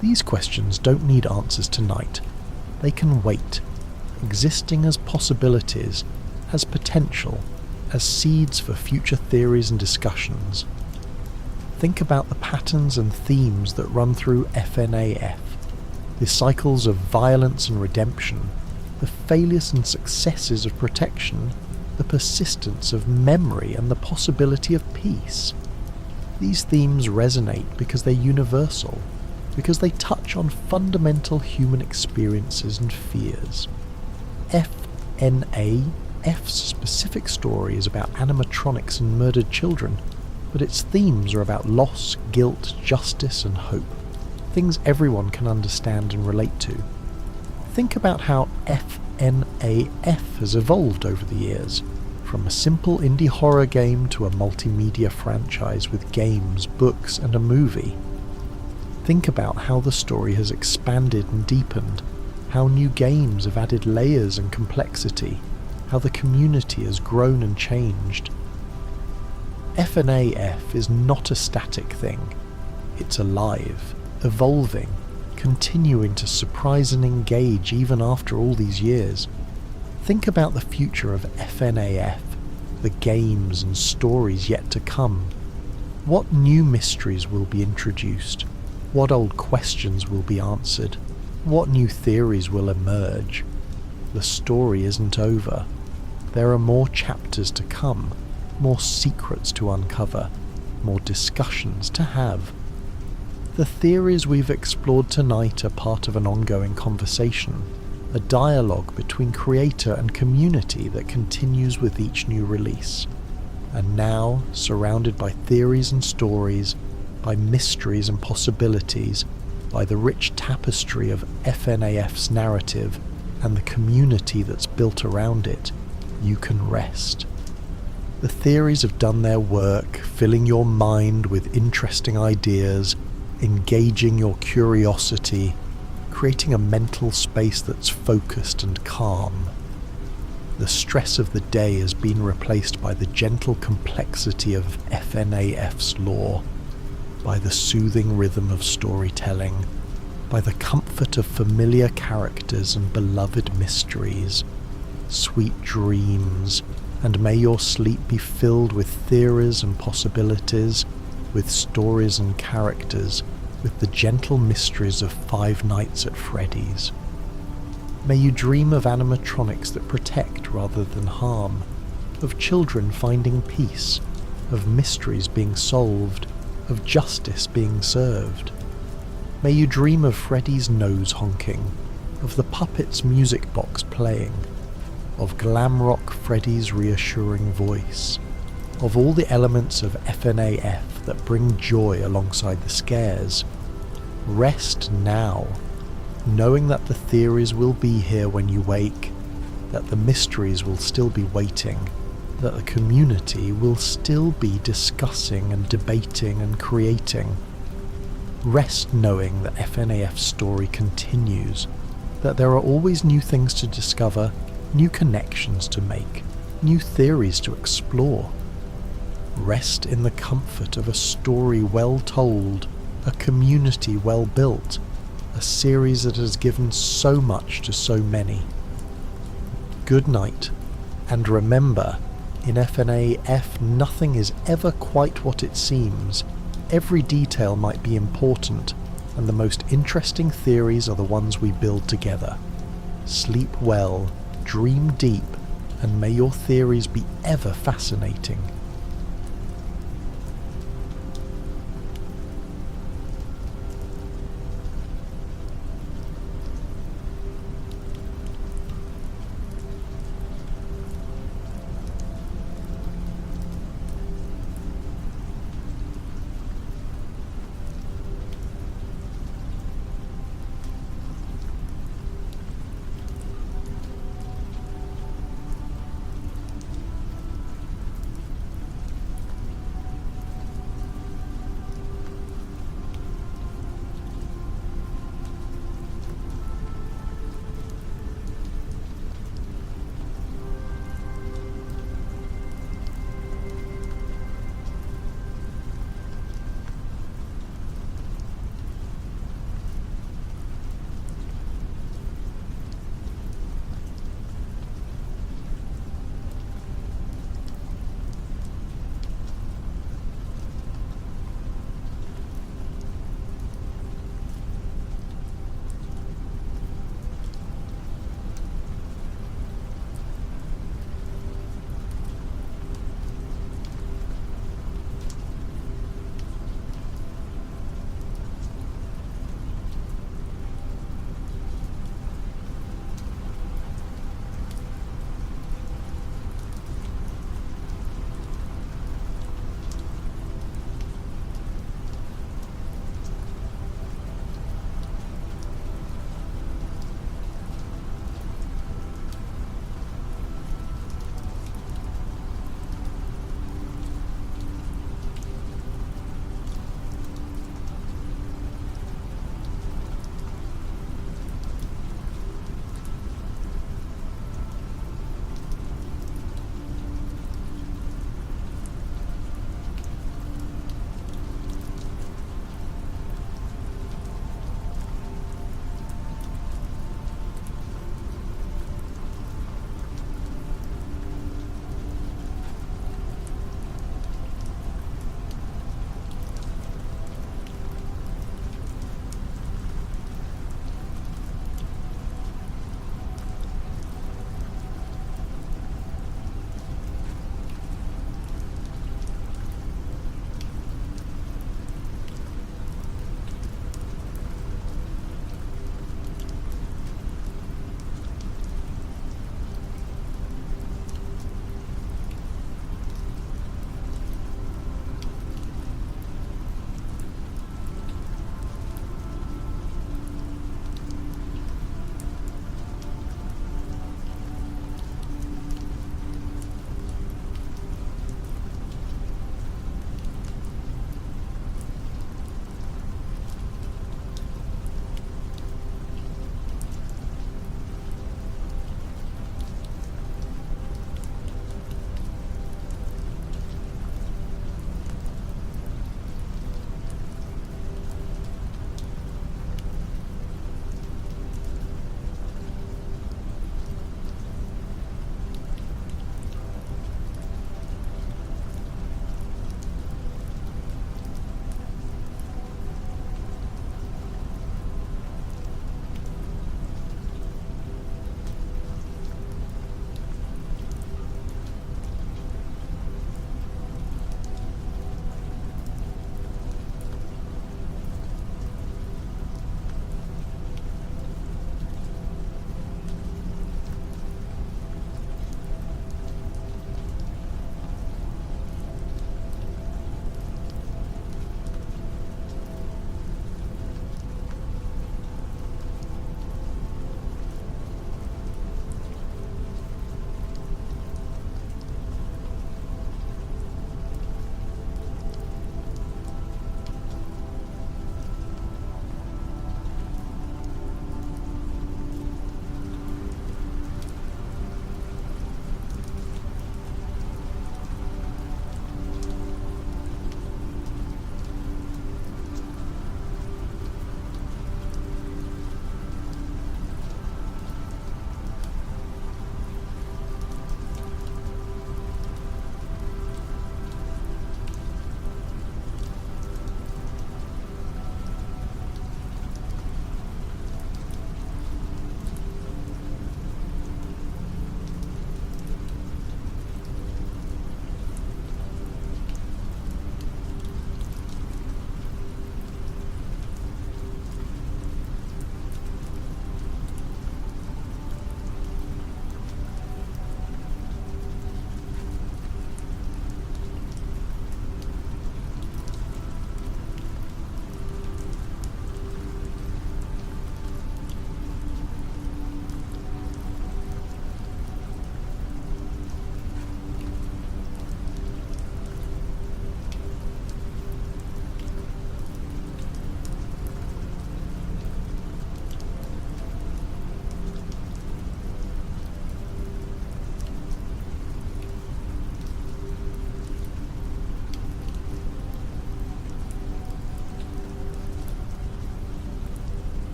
These questions don't need answers tonight. They can wait, existing as possibilities, as potential, as seeds for future theories and discussions. Think about the patterns and themes that run through FNaF, the cycles of violence and redemption, the failures and successes of protection, the persistence of memory and the possibility of peace. These themes resonate because they're universal, because they touch on fundamental human experiences and fears. FNaF's specific story is about animatronics and murdered children, but its themes are about loss, guilt, justice and hope, things everyone can understand and relate to. Think about how FNaF has evolved over the years, from a simple indie horror game to a multimedia franchise with games, books and a movie. Think about how the story has expanded and deepened, how new games have added layers and complexity, how the community has grown and changed. FNaF is not a static thing. It's alive, evolving, continuing to surprise and engage even after all these years. Think about the future of FNaF, the games and stories yet to come. What new mysteries will be introduced? What old questions will be answered? What new theories will emerge? The story isn't over. There are more chapters to come, more secrets to uncover, more discussions to have. The theories we've explored tonight are part of an ongoing conversation, a dialogue between creator and community that continues with each new release. And now, surrounded by theories and stories, by mysteries and possibilities, by the rich tapestry of FNaF's narrative and the community that's built around it, you can rest. The theories have done their work, filling your mind with interesting ideas, engaging your curiosity, creating a mental space that's focused and calm. The stress of the day has been replaced by the gentle complexity of FNaF's lore, by the soothing rhythm of storytelling, by the comfort of familiar characters and beloved mysteries. Sweet dreams, and may your sleep be filled with theories and possibilities, with stories and characters, with the gentle mysteries of Five Nights at Freddy's. May you dream of animatronics that protect rather than harm, of children finding peace, of mysteries being solved, of justice being served. May you dream of Freddy's nose honking, of the puppet's music box playing, of glam rock Freddy's reassuring voice, of all the elements of FNaF that bring joy alongside the scares. Rest now, knowing that the theories will be here when you wake, that the mysteries will still be waiting, that the community will still be discussing and debating and creating. Rest knowing that FNaF's story continues, that there are always new things to discover, new connections to make, new theories to explore. Rest in the comfort of a story well told, a community well built, a series that has given so much to so many. Good night, and remember, in FNaF nothing is ever quite what it seems. Every detail might be important, and the most interesting theories are the ones we build together. Sleep well, dream deep, and may your theories be ever fascinating.